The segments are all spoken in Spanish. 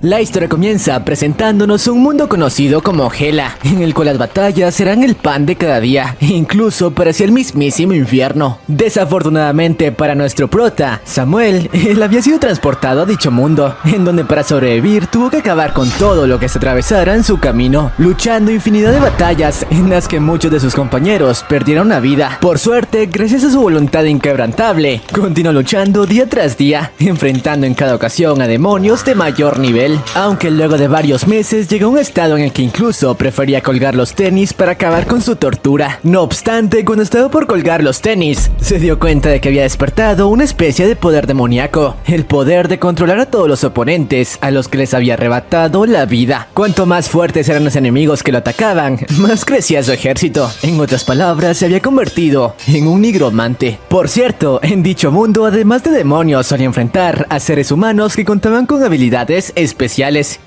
La historia comienza presentándonos un mundo conocido como Hela, en el cual las batallas serán el pan de cada día, incluso parecía el mismísimo infierno. Desafortunadamente para nuestro prota, Samuel, él había sido transportado a dicho mundo, en donde para sobrevivir tuvo que acabar con todo lo que se atravesara en su camino, luchando infinidad de batallas en las que muchos de sus compañeros perdieron la vida. Por suerte, gracias a su voluntad inquebrantable, continuó luchando día tras día, enfrentando en cada ocasión a demonios de mayor nivel, aunque luego de varios meses llegó a un estado en el que incluso prefería colgar los tenis para acabar con su tortura. No obstante, cuando estaba por colgar los tenis, se dio cuenta de que había despertado una especie de poder demoníaco, el poder de controlar a todos los oponentes a los que les había arrebatado la vida. Cuanto más fuertes eran los enemigos que lo atacaban, más crecía su ejército. En otras palabras, se había convertido en un nigromante. Por cierto, en dicho mundo, además de demonios, solía enfrentar a seres humanos que contaban con habilidades especiales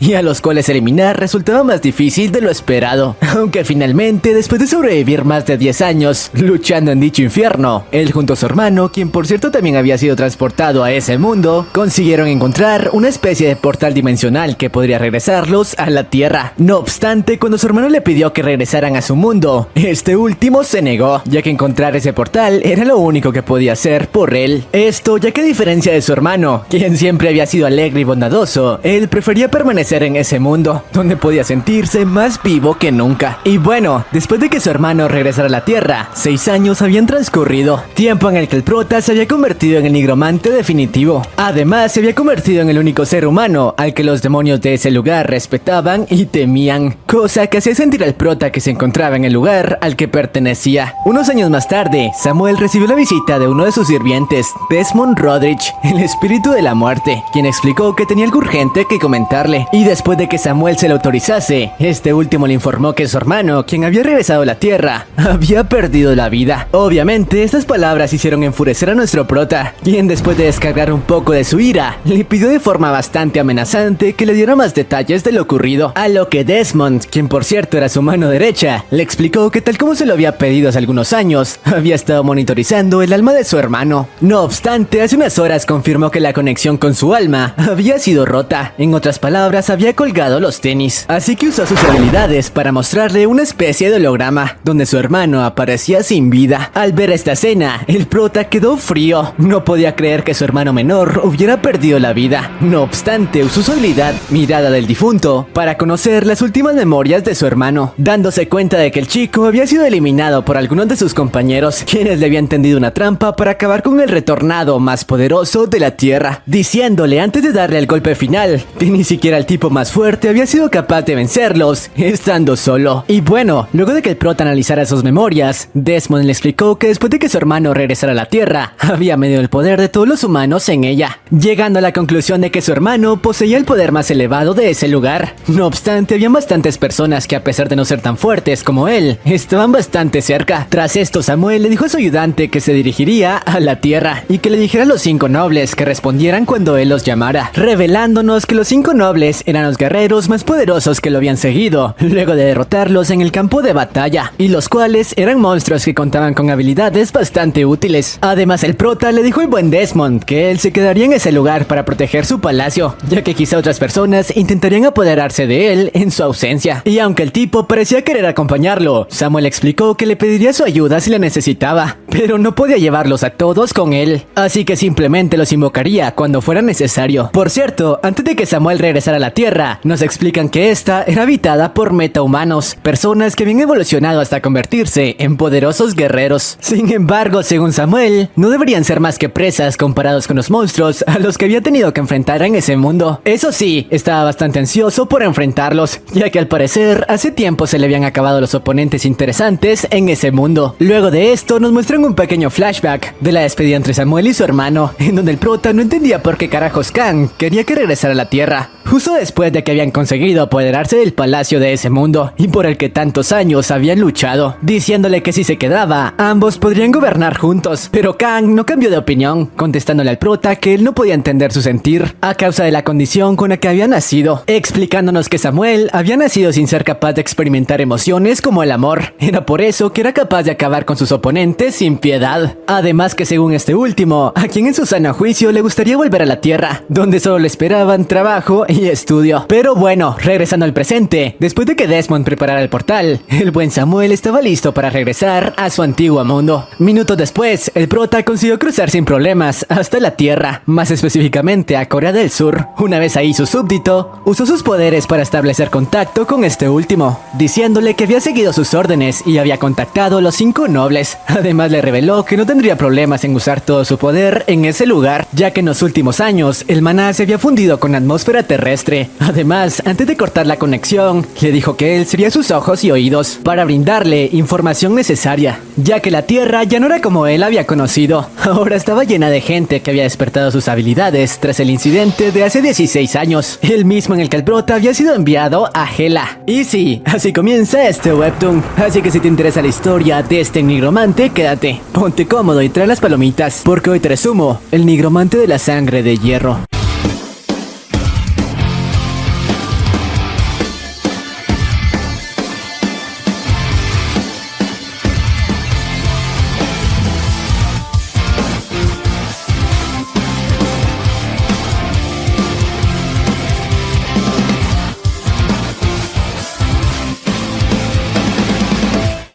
y a los cuales eliminar resultaba más difícil de lo esperado. Aunque finalmente, después de sobrevivir más de 10 años luchando en dicho infierno, él junto a su hermano, quien por cierto también había sido transportado a ese mundo, consiguieron encontrar una especie de portal dimensional que podría regresarlos a la Tierra. No obstante, cuando su hermano le pidió que regresaran a su mundo, este último se negó, ya que encontrar ese portal era lo único que podía hacer por él. Esto ya que a diferencia de su hermano, quien siempre había sido alegre y bondadoso, él prefería permanecer en ese mundo, donde podía sentirse más vivo que nunca. Y bueno, después de que su hermano regresara a la Tierra, 6 años habían transcurrido, tiempo en el que el prota se había convertido en el nigromante definitivo. Además, se había convertido en el único ser humano al que los demonios de ese lugar respetaban y temían, cosa que hacía sentir al prota que se encontraba en el lugar al que pertenecía. Unos años más tarde, Samuel recibió la visita de uno de sus sirvientes, Desmond Rodrich, el espíritu de la muerte, quien explicó que tenía algo urgente que comentarle, y después de que Samuel se lo autorizase, este último le informó que su hermano, quien había regresado a la Tierra, había perdido la vida. Obviamente, estas palabras hicieron enfurecer a nuestro prota, quien después de descargar un poco de su ira, le pidió de forma bastante amenazante que le diera más detalles de lo ocurrido, a lo que Desmond, quien por cierto era su mano derecha, le explicó que tal como se lo había pedido hace algunos años, había estado monitorizando el alma de su hermano. No obstante, hace unas horas confirmó que la conexión con su alma había sido rota, en otras palabras, había colgado los tenis, así que usó sus habilidades para mostrarle una especie de holograma, donde su hermano aparecía sin vida. Al ver esta escena, el prota quedó frío, no podía creer que su hermano menor hubiera perdido la vida. No obstante, usó su habilidad, mirada del difunto, para conocer las últimas memorias de su hermano, dándose cuenta de que el chico había sido eliminado por algunos de sus compañeros, quienes le habían tendido una trampa para acabar con el retornado más poderoso de la Tierra, diciéndole antes de darle el golpe final que ni siquiera el tipo más fuerte había sido capaz de vencerlos estando solo. Y bueno, luego de que el prota analizara sus memorias, Desmond le explicó que después de que su hermano regresara a la Tierra, había medido el poder de todos los humanos en ella, llegando a la conclusión de que su hermano poseía el poder más elevado de ese lugar. No obstante, había bastantes personas que a pesar de no ser tan fuertes como él, estaban bastante cerca. Tras esto, Samuel le dijo a su ayudante que se dirigiría a la Tierra y que le dijera a los 5 nobles que respondieran cuando él los llamara, revelándonos que los 5 nobles eran los guerreros más poderosos que lo habían seguido, luego de derrotarlos en el campo de batalla, y los cuales eran monstruos que contaban con habilidades bastante útiles. Además, el prota le dijo al buen Desmond que él se quedaría en ese lugar para proteger su palacio, ya que quizá otras personas intentarían apoderarse de él en su ausencia. Y aunque el tipo parecía querer acompañarlo, Samuel explicó que le pediría su ayuda si la necesitaba, pero no podía llevarlos a todos con él, así que simplemente los invocaría cuando fuera necesario. Por cierto, antes de que Samuel regresara a la Tierra, nos explican que esta era habitada por metahumanos, personas que habían evolucionado hasta convertirse en poderosos guerreros. Sin embargo, según Samuel, no deberían ser más que presas comparados con los monstruos a los que había tenido que enfrentar en ese mundo. Eso sí, estaba bastante ansioso por enfrentarlos, ya que al parecer hace tiempo se le habían acabado los oponentes interesantes en ese mundo. Luego de esto nos muestran un pequeño flashback de la despedida entre Samuel y su hermano, en donde el prota no entendía por qué carajos Kang quería que regresara a la Tierra, justo después de que habían conseguido apoderarse del palacio de ese mundo y por el que tantos años habían luchado, diciéndole que si se quedaba, ambos podrían gobernar juntos. Pero Kang no cambió de opinión, contestándole al prota que él no podía entender su sentir a causa de la condición con la que había nacido, explicándonos que Samuel había nacido sin ser capaz de experimentar emociones como el amor. Era por eso que era capaz de acabar con sus oponentes sin piedad. Además que según este último, a quien en su sano juicio le gustaría volver a la Tierra, donde solo le esperaban trabajo trabajo y estudio. Pero bueno, regresando al presente, después de que Desmond preparara el portal, el buen Samuel estaba listo para regresar a su antiguo mundo. Minutos después, el prota consiguió cruzar sin problemas hasta la Tierra, más específicamente a Corea del Sur. Una vez ahí, su súbdito usó sus poderes para establecer contacto con este último, diciéndole que había seguido sus órdenes y había contactado a los 5 nobles. Además, le reveló que no tendría problemas en usar todo su poder en ese lugar, ya que en los últimos años el maná se había fundido con la atmósfera terrestre. Además, antes de cortar la conexión, le dijo que él sería sus ojos y oídos para brindarle información necesaria, ya que la Tierra ya no era como él había conocido. Ahora estaba llena de gente que había despertado sus habilidades tras el incidente de hace 16 años, el mismo en el que el prota había sido enviado a Hela. Y sí, así comienza este webtoon. Así que si te interesa la historia de este nigromante, quédate, ponte cómodo y trae las palomitas, porque hoy te resumo el nigromante de la sangre de hierro.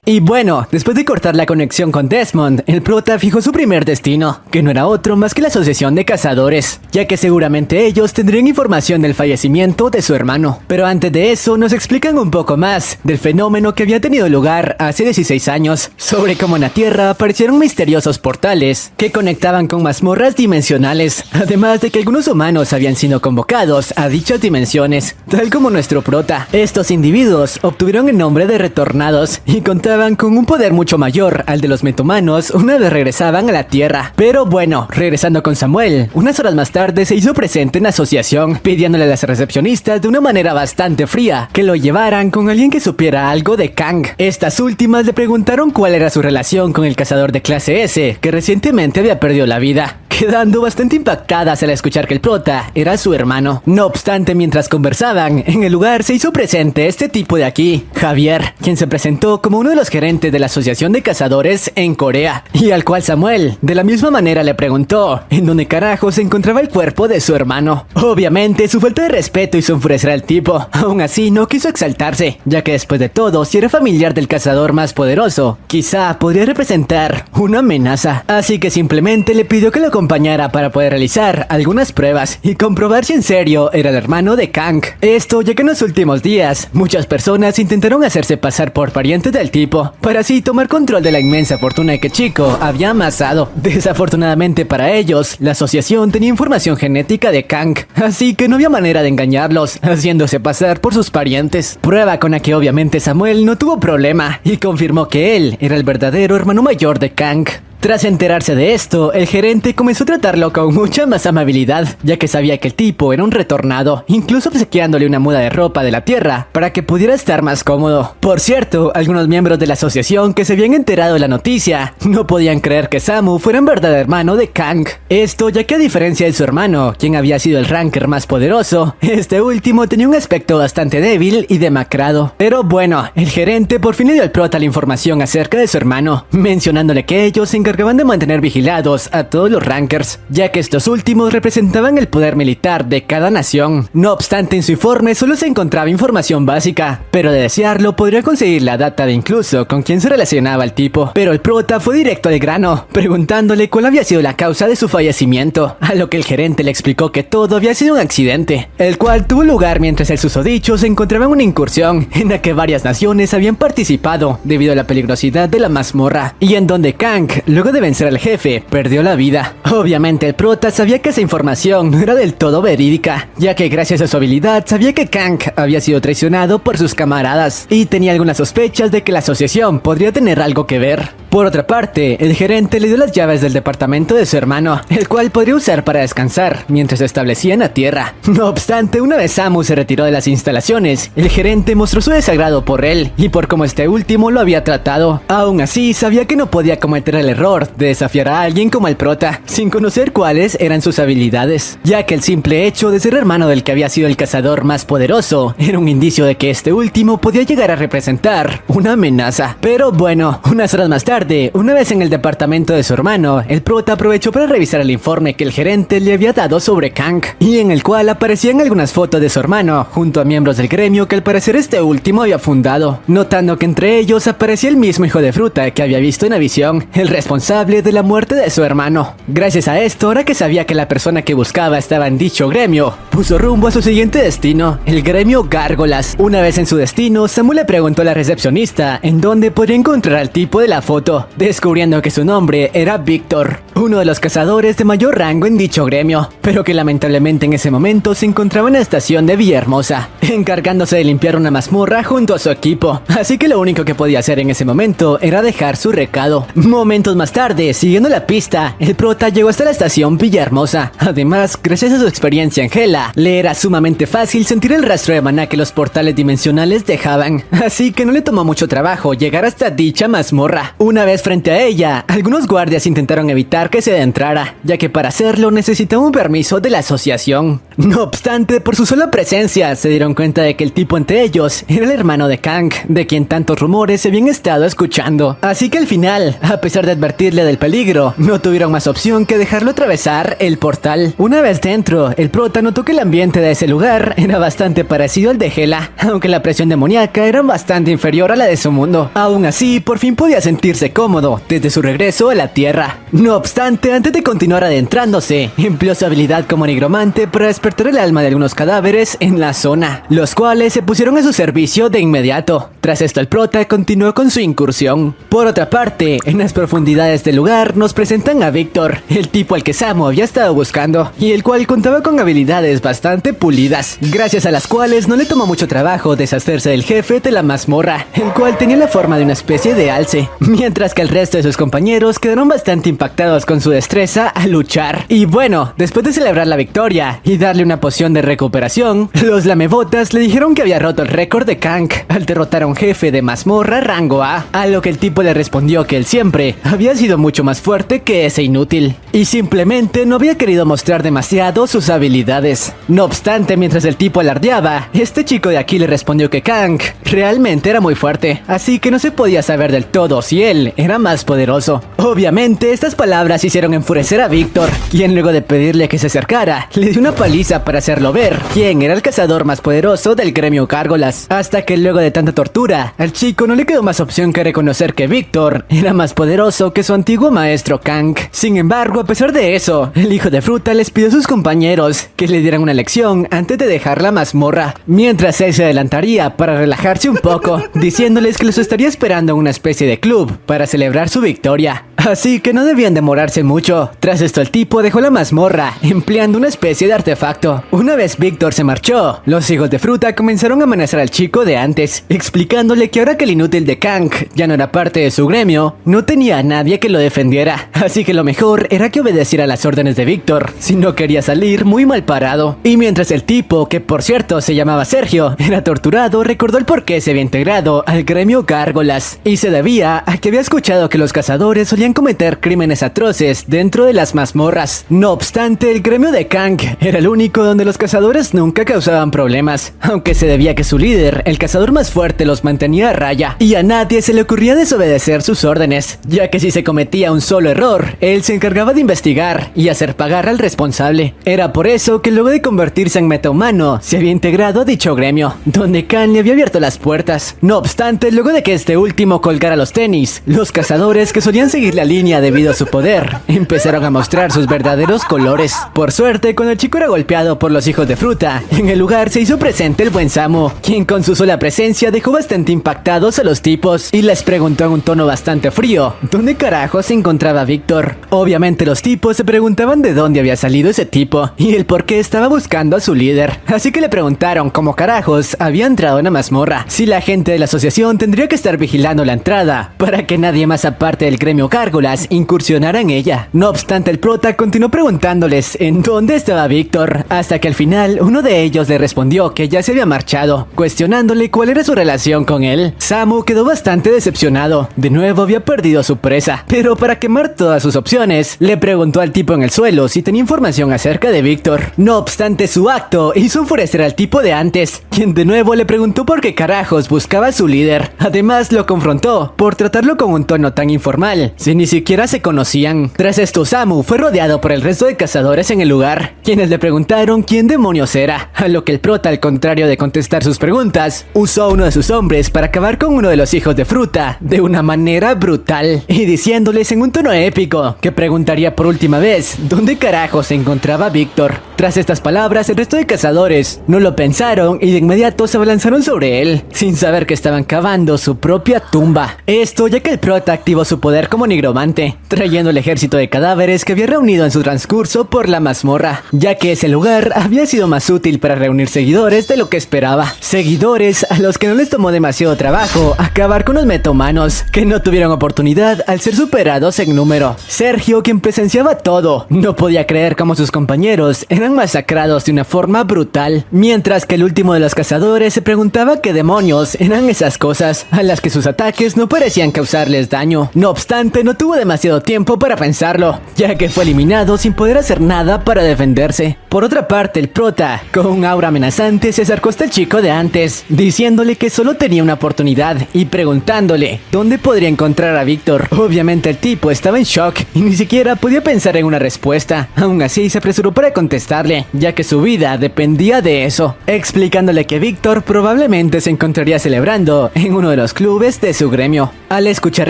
Y bueno, después de cortar la conexión con Desmond, el prota fijó su primer destino, que no era otro más que la Asociación de Cazadores, ya que seguramente ellos tendrían información del fallecimiento de su hermano. Pero antes de eso, nos explican un poco más del fenómeno que había tenido lugar hace 16 años, sobre cómo en la Tierra aparecieron misteriosos portales que conectaban con mazmorras dimensionales, además de que algunos humanos habían sido convocados a dichas dimensiones, tal como nuestro prota. Estos individuos obtuvieron el nombre de retornados y contaban con un poder mucho mayor al de los metahumanos una vez regresaban a la Tierra. Pero bueno, regresando con Samuel, unas horas más tarde se hizo presente en la asociación, pidiéndole a las recepcionistas de una manera bastante fría que lo llevaran con alguien que supiera algo de Kang. Estas últimas le preguntaron cuál era su relación con el cazador de clase S, que recientemente había perdido la vida, quedando bastante impactadas al escuchar que el prota era su hermano. No obstante, mientras conversaban, en el lugar se hizo presente este tipo de aquí, Javier, quien se presentó como uno de los gerentes de la Asociación de Cazadores en Corea, y al cual Samuel de la misma manera le preguntó en dónde carajo se encontraba el cuerpo de su hermano. Obviamente su falta de respeto hizo enfurecer al tipo. Aún así no quiso exaltarse, ya que después de todo, si era familiar del cazador más poderoso, quizá podría representar una amenaza. Así que simplemente le pidió que lo acompañara para poder realizar algunas pruebas y comprobar si en serio era el hermano de Kang. Esto ya que en los últimos días muchas personas intentaron hacerse pasar por parientes del tipo para así tomar control de la inmensa fortuna que Chico había amasado. Desafortunadamente para ellos, la asociación tenía información genética de Kang, así que no había manera de engañarlos, haciéndose pasar por sus parientes. Prueba con la que obviamente Samuel no tuvo problema y confirmó que él era el verdadero hermano mayor de Kang. Tras enterarse de esto, el gerente comenzó a tratarlo con mucha más amabilidad, ya que sabía que el tipo era un retornado, incluso obsequiándole una muda de ropa de la Tierra para que pudiera estar más cómodo. Por cierto, algunos miembros de la asociación que se habían enterado de la noticia no podían creer que Samu fuera en verdad hermano de Kang. Esto ya que a diferencia de su hermano, quien había sido el ranker más poderoso, este último tenía un aspecto bastante débil y demacrado. Pero bueno, el gerente por fin le dio al prota la información acerca de su hermano, mencionándole que ellos se encargaban de mantener vigilados a todos los rankers, ya que estos últimos representaban el poder militar de cada nación. No obstante, en su informe solo se encontraba información básica, pero de desearlo podría conseguir la data de incluso con quién se relacionaba el tipo. Pero el prota fue directo al grano, preguntándole cuál había sido la causa de su fallecimiento, a lo que el gerente le explicó que todo había sido un accidente, el cual tuvo lugar mientras el susodicho se encontraba en una incursión en la que varias naciones habían participado debido a la peligrosidad de la mazmorra, y en donde Kang, luego de vencer al jefe, perdió la vida. Obviamente el prota sabía que esa información no era del todo verídica, ya que gracias a su habilidad sabía que Kang había sido traicionado por sus camaradas y tenía algunas sospechas de que la asociación podría tener algo que ver. Por otra parte, el gerente le dio las llaves del departamento de su hermano, el cual podría usar para descansar mientras se establecía en la Tierra. No obstante, una vez Samu se retiró de las instalaciones, el gerente mostró su desagrado por él y por cómo este último lo había tratado. Aún así, sabía que no podía cometer el error de desafiar a alguien como el prota, sin conocer cuáles eran sus habilidades, ya que el simple hecho de ser hermano del que había sido el cazador más poderoso era un indicio de que este último podía llegar a representar una amenaza. Pero bueno, unas horas más tarde, tarde, una vez en el departamento de su hermano, el prota aprovechó para revisar el informe que el gerente le había dado sobre Kang, y en el cual aparecían algunas fotos de su hermano, junto a miembros del gremio que al parecer este último había fundado, notando que entre ellos aparecía el mismo hijo de fruta que había visto en la visión, el responsable de la muerte de su hermano. Gracias a esto, ahora que sabía que la persona que buscaba estaba en dicho gremio, puso rumbo a su siguiente destino, el gremio Gárgolas. Una vez en su destino, Samu le preguntó a la recepcionista en dónde podría encontrar al tipo de la foto, descubriendo que su nombre era Víctor, uno de los cazadores de mayor rango en dicho gremio, pero que lamentablemente en ese momento se encontraba en la estación de Villahermosa, encargándose de limpiar una mazmorra junto a su equipo, así que lo único que podía hacer en ese momento era dejar su recado. Momentos más tarde, siguiendo la pista, el prota llegó hasta la estación Villahermosa. Además, gracias a su experiencia en Hela, le era sumamente fácil sentir el rastro de maná que los portales dimensionales dejaban, así que no le tomó mucho trabajo llegar hasta dicha mazmorra. Una vez frente a ella, algunos guardias intentaron evitar que se adentrara, ya que para hacerlo necesitaba un permiso de la asociación. No obstante, por su sola presencia, se dieron cuenta de que el tipo entre ellos era el hermano de Kang, de quien tantos rumores se habían estado escuchando. Así que al final, a pesar de advertirle del peligro, no tuvieron más opción que dejarlo atravesar el portal. Una vez dentro, el prota notó que el ambiente de ese lugar era bastante parecido al de Hela, aunque la presión demoníaca era bastante inferior a la de su mundo. Aún así, por fin podía sentirse cómodo desde su regreso a la Tierra. No obstante, antes de continuar adentrándose, empleó su habilidad como nigromante para despertar el alma de algunos cadáveres en la zona, los cuales se pusieron a su servicio de inmediato. Tras esto, el prota continuó con su incursión. Por otra parte, en las profundidades del lugar nos presentan a Víctor, el tipo al que Samu había estado buscando, y el cual contaba con habilidades bastante pulidas, gracias a las cuales no le tomó mucho trabajo deshacerse del jefe de la mazmorra, el cual tenía la forma de una especie de alce, mientras que el resto de sus compañeros quedaron bastante impactados con su destreza al luchar. Y bueno, después de celebrar la victoria y darle una poción de recuperación, los lamebotas le dijeron que había roto el récord de Kang al derrotar a un jefe de mazmorra rango a lo que el tipo le respondió que él siempre había sido mucho más fuerte que ese inútil, y simplemente no había querido mostrar demasiado sus habilidades. No obstante, mientras el tipo alardeaba, este chico de aquí le respondió que Kang realmente era muy fuerte, así que no se podía saber del todo si él era más poderoso. Obviamente, estas palabras hicieron enfurecer a Víctor, quien luego de pedirle que se acercara, le dio una paliza para hacerlo ver quién era el cazador más poderoso del gremio Gárgolas, hasta que luego de tanta tortura, al chico no le quedó más opción que reconocer que Víctor era más poderoso que su antiguo maestro Kang. Sin embargo, a pesar de eso, el hijo de fruta les pidió a sus compañeros que le dieran una lección antes de dejar la mazmorra, mientras él se adelantaría para relajarse un poco, diciéndoles que los estaría esperando en una especie de club para celebrar su victoria. Así que no debían demorarse mucho. Tras esto, el tipo dejó la mazmorra, empleando una especie de artefacto. Una vez Víctor se marchó, los hijos de fruta comenzaron a amenazar al chico de antes, explicándole que ahora que el inútil de Kang ya no era parte de su gremio, no tenía a nadie que lo defendiera, así que lo mejor era que obedeciera las órdenes de Víctor, si no quería salir muy mal parado. Y mientras el tipo, que por cierto se llamaba Sergio, era torturado, recordó el por qué se había integrado al gremio Gárgolas, y se debía a que había escuchado que los cazadores solían cometer crímenes atroces dentro de las mazmorras. No obstante, el gremio de Kang era el único donde los cazadores nunca causaban problemas, aunque se debía a que su líder, el cazador más fuerte, los mantenía a raya, y a nadie se le ocurría desobedecer sus órdenes, ya que si se cometía un solo error, él se encargaba de investigar y hacer pagar al responsable. Era por eso que luego de convertirse en metahumano, se había integrado a dicho gremio, donde Kang le había abierto las puertas. No obstante, luego de que este último colgara los tenis, los cazadores que solían seguir la línea debido a su poder, empezaron a mostrar sus verdaderos colores. Por suerte, cuando el chico era golpeado por los hijos de fruta, en el lugar se hizo presente el buen Samu, quien con su sola presencia dejó bastante impactados a los tipos y les preguntó en un tono bastante frío ¿dónde carajo se encontraba Víctor? Obviamente los tipos se preguntaban de dónde había salido ese tipo y el por qué estaba buscando a su líder, así que le preguntaron cómo carajos había entrado en la mazmorra, si la gente de la asociación tendría que estar vigilando la entrada para que nadie más aparte del gremio Gárgolas incursionara en ella. No obstante, el prota continuó preguntándoles en dónde estaba Víctor, hasta que al final uno de ellos le respondió que ya se había marchado, cuestionándole cuál era su relación con él. Samu quedó bastante decepcionado, de nuevo había perdido a su presa, pero para quemar todas sus opciones, le preguntó al tipo en el suelo si tenía información acerca de Víctor. No obstante, su acto hizo enfurecer al tipo de antes, quien de nuevo le preguntó por qué carajos buscaba a su líder. Además, lo confrontó por tratarlo con con un tono tan informal, si ni siquiera se conocían. Tras esto, Samu fue rodeado por el resto de cazadores en el lugar, quienes le preguntaron quién demonios era, a lo que el prota, al contrario de contestar sus preguntas, usó a uno de sus hombres para acabar con uno de los hijos de Fruta de una manera brutal, y diciéndoles en un tono épico que preguntaría por última vez dónde carajo se encontraba Víctor. Tras estas palabras, el resto de cazadores no lo pensaron y de inmediato se abalanzaron sobre él, sin saber que estaban cavando su propia tumba. Esto ya que el prota activó su poder como nigromante, trayendo el ejército de cadáveres que había reunido en su transcurso por la mazmorra, ya que ese lugar había sido más útil para reunir seguidores de lo que esperaba. Seguidores a los que no les tomó demasiado trabajo acabar con los metomanos, que no tuvieron oportunidad al ser superados en número. Sergio, quien presenciaba todo, no podía creer cómo sus compañeros eran masacrados de una forma brutal, mientras que el último de los cazadores se preguntaba qué demonios eran esas cosas a las que sus ataques no parecían causarles daño. No obstante, no tuvo demasiado tiempo para pensarlo, ya que fue eliminado sin poder hacer nada para defenderse. Por otra parte, el prota, con un aura amenazante, se acercó hasta el chico de antes, diciéndole que solo tenía una oportunidad y preguntándole dónde podría encontrar a Víctor. Obviamente el tipo estaba en shock y ni siquiera podía pensar en una respuesta. Aún así se apresuró para contestarle, ya que su vida dependía de eso, explicándole que Víctor probablemente se encontraría celebrando en uno de los clubes de su gremio. Al escuchar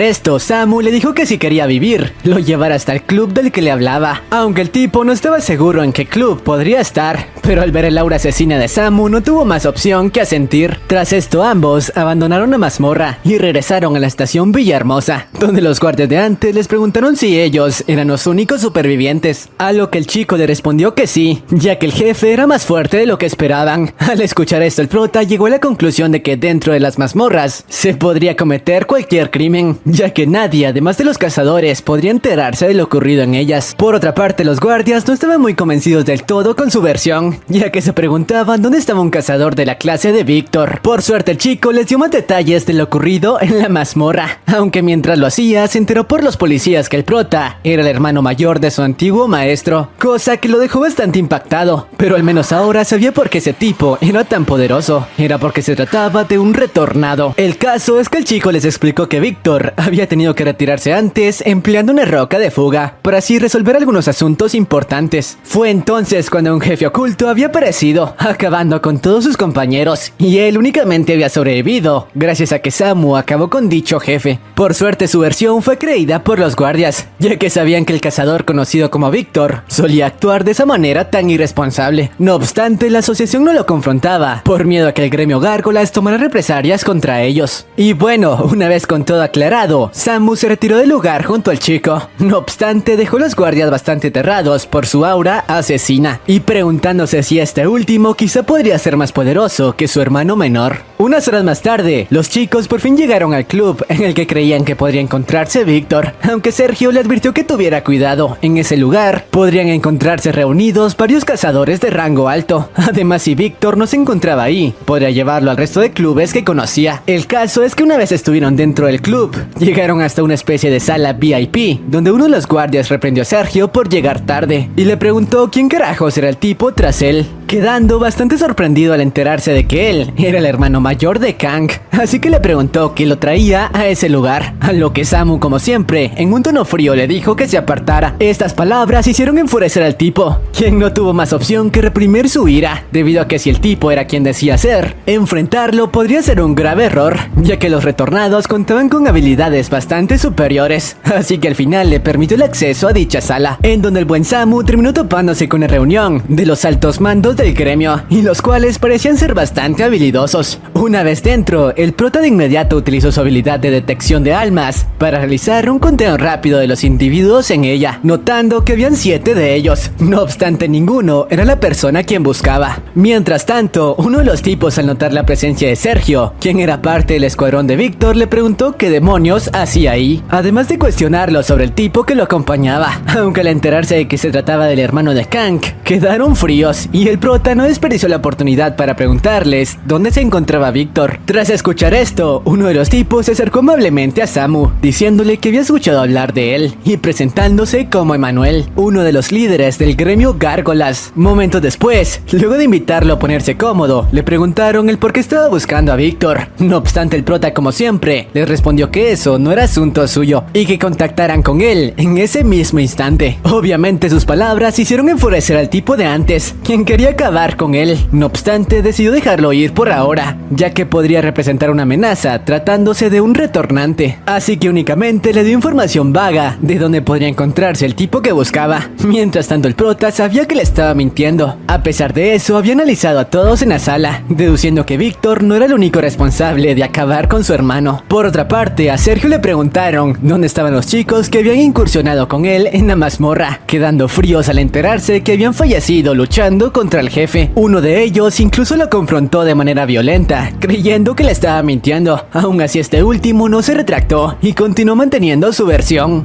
esto, Samu le dijo que si quería vivir, lo llevara hasta el club del que le hablaba, aunque el tipo no estaba seguro en qué club podría estar, pero al ver el aura asesina de Samu no tuvo más opción que asentir. Tras esto, ambos abandonaron la mazmorra y regresaron a la estación Villahermosa, donde los guardias de antes les preguntaron si ellos eran los únicos supervivientes, a lo que el chico le respondió que sí, ya que el jefe era más fuerte de lo que esperaban. Al escuchar esto, el prota llegó a la conclusión de que dentro de las mazmorras se podría cometer cualquier crimen, ya que nadie, además de los cazadores, podría enterarse de lo ocurrido en ellas. Por otra parte, los guardias no estaban muy convencidos del todo con su versión, ya que se preguntaban dónde estaba un cazador de la clase de Víctor. Por suerte, el chico les dio más detalles de lo ocurrido en la mazmorra, aunque mientras lo hacía, se enteró por los policías que el prota era el hermano mayor de su antiguo maestro, cosa que lo dejó bastante impactado, pero al menos ahora sabía por qué ese tipo era tan poderoso. Era porque se trataba de un retornado. El caso es que el chico les explicó que Víctor había tenido que retirarse antes empleando una roca de fuga, para así resolver algunos asuntos importantes. Fue entonces cuando un jefe oculto había aparecido, acabando con todos sus compañeros, y él únicamente había sobrevivido gracias a que Samu acabó con dicho jefe. Por suerte, su versión fue creída por los guardias, ya que sabían que el cazador conocido como Víctor solía actuar de esa manera tan irresponsable. No obstante, la asociación no lo confrontaba, por miedo a que el gremio Gárgolas tomara represalias contra ellos. Y bueno, una vez con todo aclarado, Samu se retiró del lugar junto al chico. No obstante, dejó a los guardias bastante aterrados por su aura asesina, y preguntándose si este último quizá podría ser más poderoso que su hermano menor. Unas horas más tarde, los chicos por fin llegaron al club en el que creían que podría encontrarse Víctor, aunque Sergio le advirtió que tuviera cuidado. En ese lugar podrían encontrarse reunidos varios cazadores de rango alto. Además, si Víctor no se encontraba ahí, podría llevarlo al resto de clubes que conocía. El caso es que una vez estuvieron dentro del club, llegaron hasta una especie de sala VIP, donde uno de los guardias reprendió a Sergio por llegar tarde, y le preguntó quién carajos era el tipo tras él, quedando bastante sorprendido al enterarse de que él era el hermano mayor de Kang, así que le preguntó qué lo traía a ese lugar, a lo que Samu, como siempre, en un tono frío le dijo que se apartara. Estas palabras hicieron enfurecer al tipo, quien no tuvo más opción que reprimir su ira, debido a que si el tipo era quien decía ser, enfrentarlo podría ser un grave error, ya que los retornados contaban con habilidades bastante superiores, así que al final le permitió el acceso a dicha sala, en donde el buen Samu terminó topándose con una reunión de los altos mandos del gremio, y los cuales parecían ser bastante habilidosos. Una vez dentro, el prota de inmediato utilizó su habilidad de detección de almas para realizar un conteo rápido de los individuos en ella, notando que habían 7 de ellos. No obstante, ninguno era la persona a quien buscaba. Mientras tanto, uno de los tipos, al notar la presencia de Sergio, quien era parte del escuadrón de Víctor, le preguntó qué demonios hacía ahí, además de cuestionarlo sobre el tipo que lo acompañaba, aunque al enterarse de que se trataba del hermano de Kang, quedaron fríos, y el prota no desperdició la oportunidad para preguntarles dónde se encontraba Víctor. Tras escuchar esto, uno de los tipos se acercó amablemente a Samu, diciéndole que había escuchado hablar de él y presentándose como Emanuel, uno de los líderes del gremio Gárgolas. Momentos después, luego de invitarlo a ponerse cómodo, le preguntaron el por qué estaba buscando a Víctor. No obstante, el prota, como siempre, les respondió que eso no era asunto suyo y que contactaran con él en ese mismo instante. Obviamente sus palabras hicieron enfurecer al tipo de antes, quien quería acabar con él. No obstante, decidió dejarlo ir por ahora, ya que podría representar una amenaza tratándose de un retornante. Así que únicamente le dio información vaga de dónde podría encontrarse el tipo que buscaba. Mientras tanto, el prota sabía que le estaba mintiendo. A pesar de eso, había analizado a todos en la sala, deduciendo que Víctor no era el único responsable de acabar con su hermano. Por otra parte, a Sergio le preguntaron dónde estaban los chicos que habían incursionado con él en la mazmorra, quedando fríos al enterarse que habían fallecido luchando contra el jefe. Uno de ellos incluso lo confrontó de manera violenta, creyendo que le estaba mintiendo. Aún así, este último no se retractó y continuó manteniendo su versión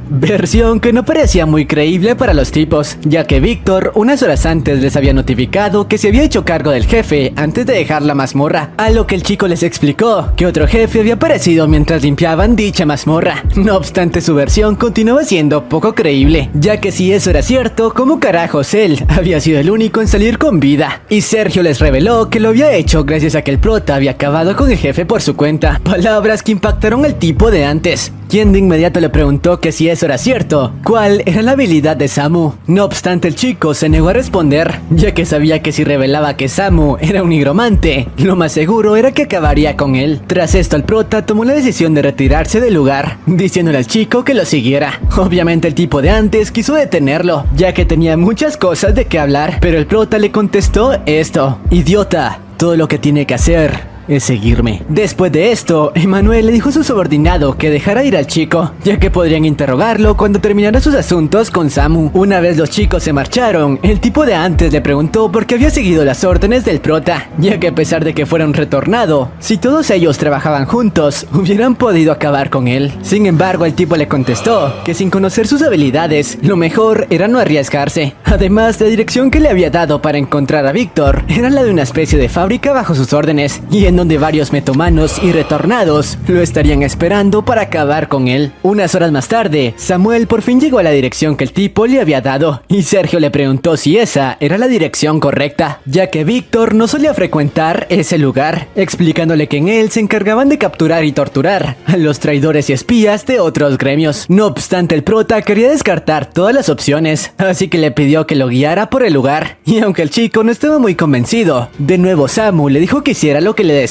que no parecía muy creíble para los tipos, ya que Víctor unas horas antes les había notificado que se había hecho cargo del jefe antes de dejar la mazmorra, a lo que el chico les explicó que otro jefe había aparecido mientras limpiaban dicha mazmorra. No obstante, su versión continuaba siendo poco creíble, ya que si eso era cierto, ¿cómo carajos él había sido el único en salir con vida? Y Sergio les reveló que lo había hecho gracias a que el prota había acabado con el jefe por su cuenta, palabras que impactaron al tipo de antes, quien de inmediato le preguntó que si eso era cierto, ¿cuál era la habilidad de Samu? No obstante, el chico se negó a responder, ya que sabía que si revelaba que Samu era un nigromante, lo más seguro era que acabaría con él. Tras esto, el prota tomó la decisión de retirarse del lugar, diciéndole al chico que lo siguiera. Obviamente el tipo de antes quiso detenerlo, ya que tenía muchas cosas de qué hablar, pero el prota le contestó esto: idiota, todo lo que tiene que hacer es seguirme. Después de esto, Emanuel le dijo a su subordinado que dejara ir al chico, ya que podrían interrogarlo cuando terminara sus asuntos con Samu. Una vez los chicos se marcharon, el tipo de antes le preguntó por qué había seguido las órdenes del prota, ya que a pesar de que fuera un retornado, si todos ellos trabajaban juntos, hubieran podido acabar con él. Sin embargo, el tipo le contestó que sin conocer sus habilidades, lo mejor era no arriesgarse. Además, la dirección que le había dado para encontrar a Víctor era la de una especie de fábrica bajo sus órdenes, y en donde varios metomanos y retornados lo estarían esperando para acabar con él. Unas horas más tarde, Samuel por fin llegó a la dirección que el tipo le había dado, y Sergio le preguntó si esa era la dirección correcta, ya que Víctor no solía frecuentar ese lugar, explicándole que en él se encargaban de capturar y torturar a los traidores y espías de otros gremios. No obstante, el prota quería descartar todas las opciones, así que le pidió que lo guiara por el lugar, y aunque el chico no estaba muy convencido, de nuevo Samu le dijo que hiciera lo que le decía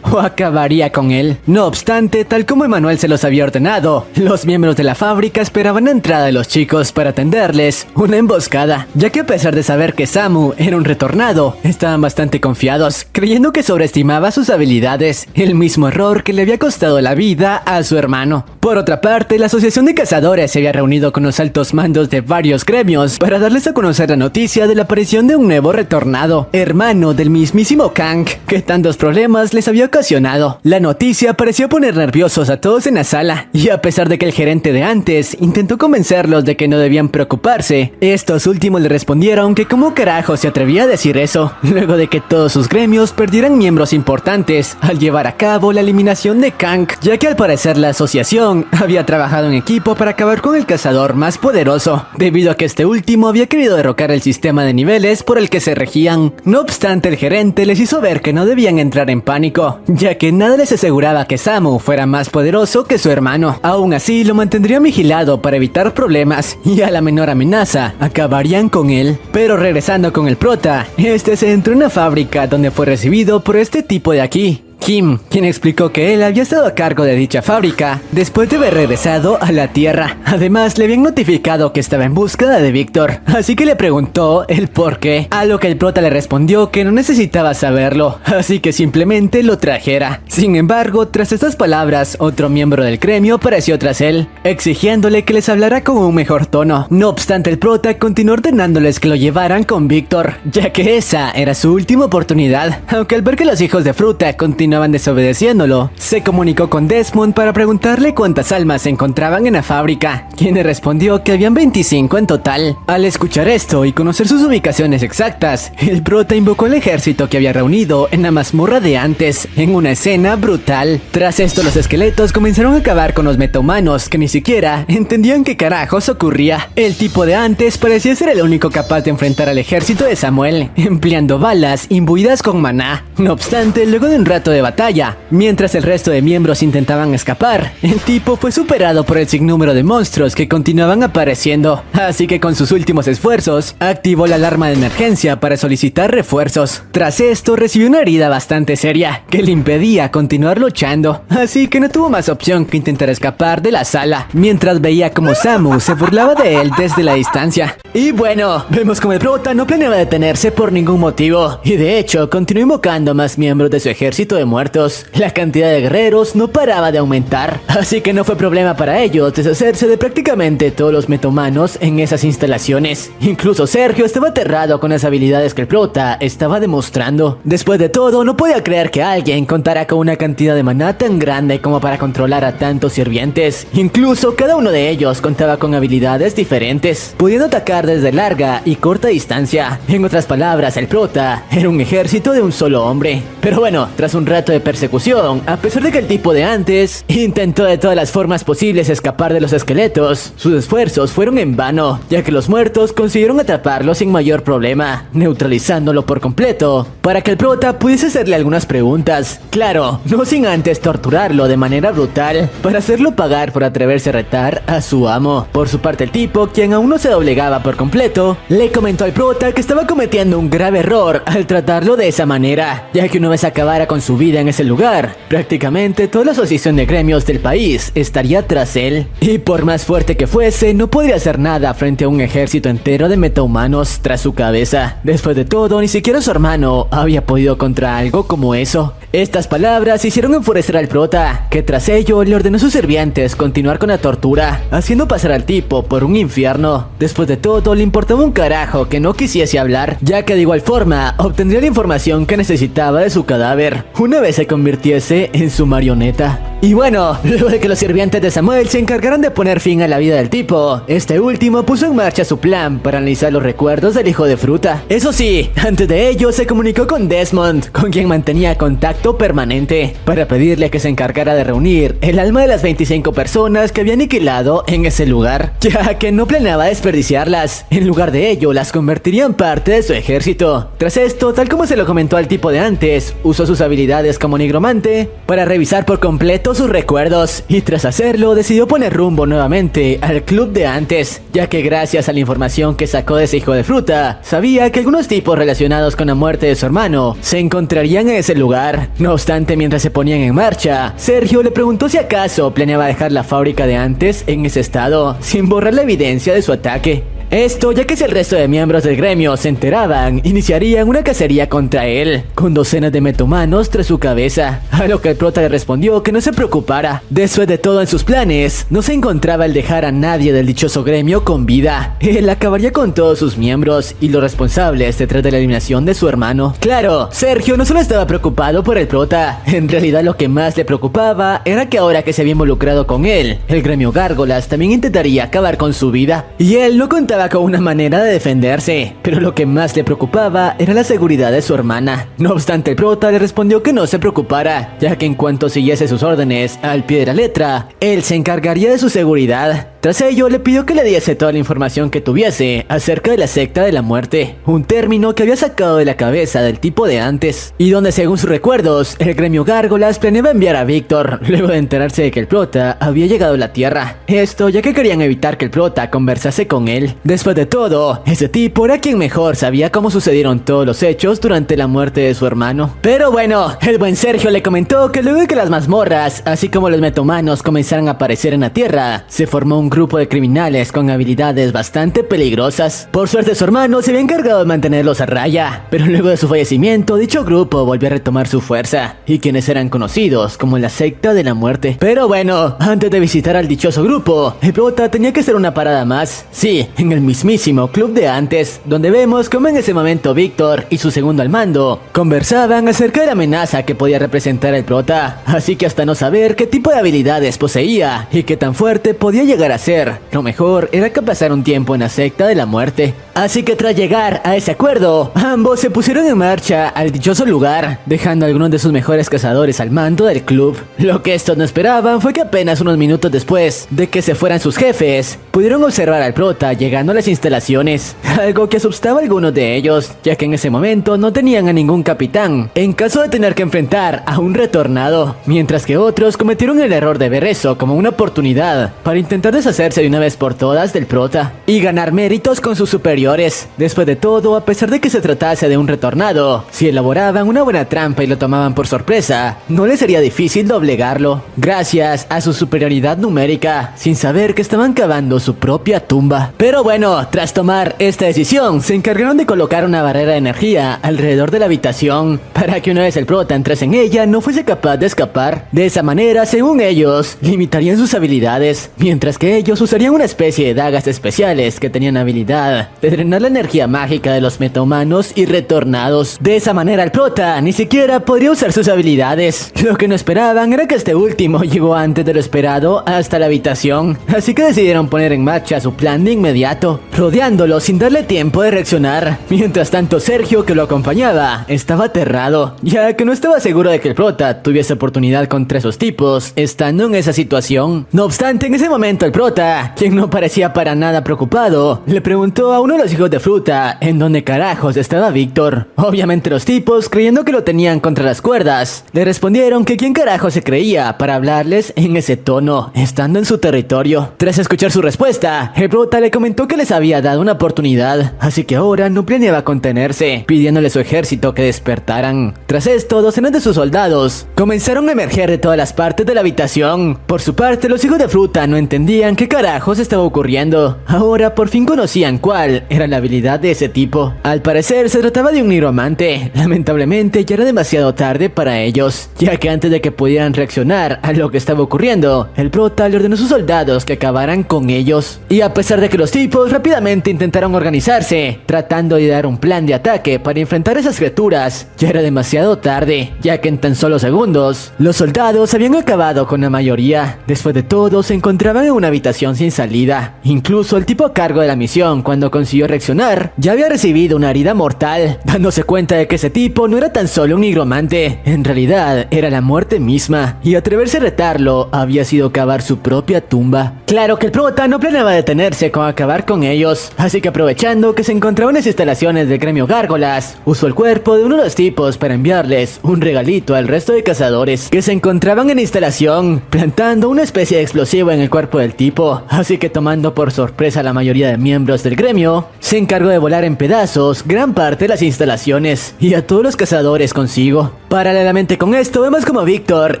o acabaría con él. No obstante, tal como Emanuel se los había ordenado, los miembros de la fábrica esperaban la entrada de los chicos para tenderles una emboscada, ya que a pesar de saber que Samu era un retornado, estaban bastante confiados, creyendo que sobreestimaba sus habilidades, el mismo error que le había costado la vida a su hermano. Por otra parte, la Asociación de Cazadores se había reunido con los altos mandos de varios gremios para darles a conocer la noticia de la aparición de un nuevo retornado, hermano del mismísimo Kang, que tantos problemas les había ocasionado. La noticia pareció poner nerviosos a todos en la sala, y a pesar de que el gerente de antes intentó convencerlos de que no debían preocuparse, estos últimos le respondieron que cómo carajo se atrevía a decir eso, luego de que todos sus gremios perdieran miembros importantes al llevar a cabo la eliminación de Kang, ya que al parecer la asociación había trabajado en equipo para acabar con el cazador más poderoso, debido a que este último había querido derrocar el sistema de niveles por el que se regían. No obstante, el gerente les hizo ver que no debían entrar en pánico, ya que nada les aseguraba que Samu fuera más poderoso que su hermano. Aún así, lo mantendrían vigilado para evitar problemas, y a la menor amenaza, acabarían con él. Pero regresando con el prota, este se entró en una fábrica donde fue recibido por este tipo de aquí, Kim, quien explicó que él había estado a cargo de dicha fábrica después de haber regresado a la Tierra. Además, le habían notificado que estaba en búsqueda de Víctor, así que le preguntó el por qué, a lo que el prota le respondió que no necesitaba saberlo, así que simplemente lo trajera. Sin embargo, tras estas palabras, otro miembro del gremio apareció tras él, exigiéndole que les hablara con un mejor tono. No obstante, el prota continuó ordenándoles que lo llevaran con Víctor, ya que esa era su última oportunidad, aunque al ver que los hijos de fruta continuaban continuaban desobedeciéndolo, se comunicó con Desmond para preguntarle cuántas almas se encontraban en la fábrica, quien le respondió que habían 25 en total. Al escuchar esto y conocer sus ubicaciones exactas, el prota invocó al ejército que había reunido en la mazmorra de antes, en una escena brutal. Tras esto, los esqueletos comenzaron a acabar con los metahumanos, que ni siquiera entendían qué carajos ocurría. El tipo de antes parecía ser el único capaz de enfrentar al ejército de Samuel, empleando balas imbuidas con maná. No obstante, luego de un rato de batalla, mientras el resto de miembros intentaban escapar, el tipo fue superado por el sinnúmero de monstruos que continuaban apareciendo, así que con sus últimos esfuerzos, activó la alarma de emergencia para solicitar refuerzos. Tras esto, recibió una herida bastante seria, que le impedía continuar luchando, así que no tuvo más opción que intentar escapar de la sala, mientras veía como Samu se burlaba de él desde la distancia. Y bueno, vemos como el prota no planeaba detenerse por ningún motivo, y de hecho, continuó invocando a más miembros de su ejército de muertos. La cantidad de guerreros no paraba de aumentar, así que no fue problema para ellos deshacerse de prácticamente todos los metahumanos en esas instalaciones. Incluso Sergio estaba aterrado con las habilidades que el prota estaba demostrando. Después de todo, no podía creer que alguien contara con una cantidad de maná tan grande como para controlar a tantos sirvientes. Incluso cada uno de ellos contaba con habilidades diferentes, pudiendo atacar desde larga y corta distancia. En otras palabras, el prota era un ejército de un solo hombre. Pero bueno, tras un rato de persecución, a pesar de que el tipo de antes intentó de todas las formas posibles escapar de los esqueletos, sus esfuerzos fueron en vano, ya que los muertos consiguieron atraparlo sin mayor problema, neutralizándolo por completo, para que el prota pudiese hacerle algunas preguntas. Claro, no sin antes torturarlo de manera brutal, para hacerlo pagar por atreverse a retar a su amo. Por su parte, el tipo, quien aún no se doblegaba por completo, le comentó al prota que estaba cometiendo un grave error al tratarlo de esa manera, ya que una vez acabara con su vida en ese lugar, prácticamente toda la asociación de gremios del país estaría tras él, y por más fuerte que fuese, no podría hacer nada frente a un ejército entero de metahumanos tras su cabeza. Después de todo, ni siquiera su hermano había podido contra algo como eso. Estas palabras hicieron enfurecer al prota, que tras ello le ordenó a sus sirvientes continuar con la tortura, haciendo pasar al tipo por un infierno. Después de todo, le importaba un carajo que no quisiese hablar, ya que de igual forma obtendría la información que necesitaba de su cadáver, una vez se convirtiese en su marioneta. Y bueno, luego de que los sirvientes de Samuel se encargaron de poner fin a la vida del tipo, este último puso en marcha su plan para analizar los recuerdos del hijo de fruta. Eso sí, antes de ello se comunicó con Desmond, con quien mantenía contacto permanente, para pedirle que se encargara de reunir el alma de las 25 personas que había aniquilado en ese lugar, ya que no planeaba desperdiciarlas. En lugar de ello, las convertiría en parte de su ejército. Tras esto, tal como se lo comentó al tipo de antes, usó sus habilidades como nigromante para revisar por completo sus recuerdos, y tras hacerlo decidió poner rumbo nuevamente al club de antes, ya que gracias a la información que sacó de ese hijo de fruta, sabía que algunos tipos relacionados con la muerte de su hermano se encontrarían en ese lugar. No obstante, mientras se ponían en marcha, Sergio le preguntó si acaso planeaba dejar la fábrica de antes en ese estado, sin borrar la evidencia de su ataque. Esto ya que si el resto de miembros del gremio se enteraban, iniciarían una cacería contra él, con docenas de metahumanos tras su cabeza, a lo que el prota le respondió que no se preocupara. Después de todo, en sus planes no se encontraba el dejar a nadie del dichoso gremio con vida. Él acabaría con todos sus miembros y los responsables detrás de la eliminación de su hermano. Claro, Sergio no solo estaba preocupado por el prota, en realidad lo que más le preocupaba era que ahora que se había involucrado con él, el gremio Gárgolas también intentaría acabar con su vida, y él no contaba con una manera de defenderse, pero lo que más le preocupaba era la seguridad de su hermana. No obstante, el prota le respondió que no se preocupara, ya que en cuanto siguiese sus órdenes al pie de la letra, él se encargaría de su seguridad. Tras ello, le pidió que le diese toda la información que tuviese acerca de la secta de la muerte, un término que había sacado de la cabeza del tipo de antes, y donde según sus recuerdos, el gremio Gárgolas planeaba enviar a Víctor, luego de enterarse de que el prota había llegado a la Tierra. Esto ya que querían evitar que el prota conversase con él. Después de todo, ese tipo era quien mejor sabía cómo sucedieron todos los hechos durante la muerte de su hermano. Pero bueno, el buen Sergio le comentó que luego de que las mazmorras, así como los metahumanos comenzaran a aparecer en la Tierra, se formó un grupo de criminales con habilidades bastante peligrosas. Por suerte su hermano se había encargado de mantenerlos a raya, pero luego de su fallecimiento dicho grupo volvió a retomar su fuerza, y quienes eran conocidos como la secta de la muerte. Pero bueno, antes de visitar al dichoso grupo, el prota tenía que hacer una parada más. Sí, en el mismísimo club de antes, donde vemos como en ese momento Víctor y su segundo al mando conversaban acerca de la amenaza que podía representar el prota, así que hasta no saber qué tipo de habilidades poseía y qué tan fuerte podía llegar a ser, lo mejor era que pasara un tiempo en la secta de la muerte. Así que tras llegar a ese acuerdo, ambos se pusieron en marcha al dichoso lugar, dejando a algunos de sus mejores cazadores al mando del club. Lo que estos no esperaban fue que apenas unos minutos después de que se fueran sus jefes, pudieron observar al prota llegando a las instalaciones, algo que asustaba a algunos de ellos, ya que en ese momento no tenían a ningún capitán, en caso de tener que enfrentar a un retornado, mientras que otros cometieron el error de ver eso como una oportunidad para intentar deshacerse de una vez por todas del prota y ganar méritos con sus superiores. Después de todo, a pesar de que se tratase de un retornado, si elaboraban una buena trampa y lo tomaban por sorpresa, no les sería difícil doblegarlo, gracias a su superioridad numérica, sin saber que estaban cavando su propia tumba. Pero bueno, tras tomar esta decisión, se encargaron de colocar una barrera de energía alrededor de la habitación, para que una vez el prota entrase en ella no fuese capaz de escapar. De esa manera, según ellos, limitarían sus habilidades, mientras que ellos usarían una especie de dagas especiales que tenían habilidad de drenar la energía mágica de los metahumanos y retornados. De esa manera el prota ni siquiera podría usar sus habilidades. Lo que no esperaban era que este último llegó antes de lo esperado hasta la habitación, así que decidieron poner en marcha su plan de inmediato, rodeándolo sin darle tiempo de reaccionar. Mientras tanto, Sergio, que lo acompañaba, estaba aterrado, ya que no estaba seguro de que el prota tuviese oportunidad contra esos tipos, estando en esa situación. No obstante, en ese momento el prota, quien no parecía para nada preocupado, le preguntó a uno de los hijos de fruta en dónde carajos estaba Víctor. Obviamente los tipos, creyendo que lo tenían contra las cuerdas, le respondieron que quién carajo se creía para hablarles en ese tono, estando en su territorio. Tras escuchar su respuesta, el prota le comentó que les había dado una oportunidad, así que ahora no planeaba contenerse, pidiéndole a su ejército que despertaran. Tras esto, docenas de sus soldados comenzaron a emerger de todas las partes de la habitación. Por su parte, los hijos de fruta no entendían qué carajos estaba ocurriendo. Ahora por fin conocían cuál era la habilidad de ese tipo. Al parecer se trataba de un nigromante. Lamentablemente ya era demasiado tarde para ellos, ya que antes de que pudieran reaccionar a lo que estaba ocurriendo, el prota le ordenó a sus soldados que acabaran con ellos. Y a pesar de que los tipos rápidamente intentaron organizarse, tratando de dar un plan de ataque para enfrentar a esas criaturas, ya era demasiado tarde, ya que en tan solo segundos, los soldados habían acabado con la mayoría. Después de todo, se encontraban en una habitación sin salida. Incluso el tipo a cargo de la misión, cuando consiguió reaccionar, ya había recibido una herida mortal, dándose cuenta de que ese tipo no era tan solo un nigromante, en realidad era la muerte misma, y atreverse a retarlo había sido cavar su propia tumba. Claro que el prota no planeaba detenerse con acabar con ellos, así que aprovechando que se encontraban en las instalaciones del gremio Gárgolas, usó el cuerpo de uno de los tipos para enviarles un regalito al resto de cazadores que se encontraban en la instalación, plantando una especie de explosivo en el cuerpo del tipo. Así que, tomando por sorpresa a la mayoría de miembros del gremio, se encargó de volar en pedazos gran parte de las instalaciones y a todos los cazadores consigo. Paralelamente con esto, vemos como Víctor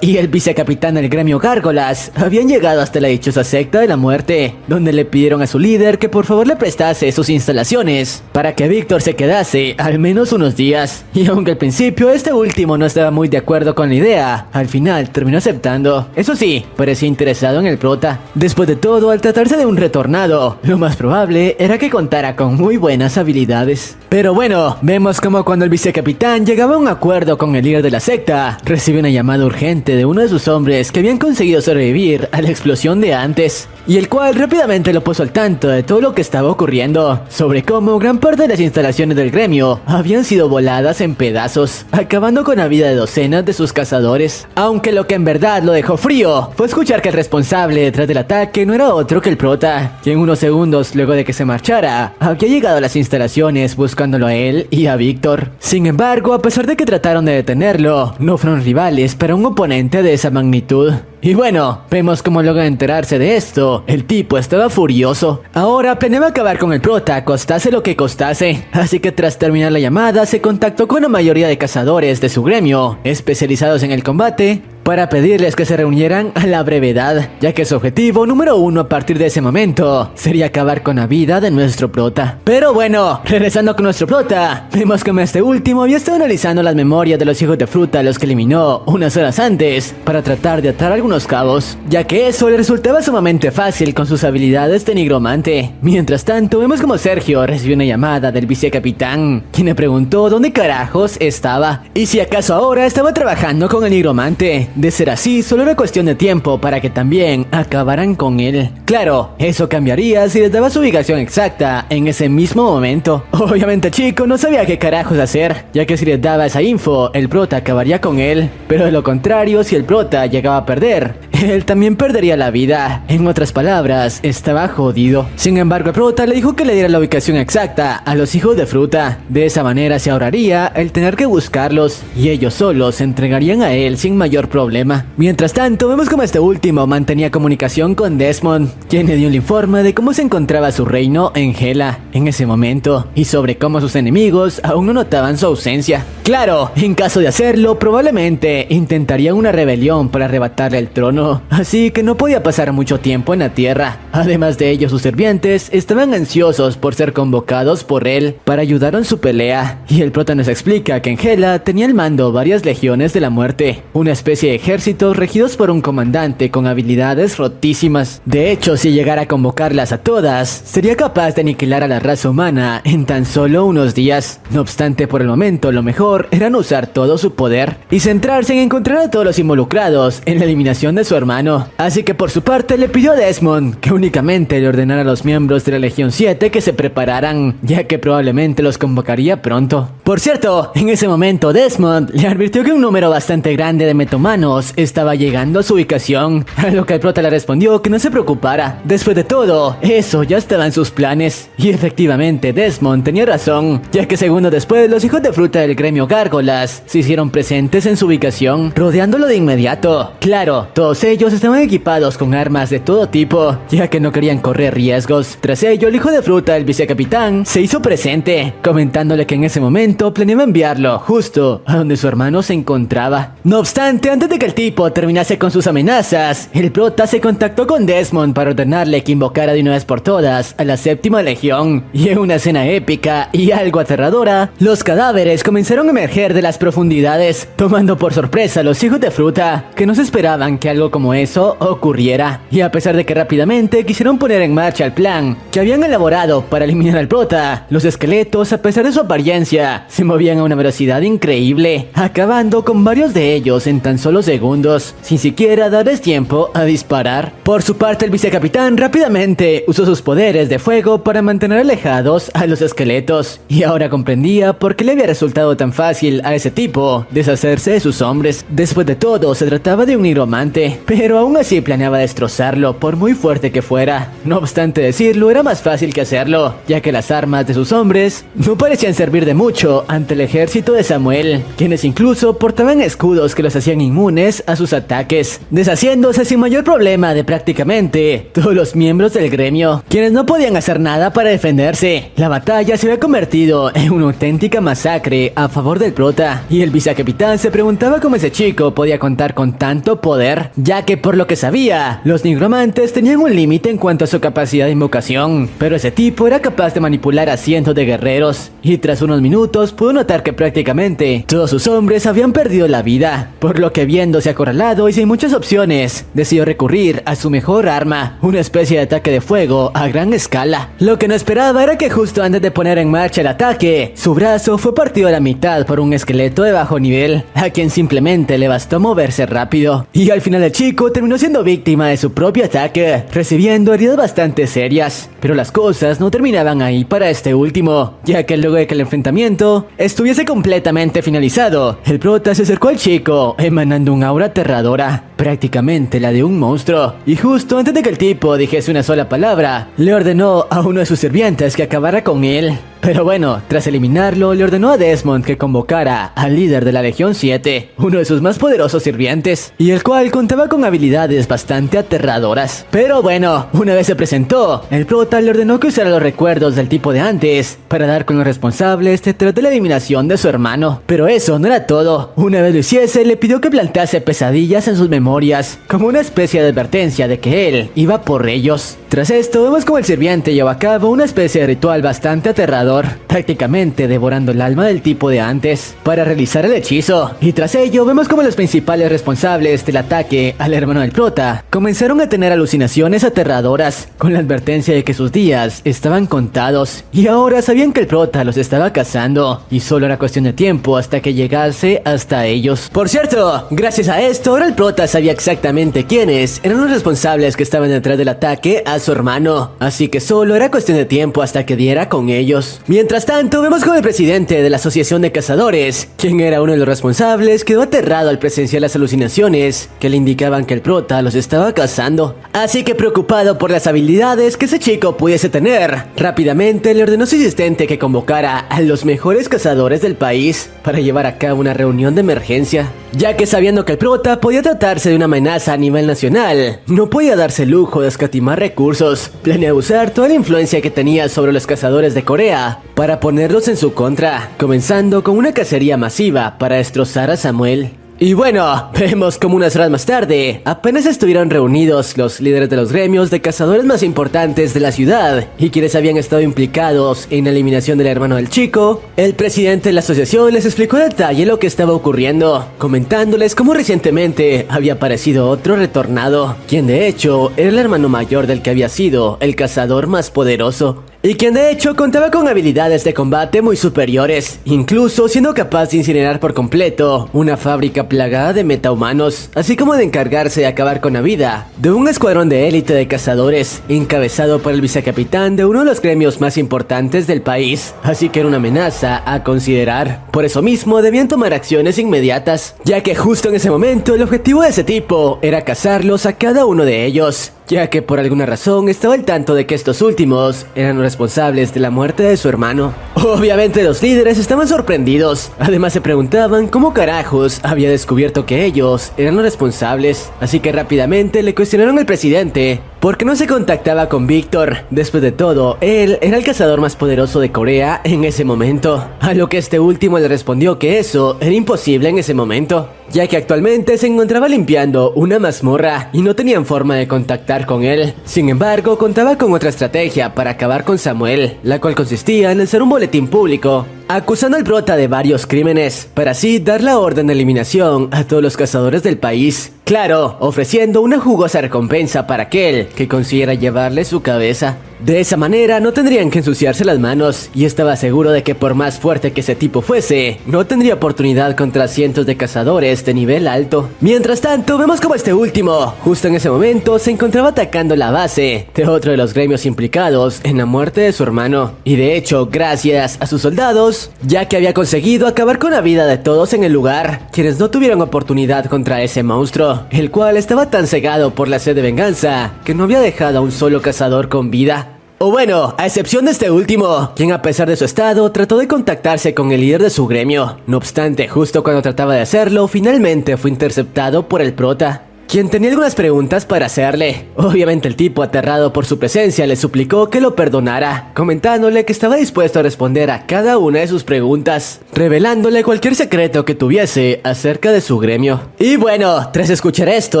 y el vicecapitán del gremio Gárgolas habían llegado hasta la dichosa secta de la muerte, donde le pidieron a su líder que por favor le prestase sus instalaciones para que Víctor se quedase al menos unos días. Y aunque al principio este último no estaba muy de acuerdo con la idea, al final terminó aceptando. Eso sí, parecía interesado en el prota. Después de todo, al tratarse de un retornado, lo más probable era que contara con muy buenas habilidades. Pero bueno, vemos como cuando el vicecapitán llegaba a un acuerdo con el líder de la secta, recibe una llamada urgente de uno de sus hombres que habían conseguido sobrevivir a la explosión de antes, y el cual rápidamente lo puso al tanto de todo lo que estaba ocurriendo, sobre cómo gran parte de las instalaciones del gremio habían sido voladas en pedazos, acabando con la vida de docenas de sus cazadores. Aunque lo que en verdad lo dejó frío fue escuchar que el responsable detrás del ataque no era otro que el prota, quien unos segundos luego de que se marchara, había llegado a las instalaciones buscándolo a él y a Víctor. Sin embargo, a pesar de que trataron de detenerlo, no fueron rivales para un oponente de esa magnitud. Y bueno, vemos cómo luego de enterarse de esto, el tipo estaba furioso. Ahora planeaba acabar con el prota, costase lo que costase. Así que tras terminar la llamada, se contactó con la mayoría de cazadores de su gremio, especializados en el combate, para pedirles que se reunieran a la brevedad, ya que su objetivo número uno a partir de ese momento sería acabar con la vida de nuestro prota. Pero bueno, regresando con nuestro prota, vemos como este último había estado analizando las memorias de los hijos de fruta a los que eliminó unas horas antes para tratar de atar algunos cabos, ya que eso le resultaba sumamente fácil con sus habilidades de nigromante. Mientras tanto, vemos como Sergio recibió una llamada del vicecapitán, quien le preguntó dónde carajos estaba y si acaso ahora estaba trabajando con el nigromante. De ser así, solo era cuestión de tiempo para que también acabaran con él. Claro, eso cambiaría si les daba su ubicación exacta en ese mismo momento. Obviamente el chico no sabía qué carajos hacer, ya que si les daba esa info, el prota acabaría con él. Pero de lo contrario, si el prota llegaba a perder, él también perdería la vida. En otras palabras, estaba jodido. Sin embargo, el prota le dijo que le diera la ubicación exacta a los hijos de fruta. De esa manera se ahorraría el tener que buscarlos y ellos solos se entregarían a él sin mayor problema. Mientras tanto, vemos como este último mantenía comunicación con Desmond, quien le dio el informe de cómo se encontraba su reino en Hela en ese momento y sobre cómo sus enemigos aún no notaban su ausencia. Claro, en caso de hacerlo, probablemente intentarían una rebelión para arrebatarle el trono, así que no podía pasar mucho tiempo en la tierra. Además de ello, sus sirvientes estaban ansiosos por ser convocados por él para ayudar en su pelea, y el prota nos explica que en Hela tenía al mando varias legiones de la muerte, una especie de ejércitos regidos por un comandante con habilidades rotísimas. De hecho, si llegara a convocarlas a todas, sería capaz de aniquilar a la raza humana en tan solo unos días. No obstante, por el momento lo mejor era no usar todo su poder y centrarse en encontrar a todos los involucrados en la eliminación de su hermano. Así que por su parte le pidió a Desmond que únicamente le ordenara a los miembros de la Legión 7 que se prepararan, ya que probablemente los convocaría pronto. Por cierto, en ese momento Desmond le advirtió que un número bastante grande de metomanos estaba llegando a su ubicación, a lo que el prota le respondió que no se preocupara. Después de todo, eso ya estaba en sus planes. Y efectivamente Desmond tenía razón, ya que segundos después los hijos de fruta del gremio Gárgolas se hicieron presentes en su ubicación, rodeándolo de inmediato. Claro, todos ellos estaban equipados con armas de todo tipo, ya que no querían correr riesgos. Tras ello, el hijo de fruta del vicecapitán se hizo presente, comentándole que en ese momento planeaba enviarlo justo a donde su hermano se encontraba. No obstante, antes de que el tipo terminase con sus amenazas, el prota se contactó con Desmond para ordenarle que invocara de una vez por todas a la séptima legión, y en una escena épica y algo aterradora, los cadáveres comenzaron a emerger de las profundidades, tomando por sorpresa a los hijos de fruta, que no se esperaban que algo como eso ocurriera. Y a pesar de que rápidamente quisieron poner en marcha el plan que habían elaborado para eliminar al prota, los esqueletos, a pesar de su apariencia, se movían a una velocidad increíble, acabando con varios de ellos en tan solo segundos, sin siquiera darles tiempo a disparar. Por su parte, el vicecapitán rápidamente usó sus poderes de fuego para mantener alejados a los esqueletos, y ahora comprendía por qué le había resultado tan fácil a ese tipo deshacerse de sus hombres. Después de todo, se trataba de un nigromante, pero aún así planeaba destrozarlo por muy fuerte que fuera. No obstante decirlo, era más fácil que hacerlo, ya que las armas de sus hombres no parecían servir de mucho ante el ejército de Samuel, quienes incluso portaban escudos que los hacían inmunes a sus ataques, deshaciéndose sin mayor problema de prácticamente todos los miembros del gremio, quienes no podían hacer nada para defenderse. La batalla se había convertido en una auténtica masacre a favor del prota, y el vicecapitán se preguntaba cómo ese chico podía contar con tanto poder, ya que por lo que sabía, los nigromantes tenían un límite en cuanto a su capacidad de invocación, pero ese tipo era capaz de manipular a cientos de guerreros, y tras unos minutos pudo notar que prácticamente todos sus hombres habían perdido la vida, por lo que viéndose acorralado y sin muchas opciones, decidió recurrir a su mejor arma, una especie de ataque de fuego a gran escala. Lo que no esperaba era que justo antes de poner en marcha el ataque, su brazo fue partido a la mitad por un esqueleto de bajo nivel, a quien simplemente le bastó moverse rápido, y al final el chico terminó siendo víctima de su propio ataque, recibiendo heridas bastante serias. Pero las cosas no terminaban ahí para este último, ya que luego de que el enfrentamiento estuviese completamente finalizado, el prota se acercó al chico, emanando un aura aterradora, prácticamente la de un monstruo, y justo antes de que el tipo dijese una sola palabra, le ordenó a uno de sus sirvientes que acabara con él. Pero bueno, tras eliminarlo, le ordenó a Desmond que convocara al líder de la Legión 7, uno de sus más poderosos sirvientes, y el cual contaba con habilidades bastante aterradoras. Pero bueno, una vez se presentó, el prota le ordenó que usara los recuerdos del tipo de antes para dar con los responsables detrás de la eliminación de su hermano. Pero eso no era todo. Una vez lo hiciese, le pidió que plantase pesadillas en sus memorias, como una especie de advertencia de que él iba por ellos. Tras esto, vemos como el sirviente lleva a cabo una especie de ritual bastante aterrador, prácticamente devorando el alma del tipo de antes, para realizar el hechizo. Y tras ello, vemos como los principales responsables del ataque al hermano del prota comenzaron a tener alucinaciones aterradoras, con la advertencia de que sus días estaban contados, y ahora sabían que el prota los estaba cazando, y solo era cuestión de tiempo hasta que llegase hasta ellos. Por cierto, gracias a esto, ahora el prota sabía exactamente quiénes eran los responsables que estaban detrás del ataque a su hermano, así que solo era cuestión de tiempo hasta que diera con ellos. Mientras tanto, vemos como el presidente de la Asociación de Cazadores, quien era uno de los responsables, quedó aterrado al presenciar las alucinaciones que le indicaban que el prota los estaba cazando. Así que preocupado por las habilidades que ese chico pudiese tener, rápidamente le ordenó a su asistente que convocara a los mejores cazadores del país para llevar a cabo una reunión de emergencia, ya que sabiendo que el prota podía tratarse de una amenaza a nivel nacional, no podía darse el lujo de escatimar recursos. Planea usar toda la influencia que tenía sobre los cazadores de Corea para ponerlos en su contra, comenzando con una cacería masiva para destrozar a Samuel. Y bueno, vemos como unas horas más tarde, apenas estuvieron reunidos los líderes de los gremios de cazadores más importantes de la ciudad y quienes habían estado implicados en la eliminación del hermano del chico. El presidente de la asociación les explicó en detalle lo que estaba ocurriendo, comentándoles cómo recientemente había aparecido otro retornado, quien de hecho era el hermano mayor del que había sido el cazador más poderoso. Y quien de hecho contaba con habilidades de combate muy superiores, incluso siendo capaz de incinerar por completo una fábrica plagada de metahumanos, así como de encargarse de acabar con la vida de un escuadrón de élite de cazadores, encabezado por el vicecapitán de uno de los gremios más importantes del país, así que era una amenaza a considerar. Por eso mismo debían tomar acciones inmediatas, ya que justo en ese momento el objetivo de ese tipo era cazarlos a cada uno de ellos, ya que por alguna razón estaba al tanto de que estos últimos eran los responsables de la muerte de su hermano. Obviamente los líderes estaban sorprendidos, además se preguntaban cómo carajos había descubierto que ellos eran los responsables, así que rápidamente le cuestionaron al presidente por qué no se contactaba con Víctor. Después de todo, él era el cazador más poderoso de Corea en ese momento, a lo que este último le respondió que eso era imposible en ese momento, ya que actualmente se encontraba limpiando una mazmorra y no tenían forma de contactar con él. Sin embargo, contaba con otra estrategia para acabar con Samuel, la cual consistía en lanzar un boletín público acusando al prota de varios crímenes, para así dar la orden de eliminación a todos los cazadores del país. Claro, ofreciendo una jugosa recompensa para aquel que consiguiera llevarle su cabeza. De esa manera no tendrían que ensuciarse las manos, y estaba seguro de que por más fuerte que ese tipo fuese, no tendría oportunidad contra cientos de cazadores de nivel alto. Mientras tanto, vemos como este último, justo en ese momento, se encontraba atacando la base de otro de los gremios implicados en la muerte de su hermano. Y de hecho, gracias a sus soldados, ya que había conseguido acabar con la vida de todos en el lugar, quienes no tuvieron oportunidad contra ese monstruo, el cual estaba tan cegado por la sed de venganza que no había dejado a un solo cazador con vida. O bueno, a excepción de este último, quien a pesar de su estado trató de contactarse con el líder de su gremio. No obstante, justo cuando trataba de hacerlo, finalmente fue interceptado por el prota, quien tenía algunas preguntas para hacerle. Obviamente el tipo, aterrado por su presencia, le suplicó que lo perdonara, comentándole que estaba dispuesto a responder a cada una de sus preguntas, revelándole cualquier secreto que tuviese acerca de su gremio. Y bueno, tras escuchar esto,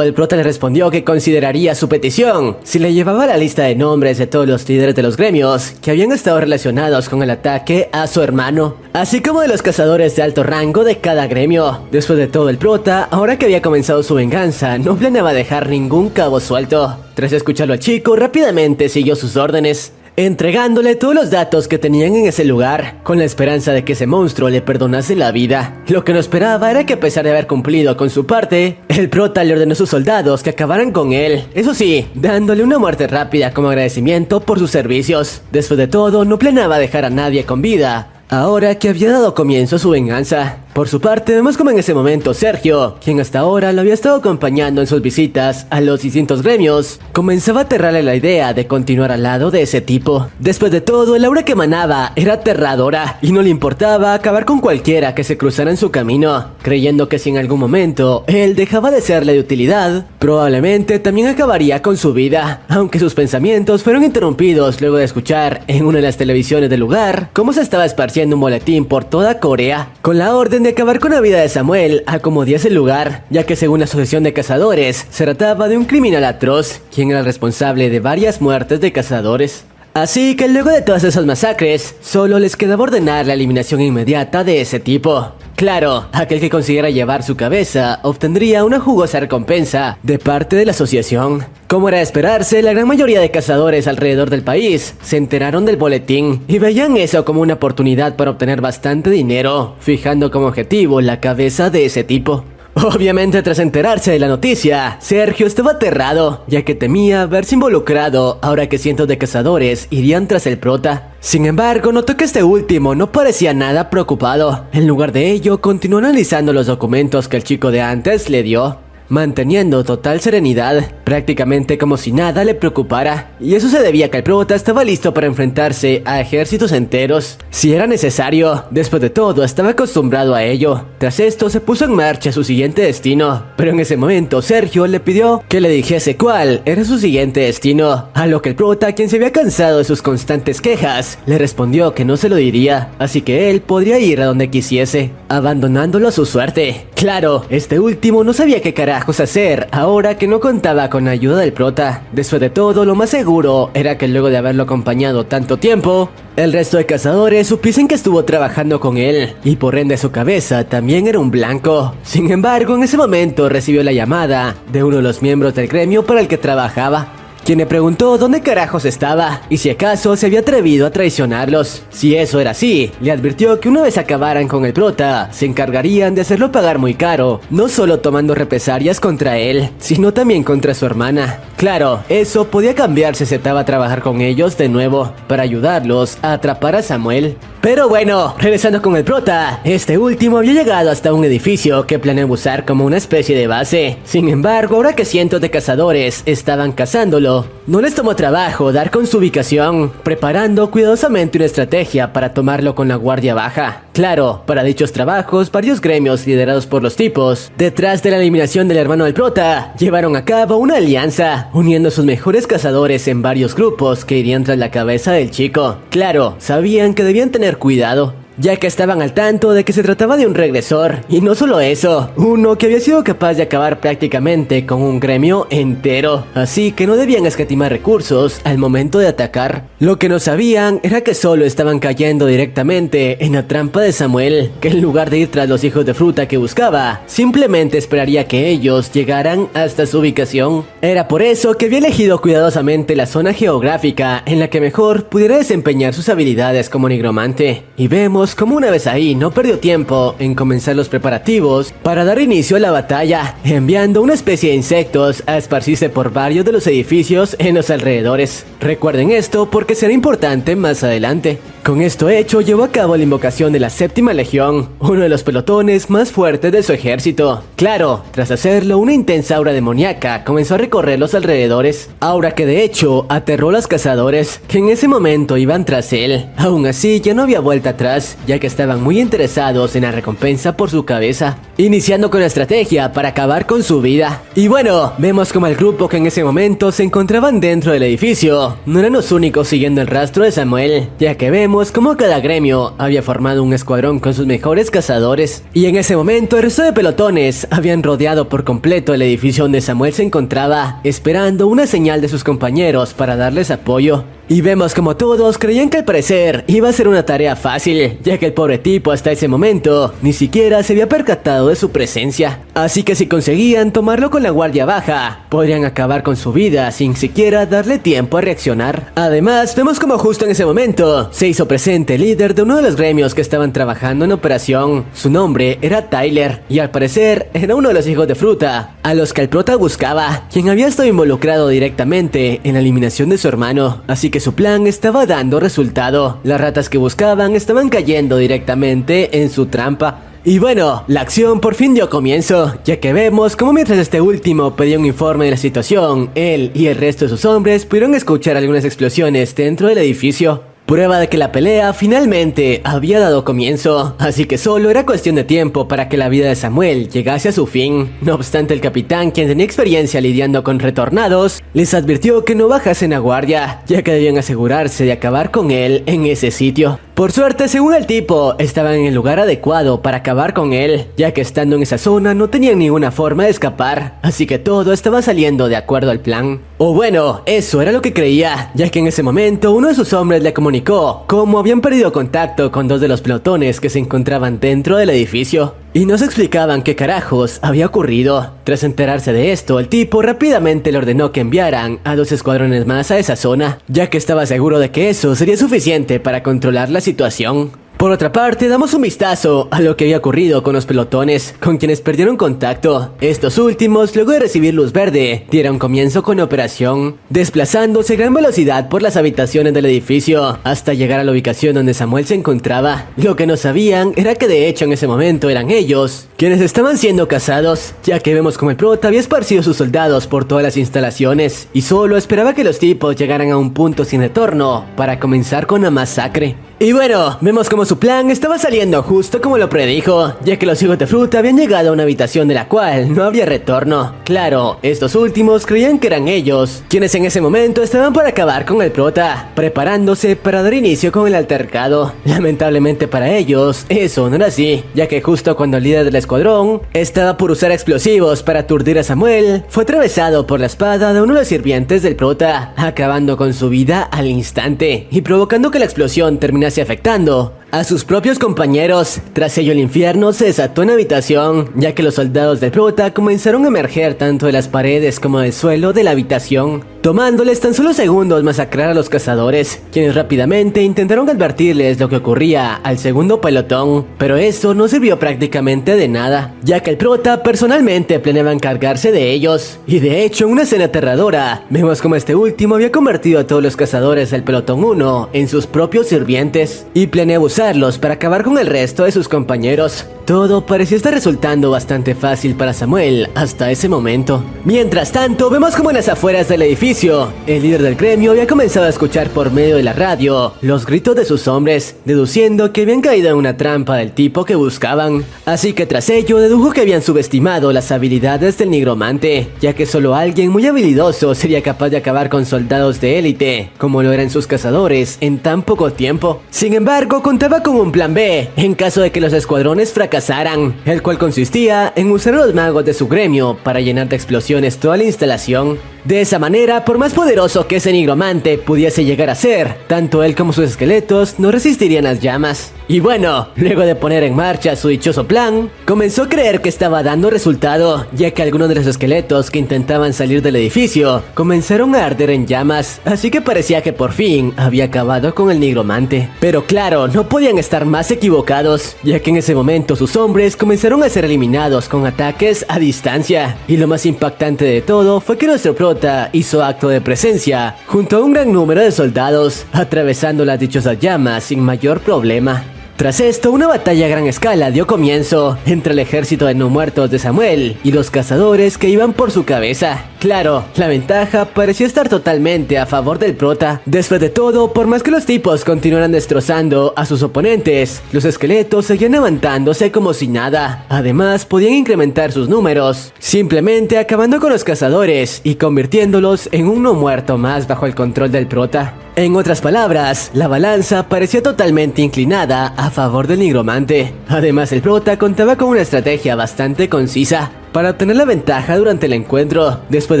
el prota le respondió que consideraría su petición si le llevaba la lista de nombres de todos los líderes de los gremios que habían estado relacionados con el ataque a su hermano, así como de los cazadores de alto rango de cada gremio. Después de todo, el prota, ahora que había comenzado su venganza, no planeaba dejar ningún cabo suelto. Tras escucharlo al chico, rápidamente siguió sus órdenes, entregándole todos los datos que tenían en ese lugar, con la esperanza de que ese monstruo le perdonase la vida. Lo que no esperaba era que, a pesar de haber cumplido con su parte, el prota le ordenó a sus soldados que acabaran con él, eso sí, dándole una muerte rápida como agradecimiento por sus servicios. Después de todo, no planeaba dejar a nadie con vida, ahora que había dado comienzo a su venganza. Por su parte, vemos como en ese momento Sergio, quien hasta ahora lo había estado acompañando en sus visitas a los distintos gremios, comenzaba a aterrarle la idea de continuar al lado de ese tipo. Después de todo, el aura que emanaba era aterradora y no le importaba acabar con cualquiera que se cruzara en su camino, creyendo que si en algún momento él dejaba de serle de utilidad, probablemente también acabaría con su vida, aunque sus pensamientos fueron interrumpidos luego de escuchar en una de las televisiones del lugar cómo se estaba esparciendo un boletín por toda Corea, con la orden de acabar con la vida de Samuel a como diese el lugar, ya que según la Asociación de Cazadores, se trataba de un criminal atroz, quien era el responsable de varias muertes de cazadores. Así que luego de todas esas masacres, solo les quedaba ordenar la eliminación inmediata de ese tipo. Claro, aquel que consiguiera llevar su cabeza obtendría una jugosa recompensa de parte de la asociación. Como era de esperarse, la gran mayoría de cazadores alrededor del país se enteraron del boletín y veían eso como una oportunidad para obtener bastante dinero, fijando como objetivo la cabeza de ese tipo. Obviamente, tras enterarse de la noticia, Sergio estaba aterrado, ya que temía verse involucrado ahora que cientos de cazadores irían tras el prota. Sin embargo, notó que este último no parecía nada preocupado. En lugar de ello, continuó analizando los documentos que el chico de antes le dio, manteniendo total serenidad, prácticamente como si nada le preocupara. Y eso se debía a que el prota estaba listo para enfrentarse a ejércitos enteros, si era necesario. Después de todo, estaba acostumbrado a ello. Tras esto, se puso en marcha su siguiente destino. Pero en ese momento, Sergio le pidió que le dijese cuál era su siguiente destino, a lo que el prota, quien se había cansado de sus constantes quejas, le respondió que no se lo diría, así que él podría ir a donde quisiese, abandonándolo a su suerte. Claro, este último no sabía qué carajos hacer ahora que no contaba con la ayuda del prota. Después de todo, lo más seguro era que luego de haberlo acompañado tanto tiempo, el resto de cazadores supiesen que estuvo trabajando con él, y por ende su cabeza también era un blanco. Sin embargo, en ese momento recibió la llamada de uno de los miembros del gremio para el que trabajaba, quien le preguntó dónde carajos estaba y si acaso se había atrevido a traicionarlos. Si eso era así, le advirtió que una vez acabaran con el prota, se encargarían de hacerlo pagar muy caro, no solo tomando represalias contra él, sino también contra su hermana. Claro, eso podía cambiar si aceptaba trabajar con ellos de nuevo, para ayudarlos a atrapar a Samuel. Pero bueno, regresando con el prota, este último había llegado hasta un edificio que planeaba usar como una especie de base. Sin embargo, ahora que cientos de cazadores estaban cazándolo, no les tomó trabajo dar con su ubicación, preparando cuidadosamente una estrategia para tomarlo con la guardia baja. Claro, para dichos trabajos, varios gremios liderados por los tipos, detrás de la eliminación del hermano del prota, llevaron a cabo una alianza, uniendo sus mejores cazadores en varios grupos que irían tras la cabeza del chico. Claro, sabían que debían tener cuidado, ya que estaban al tanto de que se trataba de un regresor, y no solo eso, uno que había sido capaz de acabar prácticamente con un gremio entero, así que no debían escatimar recursos al momento de atacar. Lo que no sabían era que solo estaban cayendo directamente en la trampa de Samuel, que en lugar de ir tras los hijos de fruta que buscaba, simplemente esperaría que ellos llegaran hasta su ubicación. Era por eso que había elegido cuidadosamente la zona geográfica en la que mejor pudiera desempeñar sus habilidades como nigromante, y vemos como una vez ahí no perdió tiempo en comenzar los preparativos para dar inicio a la batalla, enviando una especie de insectos a esparcirse por varios de los edificios en los alrededores. Recuerden esto porque será importante más adelante. Con esto hecho, llevó a cabo la invocación de la Séptima Legión, uno de los pelotones más fuertes de su ejército. Claro, tras hacerlo, una intensa aura demoníaca comenzó a recorrer los alrededores, aura que de hecho aterró a los cazadores, que en ese momento iban tras él. Aún así, ya no había vuelta atrás, ya que estaban muy interesados en la recompensa por su cabeza, iniciando con la estrategia para acabar con su vida. Y bueno, vemos como el grupo que en ese momento se encontraban dentro del edificio no eran los únicos siguiendo el rastro de Samuel, ya que vemos como cada gremio había formado un escuadrón con sus mejores cazadores, y en ese momento el resto de pelotones habían rodeado por completo el edificio donde Samuel se encontraba, esperando una señal de sus compañeros para darles apoyo. Y vemos como todos creían que al parecer iba a ser una tarea fácil, ya que el pobre tipo hasta ese momento ni siquiera se había percatado de su presencia. Así que si conseguían tomarlo con la guardia baja, podrían acabar con su vida sin siquiera darle tiempo a reaccionar. Además, vemos como justo en ese momento se hizo presente el líder de uno de los gremios que estaban trabajando en operación. Su nombre era Tyler, y al parecer era uno de los hijos de fruta a los que el prota buscaba, quien había estado involucrado directamente en la eliminación de su hermano. Así que su plan estaba dando resultado. Las ratas que buscaban estaban cayendo directamente en su trampa. Y bueno, la acción por fin dio comienzo, ya que vemos como mientras este último pedía un informe de la situación, él y el resto de sus hombres pudieron escuchar algunas explosiones dentro del edificio. Prueba de que la pelea finalmente había dado comienzo, así que solo era cuestión de tiempo para que la vida de Samuel llegase a su fin. No obstante, el capitán, quien tenía experiencia lidiando con retornados, les advirtió que no bajasen a guardia, ya que debían asegurarse de acabar con él en ese sitio. Por suerte, según el tipo, estaban en el lugar adecuado para acabar con él, ya que estando en esa zona no tenían ninguna forma de escapar, así que todo estaba saliendo de acuerdo al plan. O bueno, eso era lo que creía, ya que en ese momento uno de sus hombres le comunicó cómo habían perdido contacto con dos de los pelotones que se encontraban dentro del edificio. Y no se explicaban qué carajos había ocurrido. Tras enterarse de esto, el tipo rápidamente le ordenó que enviaran a 2 escuadrones más a esa zona, ya que estaba seguro de que eso sería suficiente para controlar la situación. Por otra parte, damos un vistazo a lo que había ocurrido con los pelotones, con quienes perdieron contacto. Estos últimos, luego de recibir luz verde, dieron comienzo con la operación, desplazándose a gran velocidad por las habitaciones del edificio, hasta llegar a la ubicación donde Samuel se encontraba. Lo que no sabían era que de hecho en ese momento eran ellos quienes estaban siendo cazados, ya que vemos como el prota había esparcido sus soldados por todas las instalaciones, y solo esperaba que los tipos llegaran a un punto sin retorno para comenzar con la masacre. Y bueno, vemos como su plan estaba saliendo justo como lo predijo, ya que los hijos de fruta habían llegado a una habitación de la cual no habría retorno. Claro, estos últimos creían que eran ellos, quienes en ese momento estaban por acabar con el prota, preparándose para dar inicio con el altercado. Lamentablemente para ellos, eso no era así, ya que justo cuando el líder del escuadrón estaba por usar explosivos para aturdir a Samuel, fue atravesado por la espada de uno de los sirvientes del prota, acabando con su vida al instante, y provocando que la explosión terminase afectando a sus propios compañeros. Tras ello, el infierno se desató en la habitación, ya que los soldados del prota comenzaron a emerger tanto de las paredes como del suelo de la habitación, tomándoles tan solo segundos masacrar a los cazadores, quienes rápidamente intentaron advertirles lo que ocurría al segundo pelotón, pero eso no sirvió prácticamente de nada, ya que el prota personalmente planeaba encargarse de ellos. Y de hecho, en una escena aterradora, vemos como este último había convertido a todos los cazadores del pelotón 1 en sus propios sirvientes, y planeaba usarlos para acabar con el resto de sus compañeros. Todo parecía estar resultando bastante fácil para Samuel hasta ese momento. Mientras tanto, vemos como en las afueras del edificio, el líder del gremio había comenzado a escuchar por medio de la radio los gritos de sus hombres, deduciendo que habían caído en una trampa del tipo que buscaban. Así que tras ello dedujo que habían subestimado las habilidades del nigromante, ya que solo alguien muy habilidoso sería capaz de acabar con soldados de élite, como lo eran sus cazadores, en tan poco tiempo. Sin embargo, contaba con un plan B, en caso de que los escuadrones fracasaran, el cual consistía en usar a los magos de su gremio para llenar de explosiones toda la instalación. De esa manera, por más poderoso que ese nigromante pudiese llegar a ser, tanto él como sus esqueletos no resistirían las llamas. Y bueno, luego de poner en marcha su dichoso plan, comenzó a creer que estaba dando resultado, ya que algunos de los esqueletos que intentaban salir del edificio comenzaron a arder en llamas, así que parecía que por fin había acabado con el nigromante. Pero claro, no podían estar más equivocados, ya que en ese momento sus hombres comenzaron a ser eliminados con ataques a distancia. Y lo más impactante de todo fue que nuestro prota hizo acto de presencia junto a un gran número de soldados, atravesando las dichosas llamas sin mayor problema. Tras esto, una batalla a gran escala dio comienzo entre el ejército de no muertos de Samuel y los cazadores que iban por su cabeza. Claro, la ventaja parecía estar totalmente a favor del prota. Después de todo, por más que los tipos continuaran destrozando a sus oponentes, los esqueletos seguían levantándose como si nada. Además, podían incrementar sus números, simplemente acabando con los cazadores y convirtiéndolos en un no muerto más bajo el control del prota. En otras palabras, la balanza parecía totalmente inclinada a favor del nigromante. Además, el prota contaba con una estrategia bastante concisa para obtener la ventaja durante el encuentro. Después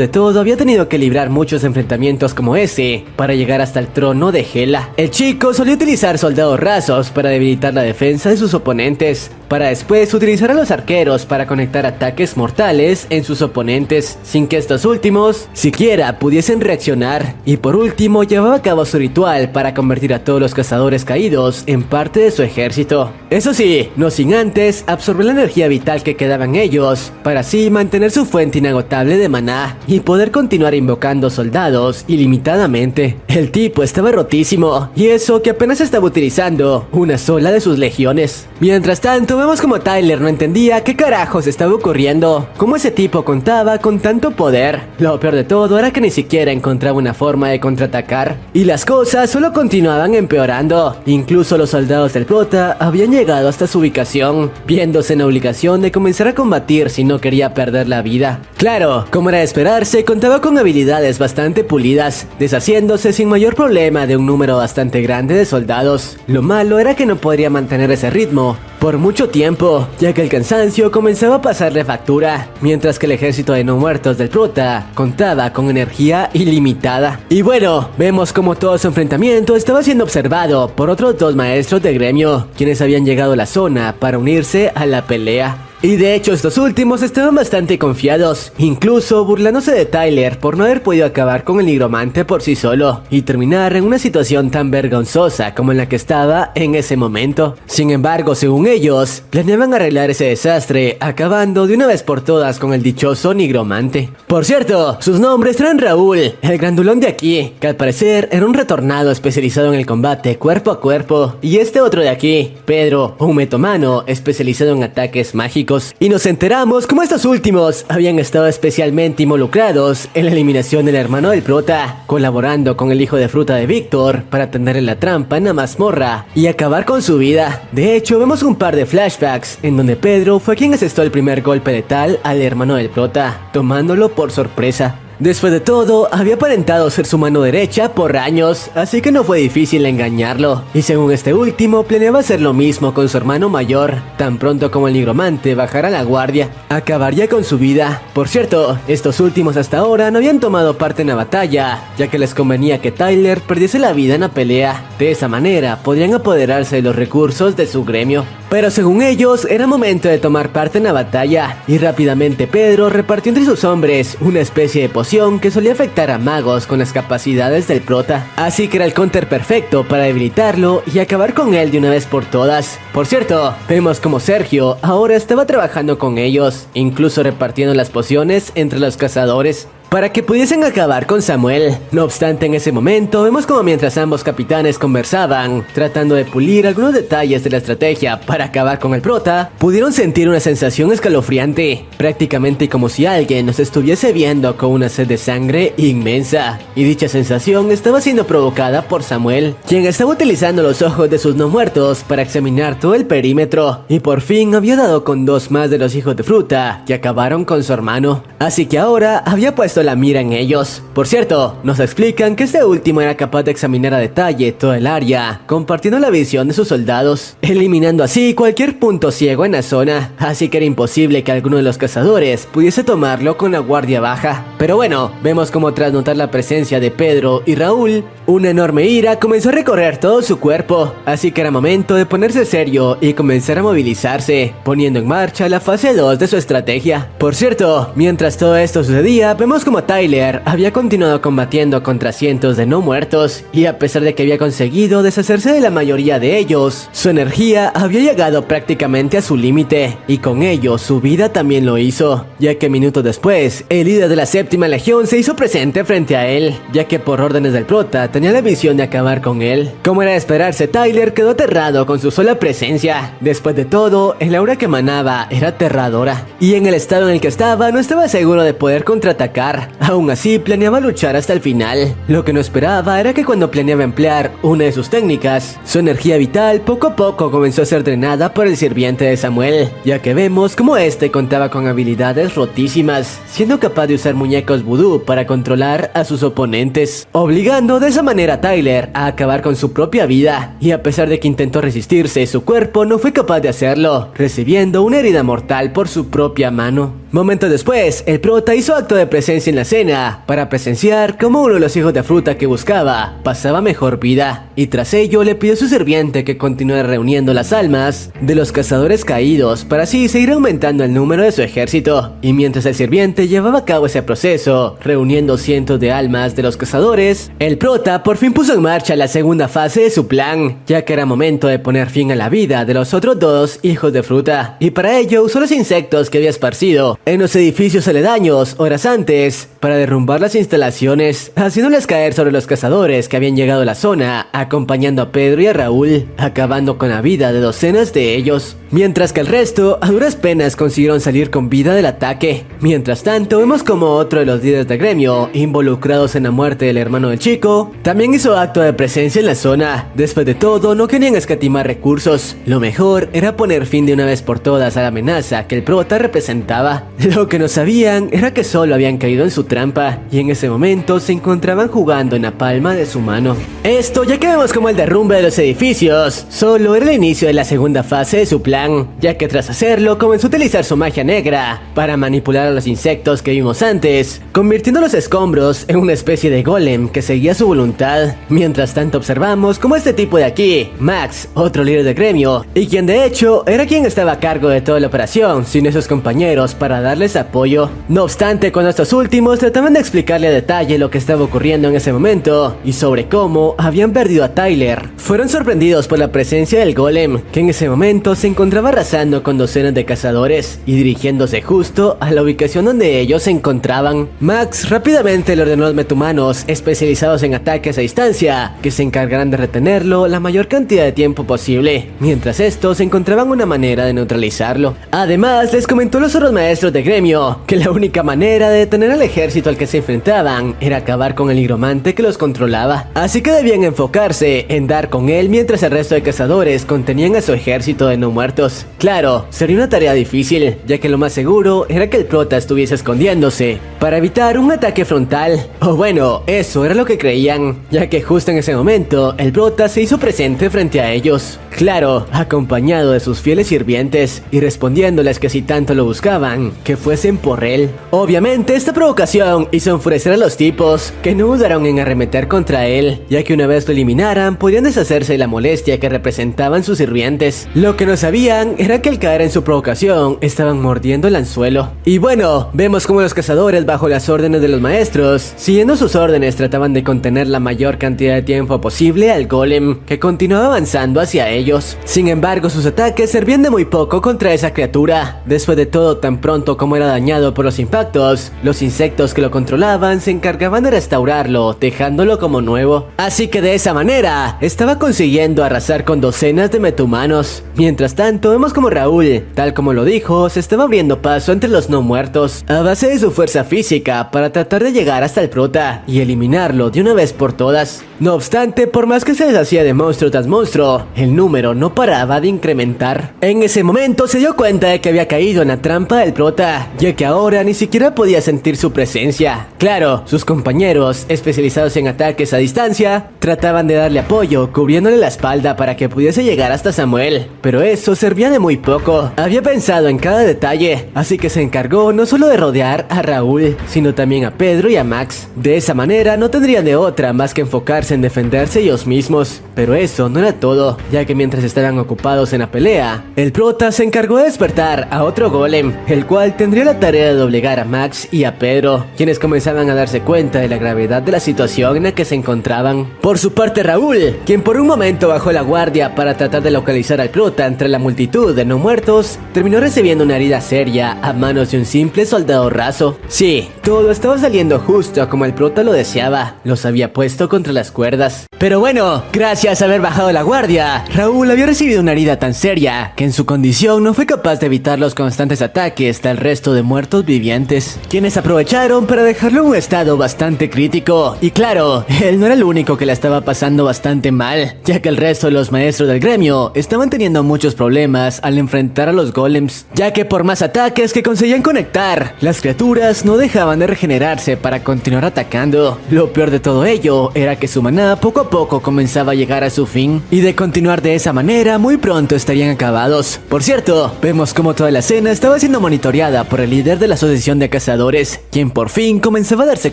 de todo, había tenido que librar muchos enfrentamientos como ese para llegar hasta el trono de Hela. El chico solía utilizar soldados rasos para debilitar la defensa de sus oponentes, para después utilizar a los arqueros para conectar ataques mortales en sus oponentes, sin que estos últimos siquiera pudiesen reaccionar. Y por último, llevaba a cabo su ritual para convertir a todos los cazadores caídos en parte de su ejército. Eso sí, no sin antes absorber la energía vital que quedaba en ellos, para así mantener su fuente inagotable de maná y poder continuar invocando soldados ilimitadamente. El tipo estaba rotísimo, y eso que apenas estaba utilizando una sola de sus legiones. Mientras tanto, vemos como Tyler no entendía qué carajos estaba ocurriendo, cómo ese tipo contaba con tanto poder. Lo peor de todo era que ni siquiera encontraba una forma de contraatacar, y las cosas solo continuaban empeorando. Incluso los soldados del prota habían llegado hasta su ubicación, viéndose en la obligación de comenzar a combatir si no quería perder la vida. Claro, como era de esperarse, contaba con habilidades bastante pulidas, deshaciéndose sin mayor problema de un número bastante grande de soldados. Lo malo era que no podría mantener ese ritmo por mucho tiempo, ya que el cansancio comenzaba a pasarle factura, mientras que el ejército de no muertos del prota contaba con energía ilimitada. Y bueno, vemos como todo su enfrentamiento estaba siendo observado por otros dos maestros de gremio, quienes habían llegado a la zona para unirse a la pelea. Y de hecho estos últimos estaban bastante confiados, incluso burlándose de Tyler por no haber podido acabar con el nigromante por sí solo y terminar en una situación tan vergonzosa como en la que estaba en ese momento. Sin embargo, según ellos, planeaban arreglar ese desastre acabando de una vez por todas con el dichoso nigromante. Por cierto, sus nombres eran Raúl, el grandulón de aquí, que al parecer era un retornado especializado en el combate cuerpo a cuerpo, y este otro de aquí, Pedro, un metomano especializado en ataques mágicos. Y nos enteramos cómo estos últimos habían estado especialmente involucrados en la eliminación del hermano del prota, colaborando con el hijo de fruta de Víctor para tenderle la trampa en la mazmorra y acabar con su vida. De hecho, vemos un par de flashbacks en donde Pedro fue quien asestó el primer golpe letal al hermano del prota, tomándolo por sorpresa. Después de todo, había aparentado ser su mano derecha por años, así que no fue difícil engañarlo. Y según este último, planeaba hacer lo mismo con su hermano mayor, tan pronto como el nigromante bajara la guardia. Acabaría con su vida. Por cierto, estos últimos hasta ahora no habían tomado parte en la batalla, ya que les convenía que Tyler perdiese la vida en la pelea. De esa manera, podrían apoderarse de los recursos de su gremio. Pero según ellos, era momento de tomar parte en la batalla, y rápidamente Pedro repartió entre sus hombres una especie de poción que solía afectar a magos con las capacidades del prota, así que era el counter perfecto para debilitarlo y acabar con él de una vez por todas. Por cierto, vemos como Sergio ahora estaba trabajando con ellos, incluso repartiendo las pociones entre los cazadores para que pudiesen acabar con Samuel. No obstante, en ese momento vemos como mientras ambos capitanes conversaban, tratando de pulir algunos detalles de la estrategia para acabar con el prota, pudieron sentir una sensación escalofriante, prácticamente como si alguien nos estuviese viendo con una sed de sangre inmensa. Y dicha sensación estaba siendo provocada por Samuel, quien estaba utilizando los ojos de sus no muertos para examinar todo el perímetro, y por fin había dado con dos más de los hijos de fruta que acabaron con su hermano. Así que ahora había puesto la mira en ellos. Por cierto, nos explican que este último era capaz de examinar a detalle todo el área, compartiendo la visión de sus soldados, eliminando así cualquier punto ciego en la zona, así que era imposible que alguno de los cazadores pudiese tomarlo con la guardia baja. Pero bueno, vemos como tras notar la presencia de Pedro y Raúl, una enorme ira comenzó a recorrer todo su cuerpo, así que era momento de ponerse serio y comenzar a movilizarse, poniendo en marcha la fase 2 de su estrategia. Por cierto, mientras todo esto sucedía, vemos como Tyler había continuado combatiendo contra cientos de no muertos, y a pesar de que había conseguido deshacerse de la mayoría de ellos, su energía había llegado prácticamente a su límite, y con ello su vida también lo hizo, ya que minutos después, el líder de la séptima legión se hizo presente frente a él, ya que por órdenes del prota tenía la visión de acabar con él. Como era de esperarse, Tyler quedó aterrado con su sola presencia. Después de todo, el aura que emanaba era aterradora, y en el estado en el que estaba no estaba seguro de poder contraatacar. Aún así, planeaba luchar hasta el final. Lo que no esperaba era que cuando planeaba emplear una de sus técnicas, su energía vital poco a poco comenzó a ser drenada por el sirviente de Samuel, ya que vemos como este contaba con habilidades rotísimas, siendo capaz de usar muñecos vudú para controlar a sus oponentes, obligando de esa manera a Tyler a acabar con su propia vida. Y a pesar de que intentó resistirse, su cuerpo no fue capaz de hacerlo, recibiendo una herida mortal por su propia mano. Momentos después, el prota hizo acto de presencia en la escena para presenciar cómo uno de los hijos de fruta que buscaba pasaba mejor vida, y tras ello le pidió a su sirviente que continuara reuniendo las almas de los cazadores caídos para así seguir aumentando el número de su ejército. Y mientras el sirviente llevaba a cabo ese proceso, eso, reuniendo cientos de almas de los cazadores, el prota por fin puso en marcha la segunda fase de su plan, ya que era momento de poner fin a la vida de los otros dos hijos de fruta, y para ello usó los insectos que había esparcido en los edificios aledaños horas antes para derrumbar las instalaciones, haciéndoles caer sobre los cazadores que habían llegado a la zona, acompañando a Pedro y a Raúl, acabando con la vida de docenas de ellos, mientras que el resto a duras penas consiguieron salir con vida del ataque. Mientras tanto, vemos como otro de los líderes del gremio, involucrados en la muerte del hermano del chico, también hizo acto de presencia en la zona. Después de todo, no querían escatimar recursos, lo mejor era poner fin de una vez por todas a la amenaza que el prota representaba. Lo que no sabían era que solo habían caído en su trampa, y en ese momento se encontraban jugando en la palma de su mano. Esto, ya que vemos como el derrumbe de los edificios solo era el inicio de la segunda fase de su plan, ya que tras hacerlo comenzó a utilizar su magia negra para manipular a los insectos que vimos antes, convirtiendo los escombros en una especie de golem que seguía su voluntad. Mientras tanto observamos como este tipo de aquí, Max, otro líder del gremio, y quien de hecho era quien estaba a cargo de toda la operación, sin esos compañeros para darles apoyo. No obstante, cuando estos últimos trataban de explicarle a detalle lo que estaba ocurriendo en ese momento y sobre cómo habían perdido a Tyler, fueron sorprendidos por la presencia del golem, que en ese momento se encontraba arrasando con docenas de cazadores y dirigiéndose justo a la ubicación donde ellos se encontraban. Max rápidamente le ordenó a los metahumanos especializados en ataques a distancia que se encargaran de retenerlo la mayor cantidad de tiempo posible, mientras estos encontraban una manera de neutralizarlo. Además, les comentó a los otros maestros de gremio que la única manera de detener al ejército al que se enfrentaban era acabar con el nigromante que los controlaba, así que debían enfocarse en dar con él mientras el resto de cazadores contenían a su ejército de no muertos. Claro, sería una tarea difícil, ya que lo más seguro era que el prota estuviese escondiéndose para evitar un ataque frontal, o bueno, eso era lo que creían, ya que justo en ese momento el prota se hizo presente frente a ellos, claro, acompañado de sus fieles sirvientes y respondiéndoles que si tanto lo buscaban, que fuesen por él. Obviamente esta provocación hizo enfurecer a los tipos, que no dudaron en arremeter contra él, ya que una vez lo eliminaran podían deshacerse de la molestia que representaban sus sirvientes. Lo que no sabían era que al caer en su provocación estaban mordiendo el anzuelo. Y bueno, vemos como los cazadores bajo las órdenes de los maestros, siguiendo sus órdenes, trataban de contener la mayor cantidad de tiempo posible al golem, que continuaba avanzando hacia ellos. Sin embargo, sus ataques servían de muy poco contra esa criatura. Después de todo, tan pronto como era dañado por los impactos, los insectos que lo controlaban se encargaban de restaurarlo, dejándolo como nuevo. Así que de esa manera, estaba consiguiendo arrasar con docenas de metahumanos. Mientras tanto, vemos como Raúl, tal como lo dijo, se estaba abriendo paso entre los no muertos, a base de su fuerza física para tratar de llegar hasta el prota y eliminarlo de una vez por todas. No obstante, por más que se deshacía de monstruo tras monstruo, el número no paraba de incrementar. En ese momento se dio cuenta de que había caído en la trampa del prota, ya que ahora ni siquiera podía sentir su presencia. Claro, sus compañeros, especializados en ataques a distancia, trataban de darle apoyo, cubriéndole la espalda para que pudiese llegar hasta Samuel, pero eso servía de muy poco. Había pensado en cada detalle, así que se encargó no solo de rodear a Raúl, sino también a Pedro y a Max. De esa manera no tendrían de otra más que enfocarse en defenderse ellos mismos. Pero eso no era todo, ya que mientras estaban ocupados en la pelea, el prota se encargó de despertar a otro golem, el cual tendría la tarea de doblegar a Max y a Pedro, quienes comenzaban a darse cuenta de la gravedad de la situación en la que se encontraban. Por su parte, Raúl, quien por un momento bajó la guardia para tratar de localizar al prota entre la multitud de no muertos, terminó recibiendo una herida seria a manos de un simple soldado raso. Sí, todo estaba saliendo justo como el prota lo deseaba, los había puesto contra las cuerdas. Pero bueno, gracias a haber bajado la guardia, Raúl había recibido una herida tan seria que en su condición no fue capaz de evitar los constantes ataques del resto de muertos vivientes, quienes aprovecharon para dejarlo en un estado bastante crítico. Y claro, él no era el único que la estaba pasando bastante mal, ya que el resto de los maestros del gremio estaban teniendo muchos problemas al enfrentar a los golems, ya que por más ataques que conseguían conectar, las criaturas no dejaban de regenerarse para continuar atacando. Lo peor de todo ello era que su maná poco a poco comenzaba a llegar a su fin, y de continuar de esa esa manera muy pronto estarían acabados. Por cierto, vemos como toda la escena estaba siendo monitoreada por el líder de la asociación de cazadores, quien por fin comenzaba a darse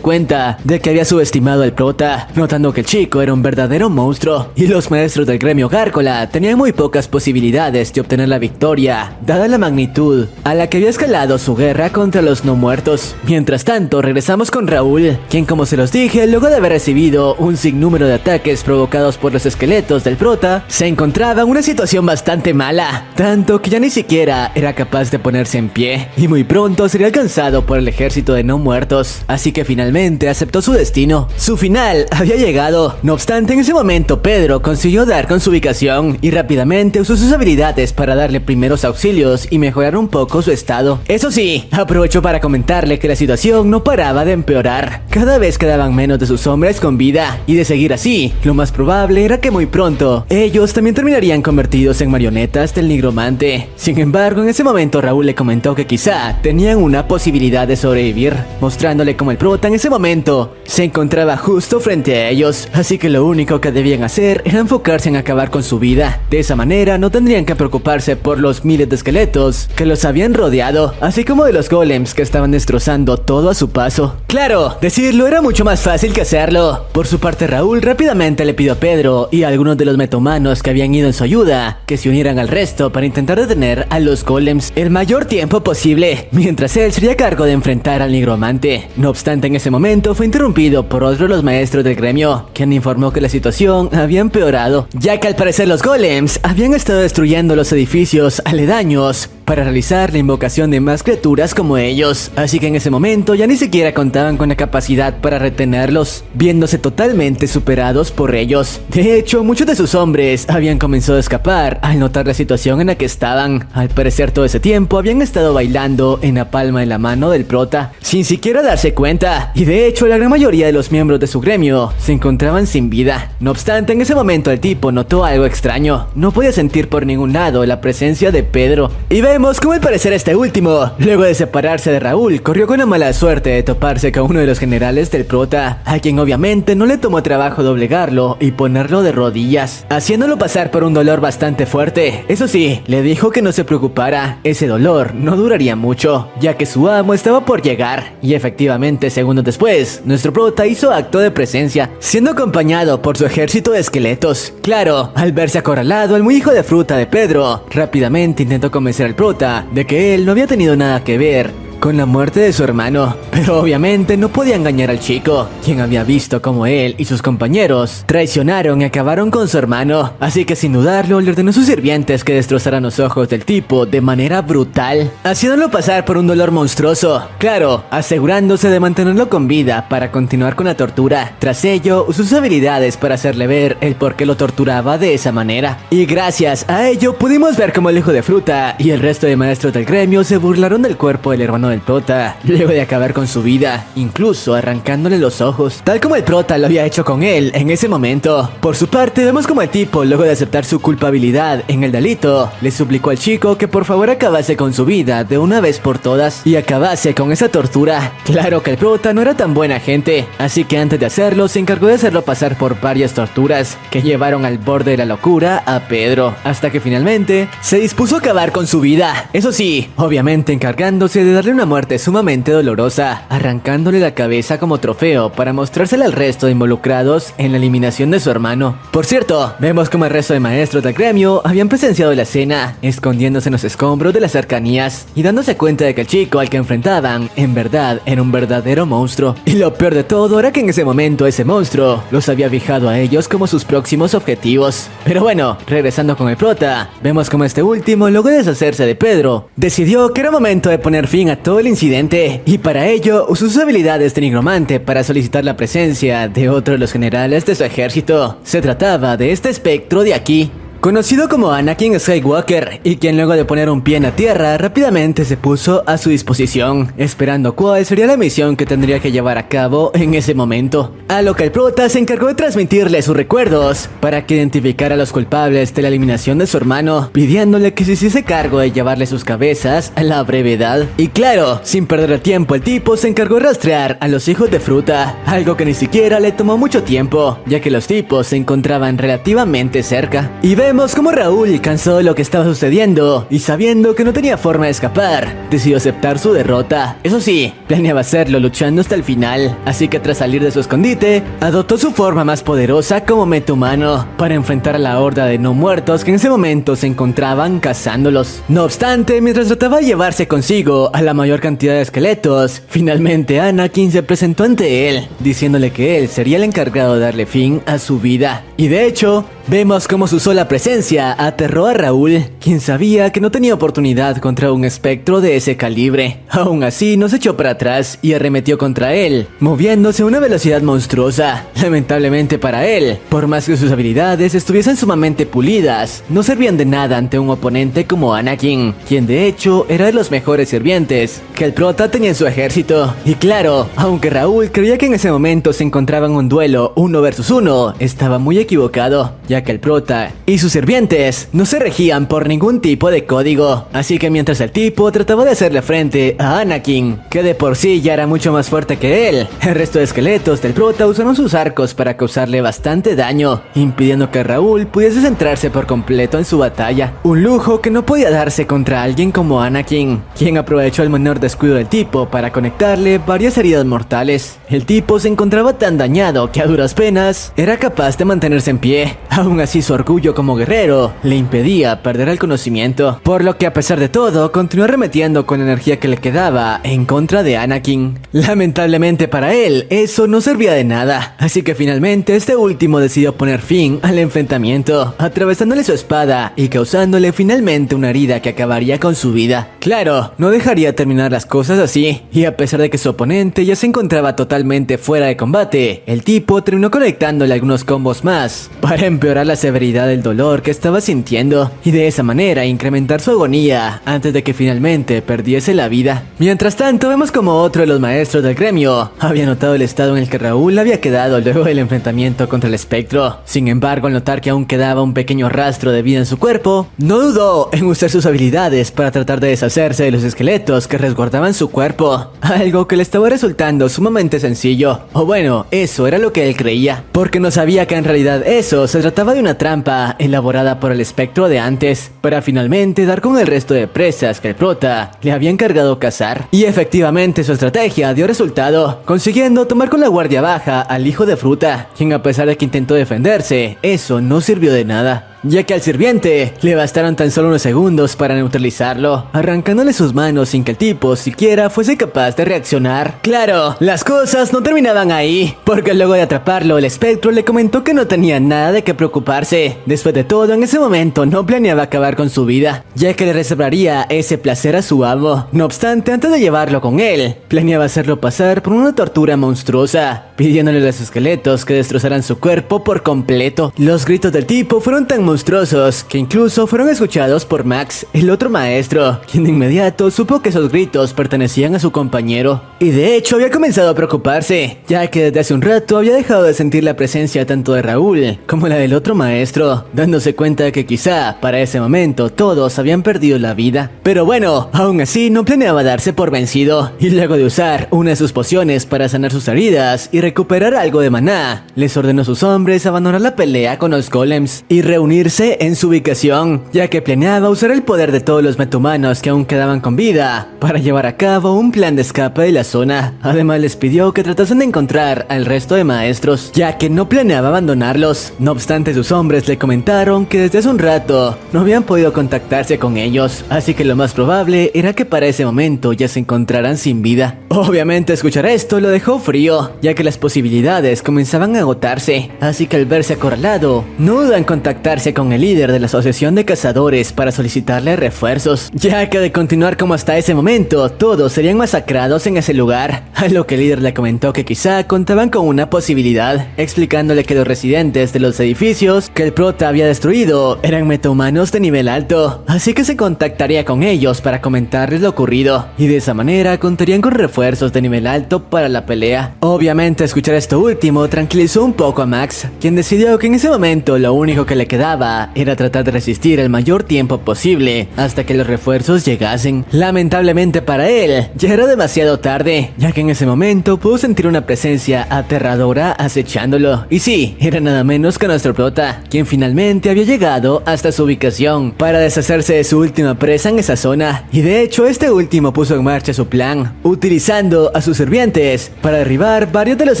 cuenta de que había subestimado al prota, notando que el chico era un verdadero monstruo y los maestros del gremio Gárgola tenían muy pocas posibilidades de obtener la victoria, dada la magnitud a la que había escalado su guerra contra los no muertos. Mientras tanto, regresamos con Raúl, quien, como se los dije, luego de haber recibido un sinnúmero de ataques provocados por los esqueletos del prota, se encontraba en una situación bastante mala, tanto que ya ni siquiera era capaz de ponerse en pie, y muy pronto sería alcanzado por el ejército de no muertos, así que finalmente aceptó su destino. Su final había llegado. No obstante, en ese momento Pedro consiguió dar con su ubicación y rápidamente usó sus habilidades para darle primeros auxilios y mejorar un poco su estado. Eso sí, aprovechó para comentarle que la situación no paraba de empeorar. Cada vez quedaban menos de sus hombres con vida, y de seguir así, lo más probable era que muy pronto ellos también terminarían convertidos en marionetas del nigromante. Sin embargo, en ese momento Raúl le comentó que quizá tenían una posibilidad de sobrevivir, mostrándole cómo el prota en ese momento se encontraba justo frente a ellos, así que lo único que debían hacer era enfocarse en acabar con su vida. De esa manera no tendrían que preocuparse por los miles de esqueletos que los habían rodeado, así como de los golems que estaban destrozando todo a su paso. Claro, decirlo era mucho más fácil que hacerlo. Por su parte, Raúl rápidamente le pidió a Pedro y a algunos de los metomanos que habían ido en su ayuda que se unieran al resto para intentar detener a los golems el mayor tiempo posible, mientras él sería a cargo de enfrentar al nigromante. No obstante, en ese momento fue interrumpido por otro de los maestros del gremio, quien informó que la situación había empeorado, ya que al parecer los golems habían estado destruyendo los edificios aledaños para realizar la invocación de más criaturas como ellos, así que en ese momento ya ni siquiera contaban con la capacidad para retenerlos, viéndose totalmente superados por ellos. De hecho, muchos de sus hombres habían comenzado a escapar al notar la situación en la que estaban. Al parecer todo ese tiempo habían estado bailando en la palma de la mano del prota, sin siquiera darse cuenta, y de hecho la gran mayoría de los miembros de su gremio se encontraban sin vida. No obstante, en ese momento el tipo notó algo extraño. No podía sentir por ningún lado la presencia de Pedro, y vemos como al parecer este último, luego de separarse de Raúl, corrió con la mala suerte de toparse con uno de los generales del prota, a quien obviamente no le tomó trabajo doblegarlo y ponerlo de rodillas, haciéndolo pasar por un dolor bastante fuerte. Eso sí, le dijo que no se preocupara, ese dolor no duraría mucho, ya que su amo estaba por llegar, y efectivamente segundos después, nuestro prota hizo acto de presencia, siendo acompañado por su ejército de esqueletos. Claro, al verse acorralado, el muy hijo de fruta de Pedro rápidamente intentó convencer al prota de que él no había tenido nada que ver con la muerte de su hermano, pero obviamente no podía engañar al chico, quien había visto cómo él y sus compañeros traicionaron y acabaron con su hermano, así que sin dudarlo le ordenó a sus sirvientes que destrozaran los ojos del tipo de manera brutal, haciéndolo pasar por un dolor monstruoso, claro, asegurándose de mantenerlo con vida para continuar con la tortura. Tras ello, usó sus habilidades para hacerle ver el por qué lo torturaba de esa manera, y gracias a ello pudimos ver cómo el hijo de fruta y el resto de maestros del gremio se burlaron del cuerpo del hermano del prota, luego de acabar con su vida, incluso arrancándole los ojos, tal como el prota lo había hecho con él en ese momento. Por su parte, vemos como el tipo, luego de aceptar su culpabilidad en el delito, le suplicó al chico que por favor acabase con su vida de una vez por todas y acabase con esa tortura. Claro que el prota no era tan buena gente, así que antes de hacerlo se encargó de hacerlo pasar por varias torturas que llevaron al borde de la locura a Pedro, hasta que finalmente se dispuso a acabar con su vida. Eso sí, obviamente encargándose de darle una muerte sumamente dolorosa, arrancándole la cabeza como trofeo para mostrársela al resto de involucrados en la eliminación de su hermano. Por cierto, vemos como el resto de maestros del gremio habían presenciado la escena, escondiéndose en los escombros de las cercanías y dándose cuenta de que el chico al que enfrentaban en verdad era un verdadero monstruo. Y lo peor de todo era que en ese momento ese monstruo los había fijado a ellos como sus próximos objetivos. Pero bueno, regresando con el prota, vemos como este último, luego de deshacerse de Pedro, decidió que era momento de poner fin a todo el incidente, y para ello usó sus habilidades de nigromante para solicitar la presencia de otro de los generales de su ejército. Se trataba de este espectro de aquí, conocido como Anakin Skywalker, y quien luego de poner un pie en la tierra rápidamente se puso a su disposición, esperando cuál sería la misión que tendría que llevar a cabo en ese momento. A lo que el prota se encargó de transmitirle sus recuerdos para que identificara a los culpables de la eliminación de su hermano, pidiéndole que se hiciese cargo de llevarle sus cabezas a la brevedad. Y claro, sin perder el tiempo, el tipo se encargó de rastrear a los hijos de fruta, algo que ni siquiera le tomó mucho tiempo, ya que los tipos se encontraban relativamente cerca. Y Vemos como Raúl, cansado de lo que estaba sucediendo y sabiendo que no tenía forma de escapar, decidió aceptar su derrota. Eso sí, planeaba hacerlo luchando hasta el final, así que tras salir de su escondite, adoptó su forma más poderosa como metahumano para enfrentar a la horda de no muertos que en ese momento se encontraban cazándolos. No obstante, mientras trataba de llevarse consigo a la mayor cantidad de esqueletos, finalmente Anakin se presentó ante él, diciéndole que él sería el encargado de darle fin a su vida. Y de hecho, vemos como su sola presencia aterró a Raúl, quien sabía que no tenía oportunidad contra un espectro de ese calibre. Aún así, no se echó para atrás y arremetió contra él, moviéndose a una velocidad monstruosa. Lamentablemente para él, por más que sus habilidades estuviesen sumamente pulidas, no servían de nada ante un oponente como Anakin, quien de hecho era de los mejores sirvientes que el prota tenía en su ejército. Y claro, aunque Raúl creía que en ese momento se encontraba en un duelo 1 versus 1, estaba muy equivocado, ya que el prota y sus sirvientes no se regían por ningún tipo de código. Así que mientras el tipo trataba de hacerle frente a Anakin, que de por sí ya era mucho más fuerte que él, el resto de esqueletos del prota usaron sus arcos para causarle bastante daño, impidiendo que Raúl pudiese centrarse por completo en su batalla. Un lujo que no podía darse contra alguien como Anakin, quien aprovechó el menor descuido del tipo para conectarle varias heridas mortales. El tipo se encontraba tan dañado que a duras penas era capaz de mantenerse en pie. Aún así, su orgullo como guerrero le impedía perder el conocimiento, por lo que a pesar de todo continuó arremetiendo con la energía que le quedaba en contra de Anakin. Lamentablemente para él eso no servía de nada, así que finalmente este último decidió poner fin al enfrentamiento, atravesándole su espada y causándole finalmente una herida que acabaría con su vida. Claro, no dejaría terminar las cosas así, y a pesar de que su oponente ya se encontraba totalmente fuera de combate, el tipo terminó conectándole algunos combos más para empeorar la severidad del dolor que estaba sintiendo y de esa manera incrementar su agonía antes de que finalmente perdiese la vida. Mientras tanto, vemos como otro de los maestros del gremio había notado el estado en el que Raúl había quedado luego del enfrentamiento contra el espectro. Sin embargo, al notar que aún quedaba un pequeño rastro de vida en su cuerpo, no dudó en usar sus habilidades para tratar de deshacerse de los esqueletos que resguardaban su cuerpo, algo que le estaba resultando sumamente sencillo, o bueno, eso era lo que él creía, porque no sabía que en realidad eso se trataba de una trampa elaborada por el espectro de antes, para finalmente dar con el resto de presas que el prota le había encargado cazar. Y efectivamente su estrategia dio resultado, consiguiendo tomar con la guardia baja al hijo de fruta, quien a pesar de que intentó defenderse, eso no sirvió de nada, ya que al sirviente le bastaron tan solo unos segundos para neutralizarlo, arrancándole sus manos sin que el tipo siquiera fuese capaz de reaccionar. Claro, las cosas no terminaban ahí, porque luego de atraparlo, el espectro le comentó que no tenía nada de qué preocuparse. Después de todo, en ese momento no planeaba acabar con su vida, ya que le reservaría ese placer a su amo. No obstante, antes de llevarlo con él, planeaba hacerlo pasar por una tortura monstruosa, pidiéndole a los esqueletos que destrozaran su cuerpo por completo. Los gritos del tipo fueron tan monstruosos que incluso fueron escuchados por Max, el otro maestro, quien de inmediato supo que esos gritos pertenecían a su compañero. Y de hecho había comenzado a preocuparse, ya que desde hace un rato había dejado de sentir la presencia tanto de Raúl como la del otro maestro, dándose cuenta de que quizá para ese momento todos habían perdido la vida. Pero bueno, aún así no planeaba darse por vencido, y luego de usar una de sus pociones para sanar sus heridas y recuperar algo de maná, les ordenó a sus hombres abandonar la pelea con los golems y reunirse en su ubicación, ya que planeaba usar el poder de todos los metahumanos que aún quedaban con vida para llevar a cabo un plan de escape de la zona. Además les pidió que tratasen de encontrar al resto de maestros, ya que no planeaba abandonarlos. No obstante, sus hombres le comentaron que desde hace un rato no habían podido contactarse con ellos, así que lo más probable era que para ese momento ya se encontraran sin vida. Obviamente escuchar esto lo dejó frío, ya que las posibilidades comenzaban a agotarse, así que al verse acorralado, no duda en contactarse con el líder de la asociación de cazadores para solicitarle refuerzos, ya que de continuar como hasta ese momento, todos serían masacrados en ese lugar, a lo que el líder le comentó que quizá contaban con una posibilidad, explicándole que los residentes de los edificios que el prota había destruido eran metahumanos de nivel alto, así que se contactaría con ellos para comentarles lo ocurrido, y de esa manera contarían con refuerzos de nivel alto para la pelea. Obviamente escuchar esto último tranquilizó un poco a Max, quien decidió que en ese momento lo único que le quedaba quedaba era tratar de resistir el mayor tiempo posible hasta que los refuerzos llegasen. Lamentablemente para él, ya era demasiado tarde, ya que en ese momento pudo sentir una presencia aterradora acechándolo. Y sí, era nada menos que nuestro prota, quien finalmente había llegado hasta su ubicación para deshacerse de su última presa en esa zona. Y de hecho, este último puso en marcha su plan, utilizando a sus sirvientes para derribar varios de los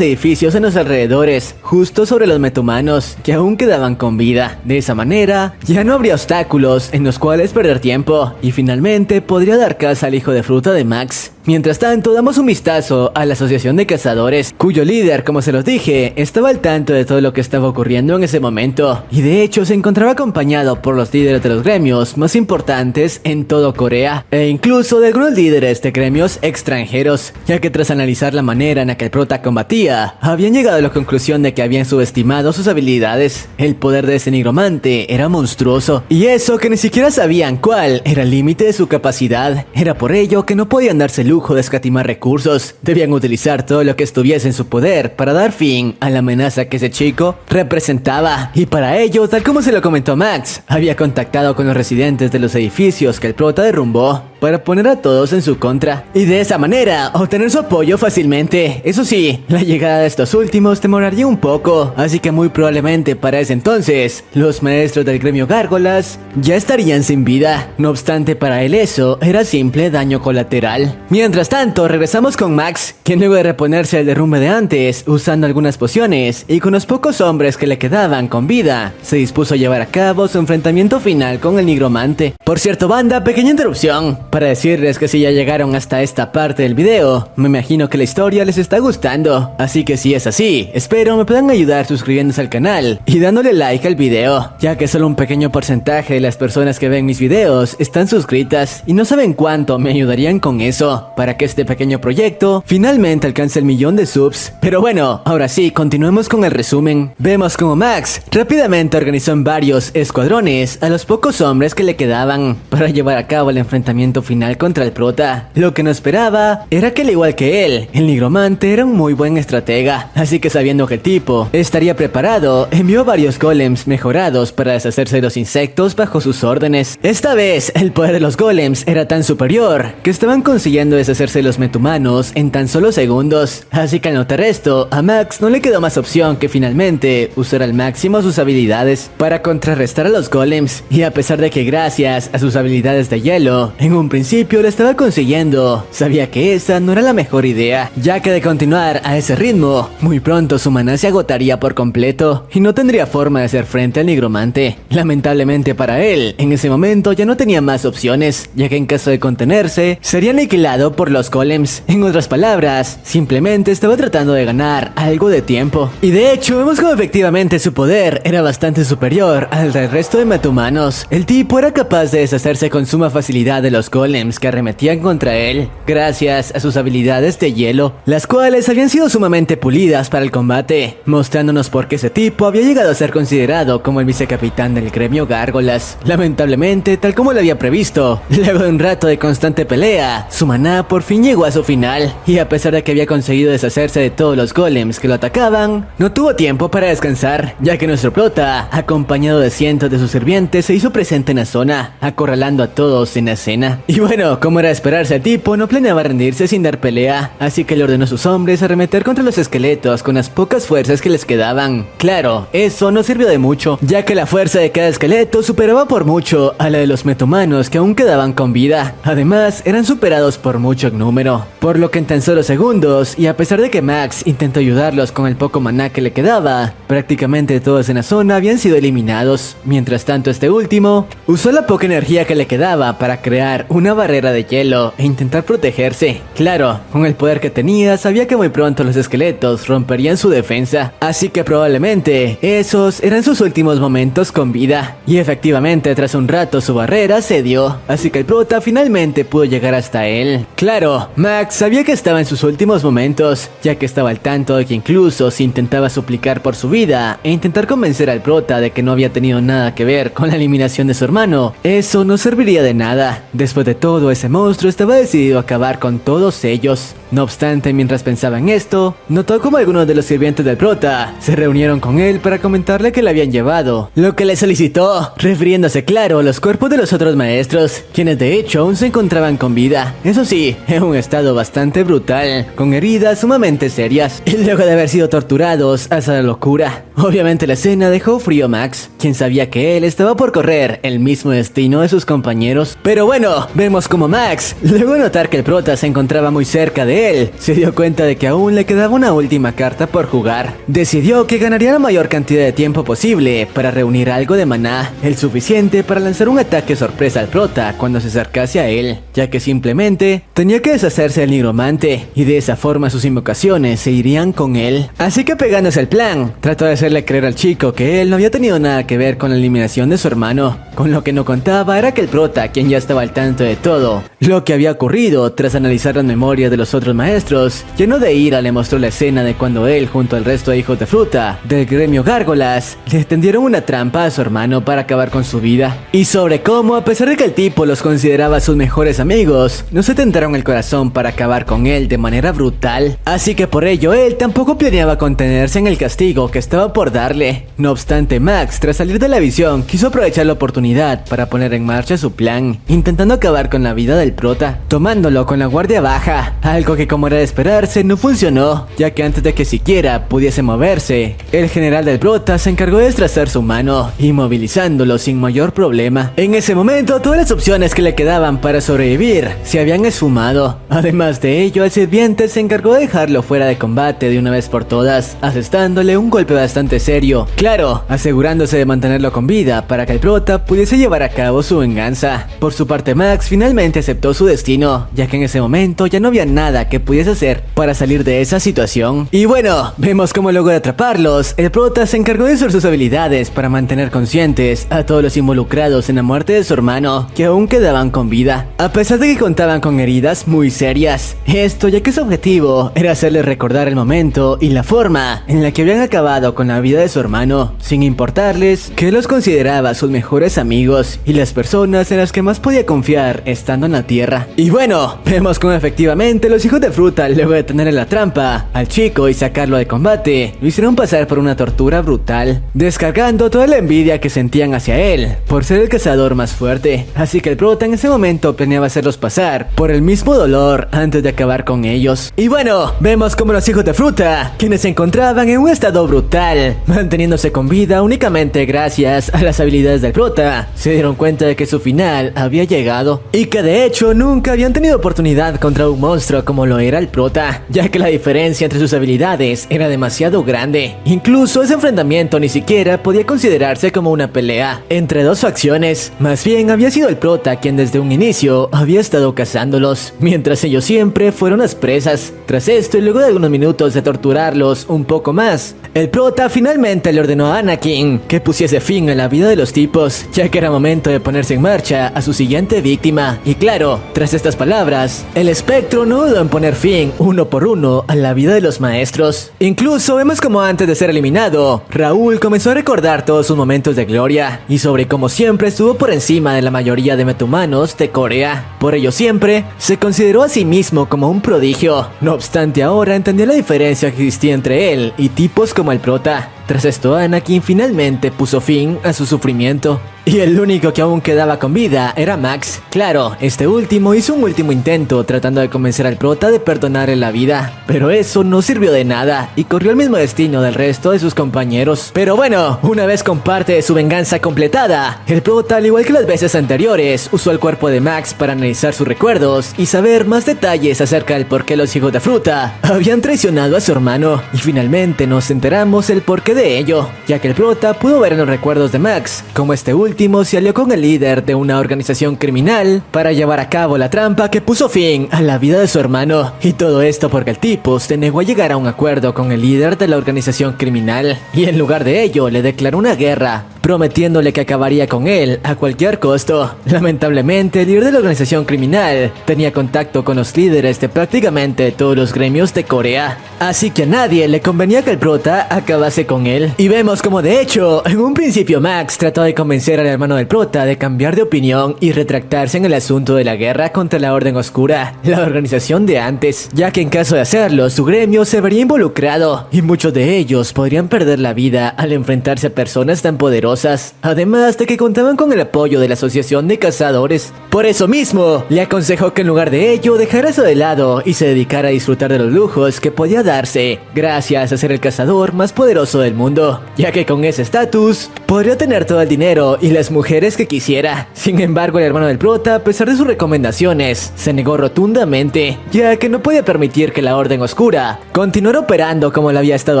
edificios en los alrededores, justo sobre los metahumanos que aún quedaban con vida. De esa manera, ya no habría obstáculos en los cuales perder tiempo, y finalmente podría dar caza al hijo de fruta de Max. Mientras tanto, damos un vistazo a la asociación de cazadores, cuyo líder, como se los dije, estaba al tanto de todo lo que estaba ocurriendo en ese momento, y de hecho se encontraba acompañado por los líderes de los gremios más importantes en todo Corea, e incluso de algunos líderes de gremios extranjeros, ya que tras analizar la manera en la que el prota combatía, habían llegado a la conclusión de que habían subestimado sus habilidades. El poder de ese nigromante era monstruoso, y eso que ni siquiera sabían cuál era el límite de su capacidad. Era por ello que no podían darse lujo de escatimar recursos, debían utilizar todo lo que estuviese en su poder para dar fin a la amenaza que ese chico representaba. Y para ello, tal como se lo comentó Max, había contactado con los residentes de los edificios que el prota derrumbó para poner a todos en su contra, y de esa manera obtener su apoyo fácilmente. Eso sí, la llegada de estos últimos demoraría un poco, así que muy probablemente para ese entonces los maestros del gremio Gárgolas ya estarían sin vida. No obstante, para él eso era simple daño colateral. Mientras tanto, regresamos con Max, quien luego de reponerse del derrumbe de antes, usando algunas pociones y con los pocos hombres que le quedaban con vida, se dispuso a llevar a cabo su enfrentamiento final con el nigromante. Por cierto, banda, pequeña interrupción para decirles que si ya llegaron hasta esta parte del video, me imagino que la historia les está gustando, así que si es así, espero me puedan ayudar suscribiéndose al canal y dándole like al video, ya que solo un pequeño porcentaje de las personas que ven mis videos están suscritas y no saben cuánto me ayudarían con eso, para que este pequeño proyecto finalmente alcance el 1.000.000 de subs. Pero bueno, ahora sí, continuemos con el resumen. Vemos como Max rápidamente organizó en varios escuadrones a los pocos hombres que le quedaban para llevar a cabo el enfrentamiento final contra el prota. Lo que no esperaba era que, al igual que él, el nigromante era un muy buen estratega, así que sabiendo que el tipo estaría preparado, envió varios golems mejorados para deshacerse de los insectos bajo sus órdenes. Esta vez, el poder de los golems era tan superior que estaban consiguiendo deshacerse de los metahumanos en tan solo segundos, así que al notar esto, a Max no le quedó más opción que finalmente usar al máximo sus habilidades para contrarrestar a los golems, y a pesar de que gracias a sus habilidades de hielo, en un principio lo estaba consiguiendo, sabía que esa no era la mejor idea, ya que de continuar a ese ritmo, muy pronto su maná se agotaría por completo y no tendría forma de hacer frente al nigromante. Lamentablemente para él, en ese momento ya no tenía más opciones, ya que en caso de contenerse, sería aniquilado por los golems. En otras palabras, simplemente estaba tratando de ganar algo de tiempo. Y de hecho, vemos como efectivamente su poder era bastante superior al del resto de metahumanos. El tipo era capaz de deshacerse con suma facilidad de los golems que arremetían contra él, gracias a sus habilidades de hielo, las cuales habían sido sumamente pulidas para el combate, mostrándonos por qué ese tipo había llegado a ser considerado como el vicecapitán del gremio Gárgolas. Lamentablemente, tal como lo había previsto, luego de un rato de constante pelea, su maná por fin llegó a su final, y a pesar de que había conseguido deshacerse de todos los golems que lo atacaban, no tuvo tiempo para descansar, ya que nuestro prota, acompañado de cientos de sus sirvientes, se hizo presente en la zona, acorralando a todos en la escena. Y bueno, como era de esperarse, el tipo no planeaba rendirse sin dar pelea, así que le ordenó a sus hombres arremeter contra los esqueletos con las pocas fuerzas que les quedaban. Claro, eso no sirvió de mucho, ya que la fuerza de cada esqueleto superaba por mucho a la de los metahumanos que aún quedaban con vida. Además, eran superados por mucho en número, por lo que en tan solo segundos, y a pesar de que Max intentó ayudarlos con el poco maná que le quedaba, prácticamente todos en la zona habían sido eliminados. Mientras tanto, este último usó la poca energía que le quedaba para crear una barrera de hielo e intentar protegerse. Claro, con el poder que tenía, sabía que muy pronto los esqueletos romperían su defensa, así que probablemente esos eran sus últimos momentos con vida. Y efectivamente, tras un rato su barrera cedió, así que el prota finalmente pudo llegar hasta él. Claro, Max sabía que estaba en sus últimos momentos, ya que estaba al tanto de que incluso si intentaba suplicar por su vida e intentar convencer al prota de que no había tenido nada que ver con la eliminación de su hermano, eso no serviría de nada. Después de todo, ese monstruo estaba decidido a acabar con todos ellos. No obstante, mientras pensaba en esto, notó como algunos de los sirvientes del prota se reunieron con él para comentarle que le habían llevado lo que le solicitó, refiriéndose claro a los cuerpos de los otros maestros, quienes de hecho aún se encontraban con vida, eso sí, en un estado bastante brutal, con heridas sumamente serias, y luego de haber sido torturados hasta la locura. Obviamente la escena dejó frío a Max, quien sabía que él estaba por correr el mismo destino de sus compañeros. Pero bueno, vemos como Max, luego de notar que el prota se encontraba muy cerca de él, se dio cuenta de que aún le quedaba una última carta por jugar. Decidió que ganaría la mayor cantidad de tiempo posible para reunir algo de maná, el suficiente para lanzar un ataque sorpresa al prota cuando se acercase a él, ya que simplemente tenía que deshacerse del nigromante, y de esa forma sus invocaciones se irían con él. Así que pegándose al plan, trató de hacerle creer al chico que él no había tenido nada que ver con la eliminación de su hermano. Con lo que no contaba era que el prota, quien ya estaba al tanto de todo lo que había ocurrido tras analizar las memorias de los otros maestros, lleno de ira le mostró la escena de cuando él junto al resto de hijos de fruta del gremio Gárgolas le tendieron una trampa a su hermano para acabar con su vida, y sobre cómo a pesar de que el tipo los consideraba sus mejores amigos, no se tentaron el corazón para acabar con él de manera brutal. Así que por ello él tampoco planeaba contenerse en el castigo que estaba por darle. No obstante, Max, tras salir de la visión, quiso aprovechar la oportunidad para poner en marcha su plan, intentando acabar con la vida del prota, tomándolo con la guardia baja, algo que como era de esperarse no funcionó, ya que antes de que siquiera pudiese moverse, el general del prota se encargó de destrozar su mano, inmovilizándolo sin mayor problema. En ese momento todas las opciones que le quedaban para sobrevivir se habían esfumado. Además de ello, el sirviente se encargó de dejarlo fuera de combate de una vez por todas, asestándole un golpe bastante serio, claro, asegurándose de mantenerlo con vida para que el prota pudiese llevar a cabo su venganza. Por su parte, Max finalmente aceptó su destino, ya que en ese momento ya no había nada que pudiese hacer para salir de esa situación. Y bueno, vemos como luego de atraparlos, el prota se encargó de usar sus habilidades para mantener conscientes a todos los involucrados en la muerte de su hermano, que aún quedaban con vida, a pesar de que contaban con heridas muy serias. Esto ya que su objetivo era hacerles recordar el momento y la forma en la que habían acabado con la vida de su hermano, sin importarles que los consideraba sus mejores amigos y las personas en las que más podía confiar estando en la tierra. Y bueno, vemos como efectivamente los hijos de fruta, luego de tener en la trampa al chico y sacarlo de combate, lo hicieron pasar por una tortura brutal, descargando toda la envidia que sentían hacia él por ser el cazador más fuerte. Así que el prota en ese momento planeaba hacerlos pasar por el mismo dolor antes de acabar con ellos. Y bueno, vemos como los hijos de fruta, quienes se encontraban en un estado brutal, manteniéndose con vida únicamente gracias a las habilidades del prota, se dieron cuenta de que su final había llegado, y que de hecho nunca habían tenido oportunidad contra un monstruo como lo era el prota, ya que la diferencia entre sus habilidades era demasiado grande. Incluso ese enfrentamiento ni siquiera podía considerarse como una pelea entre dos facciones, más bien había sido el prota quien desde un inicio había estado cazándolos, mientras ellos siempre fueron las presas. Tras esto y luego de algunos minutos de torturarlos un poco más, el prota finalmente le ordenó a Anakin que pusiese fin a la vida de los tipos, ya que era momento de ponerse en marcha a su siguiente víctima. Y claro, tras estas palabras, el espectro no dudó en poner fin uno por uno a la vida de los maestros. Incluso vemos como antes de ser eliminado, Raúl comenzó a recordar todos sus momentos de gloria y sobre cómo siempre estuvo por encima de la mayoría de metahumanos de Corea. Por ello siempre se consideró a sí mismo como un prodigio. No obstante, ahora entendió la diferencia que existía entre él y tipos como el prota. Tras esto, Anakin finalmente puso fin a su sufrimiento. Y el único que aún quedaba con vida era Max. Claro, este último hizo un último intento tratando de convencer al prota de perdonarle la vida, pero eso no sirvió de nada y corrió el mismo destino del resto de sus compañeros. Pero bueno, una vez con parte de su venganza completada, el prota, al igual que las veces anteriores, usó el cuerpo de Max para analizar sus recuerdos y saber más detalles acerca del por qué los hijos de fruta habían traicionado a su hermano. Y finalmente nos enteramos el porqué de ello, ya que el prota pudo ver en los recuerdos de Max como este último se alió con el líder de una organización criminal para llevar a cabo la trampa que puso fin a la vida de su hermano. Y todo esto porque el tipo se negó a llegar a un acuerdo con el líder de la organización criminal y en lugar de ello le declaró una guerra, prometiéndole que acabaría con él a cualquier costo. Lamentablemente, el líder de la organización criminal tenía contacto con los líderes de prácticamente todos los gremios de Corea, así que a nadie le convenía que el prota acabase con él. Y vemos como de hecho, en un principio Max trató de convencer al hermano del prota de cambiar de opinión y retractarse en el asunto de la guerra contra la Orden Oscura, la organización de antes, ya que en caso de hacerlo, su gremio se vería involucrado y muchos de ellos podrían perder la vida al enfrentarse a personas tan poderosas, además de que contaban con el apoyo de la Asociación de Cazadores. Por eso mismo, le aconsejó que en lugar de ello dejara eso de lado y se dedicara a disfrutar de los lujos que podía darse gracias a ser el cazador más poderoso del mundo, ya que con ese estatus podría tener todo el dinero y las mujeres que quisiera. Sin embargo, el hermano del prota, a pesar de sus recomendaciones, se negó rotundamente, ya que no podía permitir que la Orden Oscura continuara operando como lo había estado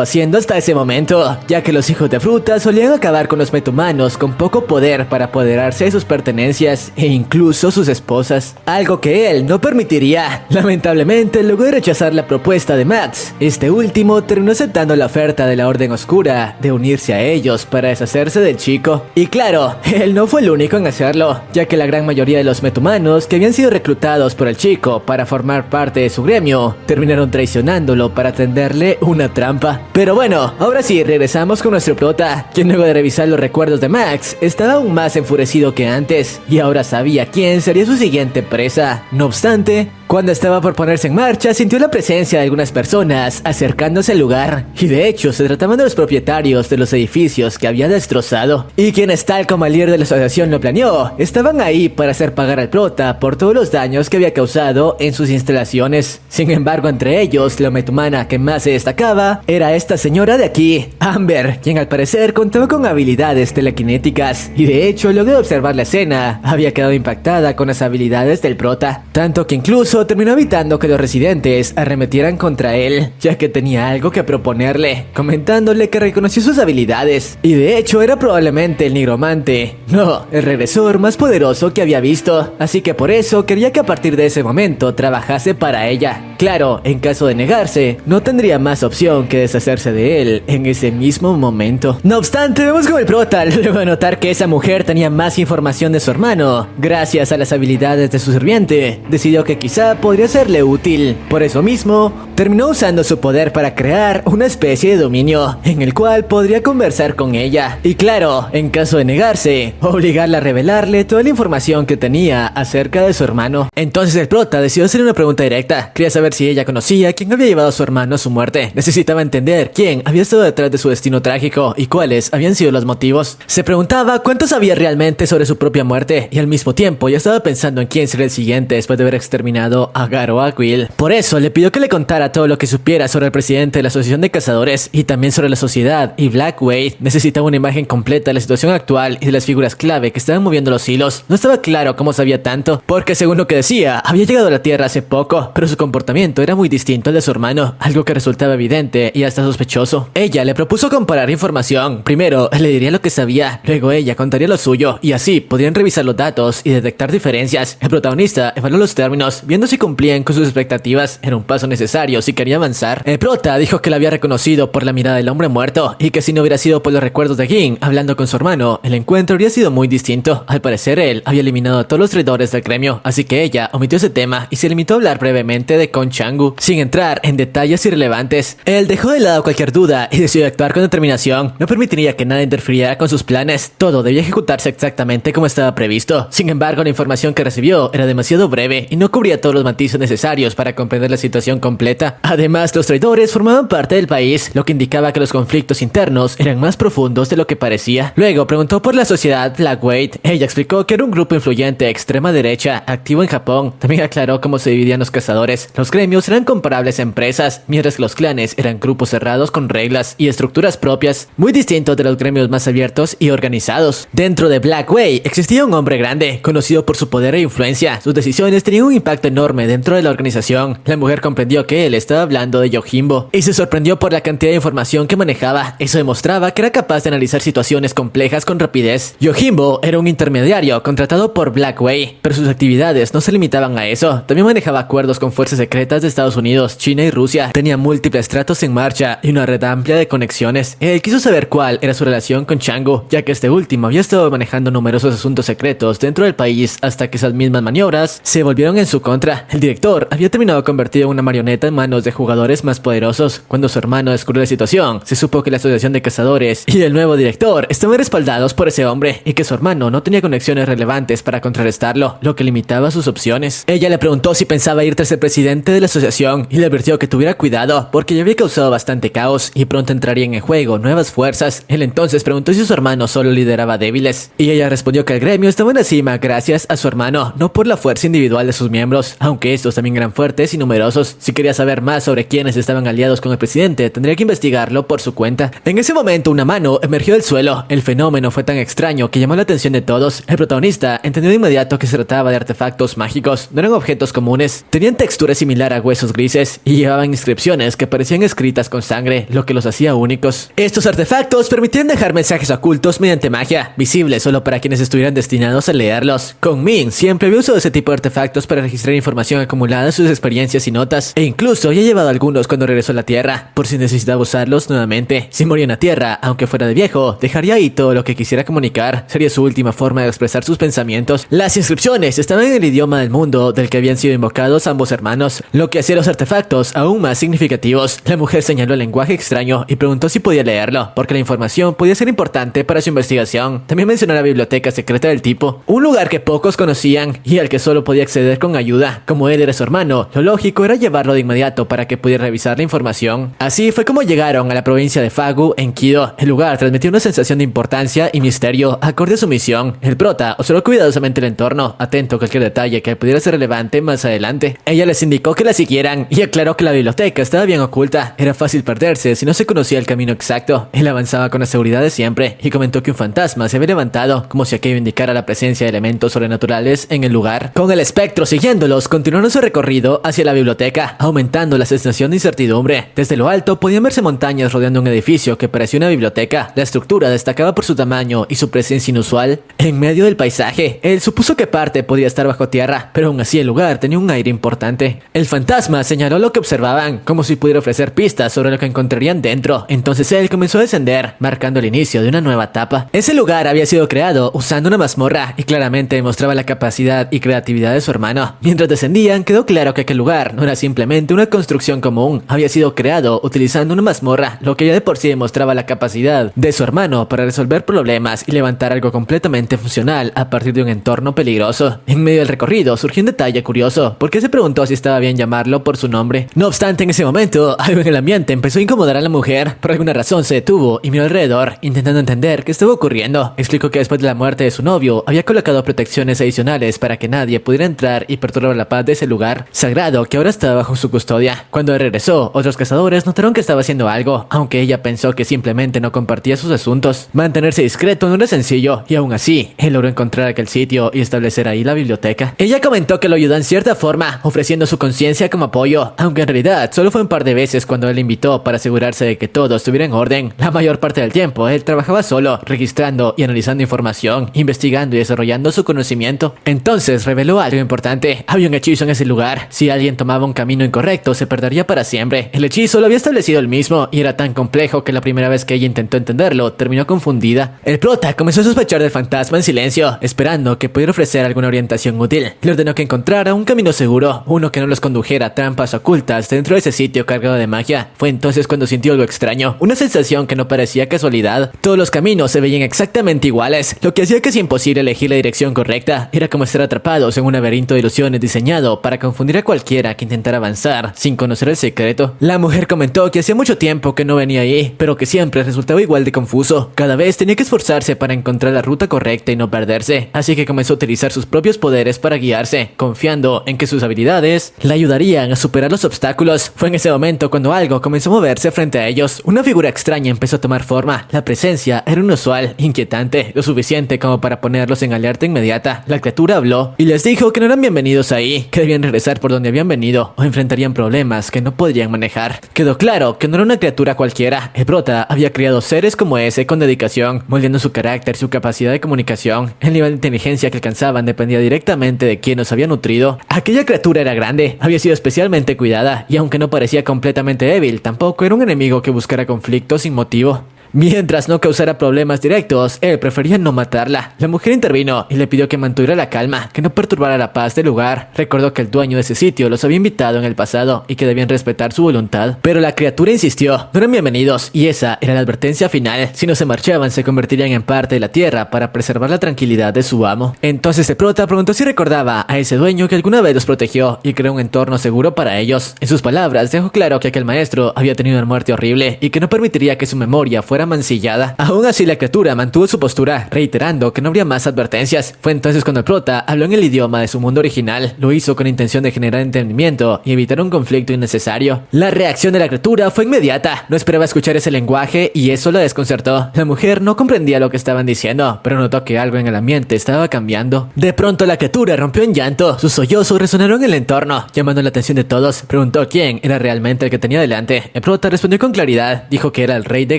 haciendo hasta ese momento, ya que los hijos de fruta solían acabar con los metahumanos con poco poder para apoderarse de sus pertenencias e incluso sus esposas, algo que él no permitiría. Lamentablemente, luego de rechazar la propuesta de Max, este último terminó aceptando la oferta de la Orden Oscura de unirse a ellos para deshacerse del chico. Y claro, él no fue el único en hacerlo, ya que la gran mayoría de los metahumanos que habían sido reclutados por el chico para formar parte de su gremio terminaron traicionándolo para tenderle una trampa. Pero bueno, ahora sí, regresamos con nuestro prota, quien luego de revisar los recuerdos de Max estaba aún más enfurecido que antes y ahora sabía quién sería su siguiente presa. No obstante, cuando estaba por ponerse en marcha, sintió la presencia de algunas personas acercándose al lugar, y de hecho se trataban de los propietarios de los edificios que había destrozado, y quienes, tal como el líder de la asociación lo planeó, estaban ahí para hacer pagar al prota por todos los daños que había causado en sus instalaciones. Sin embargo, entre ellos, la metahumana que más se destacaba era esta señora de aquí, Amber, quien al parecer contaba con habilidades telequinéticas, y de hecho, luego de observar la escena, había quedado impactada con las habilidades del prota, tanto que incluso terminó evitando que los residentes arremetieran contra él, ya que tenía algo que proponerle, comentándole que reconoció sus habilidades, y de hecho era probablemente el nigromante, no, el regresor más poderoso que había visto, así que por eso quería que a partir de ese momento trabajase para ella. Claro, en caso de negarse, no tendría más opción que deshacerse de él en ese mismo momento. No obstante, vemos como el prota, luego de notar que esa mujer tenía más información de su hermano, gracias a las habilidades de su sirviente, decidió que quizá podría serle útil. Por eso mismo, terminó usando su poder para crear una especie de dominio en el cual podría conversar con ella. Y claro, en caso de negarse, obligarla a revelarle toda la información que tenía acerca de su hermano. Entonces el prota decidió hacerle una pregunta directa. Quería saber si ella conocía quién había llevado a su hermano a su muerte. Necesitaba entender quién había estado detrás de su destino trágico y cuáles habían sido los motivos. Se preguntaba cuánto sabía realmente sobre su propia muerte y al mismo tiempo ya estaba pensando en quién sería el siguiente después de haber exterminado a Garo Aquil. Por eso le pidió que le contara todo lo que supiera sobre el presidente de la Asociación de Cazadores y también sobre la sociedad y Black Wade. Necesitaba una imagen completa de la situación actual y de las figuras clave que estaban moviendo los hilos. No estaba claro cómo sabía tanto, porque según lo que decía, había llegado a la Tierra hace poco, pero su comportamiento era muy distinto al de su hermano, algo que resultaba evidente y hasta sospechoso. Ella le propuso comparar información. Primero le diría lo que sabía, luego ella contaría lo suyo y así podrían revisar los datos y detectar diferencias. El protagonista evaluó los términos, viendo si cumplían con sus expectativas. Era un paso necesario si quería avanzar. El prota dijo que la había reconocido por la mirada del hombre muerto y que si no hubiera sido por los recuerdos de Ging hablando con su hermano, el encuentro habría sido muy distinto. Al parecer él había eliminado a todos los traidores del gremio, así que ella omitió ese tema y se limitó a hablar brevemente de Kon Changu, sin entrar en detalles irrelevantes. Él dejó de lado cualquier duda y decidió actuar con determinación. No permitiría que nada interfiriera con sus planes. Todo debía ejecutarse exactamente como estaba previsto. Sin embargo, la información que recibió era demasiado breve y no cubría todos los matices necesarios para comprender la situación completa. Además, los traidores formaban parte del país, lo que indicaba que los conflictos internos eran más profundos de lo que parecía. Luego preguntó por la sociedad Black Wade. Ella explicó que era un grupo influyente de extrema derecha, activo en Japón. También aclaró cómo se dividían los cazadores. Los gremios eran comparables a empresas, mientras que los clanes eran grupos cerrados con reglas y estructuras propias, muy distintos de los gremios más abiertos y organizados. Dentro de Black Wade existía un hombre grande, conocido por su poder e influencia. Sus decisiones tenían un impacto enorme enorme dentro de la organización. La mujer comprendió que él estaba hablando de Yojimbo y se sorprendió por la cantidad de información que manejaba. Eso demostraba que era capaz de analizar situaciones complejas con rapidez. Yojimbo era un intermediario contratado por Blackway, pero sus actividades no se limitaban a eso. También manejaba acuerdos con fuerzas secretas de Estados Unidos, China y Rusia. Tenía múltiples tratos en marcha y una red amplia de conexiones. Él quiso saber cuál era su relación con Changu, ya que este último había estado manejando numerosos asuntos secretos dentro del país hasta que esas mismas maniobras se volvieron en su contra. El director había terminado convertido en una marioneta en manos de jugadores más poderosos. Cuando su hermano descubrió la situación, se supo que la asociación de cazadores y el nuevo director estaban respaldados por ese hombre y que su hermano no tenía conexiones relevantes para contrarrestarlo, lo que limitaba sus opciones. Ella le preguntó si pensaba ir tras el presidente de la asociación y le advirtió que tuviera cuidado porque ya había causado bastante caos y pronto entrarían en juego nuevas fuerzas. Él entonces preguntó si su hermano solo lideraba débiles y ella respondió que el gremio estaba en la cima gracias a su hermano, no por la fuerza individual de sus miembros, aunque estos también eran fuertes y numerosos. Si quería saber más sobre quiénes estaban aliados con el presidente, tendría que investigarlo por su cuenta. En ese momento una mano emergió del suelo. El fenómeno fue tan extraño que llamó la atención de todos. El protagonista entendió de inmediato que se trataba de artefactos mágicos, no eran objetos comunes. Tenían textura similar a huesos grises y llevaban inscripciones que parecían escritas con sangre, lo que los hacía únicos. Estos artefactos permitían dejar mensajes ocultos mediante magia, visibles solo para quienes estuvieran destinados a leerlos. Kong Ming siempre había usado ese tipo de artefactos para registrar información acumulada de sus experiencias y notas, e incluso había llevado algunos cuando regresó a la Tierra, por si necesitaba usarlos nuevamente. Si moría en la Tierra, aunque fuera de viejo, dejaría ahí todo lo que quisiera comunicar. Sería su última forma de expresar sus pensamientos. Las inscripciones estaban en el idioma del mundo del que habían sido invocados ambos hermanos, lo que hacía los artefactos aún más significativos. La mujer señaló el lenguaje extraño y preguntó si podía leerlo, porque la información podía ser importante para su investigación. También mencionó la biblioteca secreta del tipo, un lugar que pocos conocían y al que solo podía acceder con ayuda. Como él era su hermano, lo lógico era llevarlo de inmediato para que pudiera revisar la información. Así fue como llegaron a la provincia de Fagu, en Kido. El lugar transmitió una sensación de importancia y misterio acorde a su misión. El prota observó cuidadosamente el entorno, atento a cualquier detalle que pudiera ser relevante más adelante. Ella les indicó que la siguieran y aclaró que la biblioteca estaba bien oculta. Era fácil perderse si no se conocía el camino exacto. Él avanzaba con la seguridad de siempre y comentó que un fantasma se había levantado, como si aquello indicara la presencia de elementos sobrenaturales en el lugar. Con el espectro siguiéndolos, continuaron su recorrido hacia la biblioteca, aumentando la sensación de incertidumbre. Desde lo alto podían verse montañas rodeando un edificio que parecía una biblioteca. La estructura destacaba por su tamaño y su presencia inusual en medio del paisaje. Él supuso que parte podía estar bajo tierra, pero aún así el lugar tenía un aire importante. El fantasma señaló lo que observaban, como si pudiera ofrecer pistas sobre lo que encontrarían dentro. Entonces él comenzó a descender, marcando el inicio de una nueva etapa. Ese lugar había sido creado usando una mazmorra y claramente demostraba la capacidad y creatividad de su hermano. Mientras descendían, quedó claro que aquel lugar no era simplemente una construcción común, había sido creado utilizando una mazmorra, lo que ya de por sí demostraba la capacidad de su hermano para resolver problemas y levantar algo completamente funcional a partir de un entorno peligroso. En medio del recorrido surgió un detalle curioso, porque se preguntó si estaba bien llamarlo por su nombre. No obstante, en ese momento, algo en el ambiente empezó a incomodar a la mujer. Por alguna razón se detuvo y miró alrededor, intentando entender qué estaba ocurriendo. Explicó que después de la muerte de su novio, había colocado protecciones adicionales para que nadie pudiera entrar y perturbar la paz de ese lugar sagrado que ahora estaba bajo su custodia. Cuando regresó, otros cazadores notaron que estaba haciendo algo, aunque ella pensó que simplemente no compartía sus asuntos. Mantenerse discreto no era sencillo, y aún así, él logró encontrar aquel sitio y establecer ahí la biblioteca. Ella comentó que lo ayudó en cierta forma, ofreciendo su conciencia como apoyo, aunque en realidad solo fue un par de veces cuando él le invitó para asegurarse de que todo estuviera en orden. La mayor parte del tiempo, él trabajaba solo, registrando y analizando información, investigando y desarrollando su conocimiento. Entonces reveló algo importante. Había un hechizo en ese lugar. Si alguien tomaba un camino incorrecto, se perdería para siempre. El hechizo lo había establecido él mismo y era tan complejo que la primera vez que ella intentó entenderlo, terminó confundida. El prota comenzó a sospechar del fantasma en silencio, esperando que pudiera ofrecer alguna orientación útil. Le ordenó que encontrara un camino seguro, uno que no los condujera a trampas ocultas dentro de ese sitio cargado de magia. Fue entonces cuando sintió algo extraño, una sensación que no parecía casualidad. Todos los caminos se veían exactamente iguales, lo que hacía casi imposible elegir la dirección correcta. Era como estar atrapados en un laberinto de ilusiones diseñado para confundir a cualquiera que intentara avanzar sin conocer el secreto. La mujer comentó que hacía mucho tiempo que no venía ahí, pero que siempre resultaba igual de confuso. Cada vez tenía que esforzarse para encontrar la ruta correcta y no perderse, así que comenzó a utilizar sus propios poderes para guiarse, confiando en que sus habilidades la ayudarían a superar los obstáculos. Fue en ese momento cuando algo comenzó a moverse frente a ellos. Una figura extraña empezó a tomar forma. La presencia era inusual, inquietante, lo suficiente como para ponerlos en alerta inmediata. La criatura habló y les dijo que no eran bienvenidos ahí. ahí, que debían regresar por donde habían venido o enfrentarían problemas que no podrían manejar. Quedó claro que no era una criatura cualquiera. El prota había criado seres como ese con dedicación, moldeando su carácter, su capacidad de comunicación. El nivel de inteligencia que alcanzaban dependía directamente de quién los había nutrido. Aquella criatura era grande, había sido especialmente cuidada, y aunque no parecía completamente débil, tampoco era un enemigo que buscara conflictos sin motivo. Mientras no causara problemas directos, él prefería no matarla. La mujer intervino y le pidió que mantuviera la calma, que no perturbara la paz del lugar. Recordó que el dueño de ese sitio los había invitado en el pasado y que debían respetar su voluntad. Pero la criatura insistió, no eran bienvenidos, y esa era la advertencia final. Si no se marchaban, se convertirían en parte de la tierra para preservar la tranquilidad de su amo. Entonces el prota preguntó si recordaba a ese dueño que alguna vez los protegió y creó un entorno seguro para ellos. En sus palabras, dejó claro que aquel maestro había tenido una muerte horrible y que no permitiría que su memoria fuera mancillada. Aún así, la criatura mantuvo su postura, reiterando que no habría más advertencias. Fue entonces cuando el prota habló en el idioma de su mundo original. Lo hizo con intención de generar entendimiento y evitar un conflicto innecesario. La reacción de la criatura fue inmediata. No esperaba escuchar ese lenguaje y eso la desconcertó. La mujer no comprendía lo que estaban diciendo, pero notó que algo en el ambiente estaba cambiando. De pronto la criatura rompió en llanto. Sus sollozos resonaron en el entorno, llamando la atención de todos. Preguntó quién era realmente el que tenía delante. El prota respondió con claridad. Dijo que era el rey de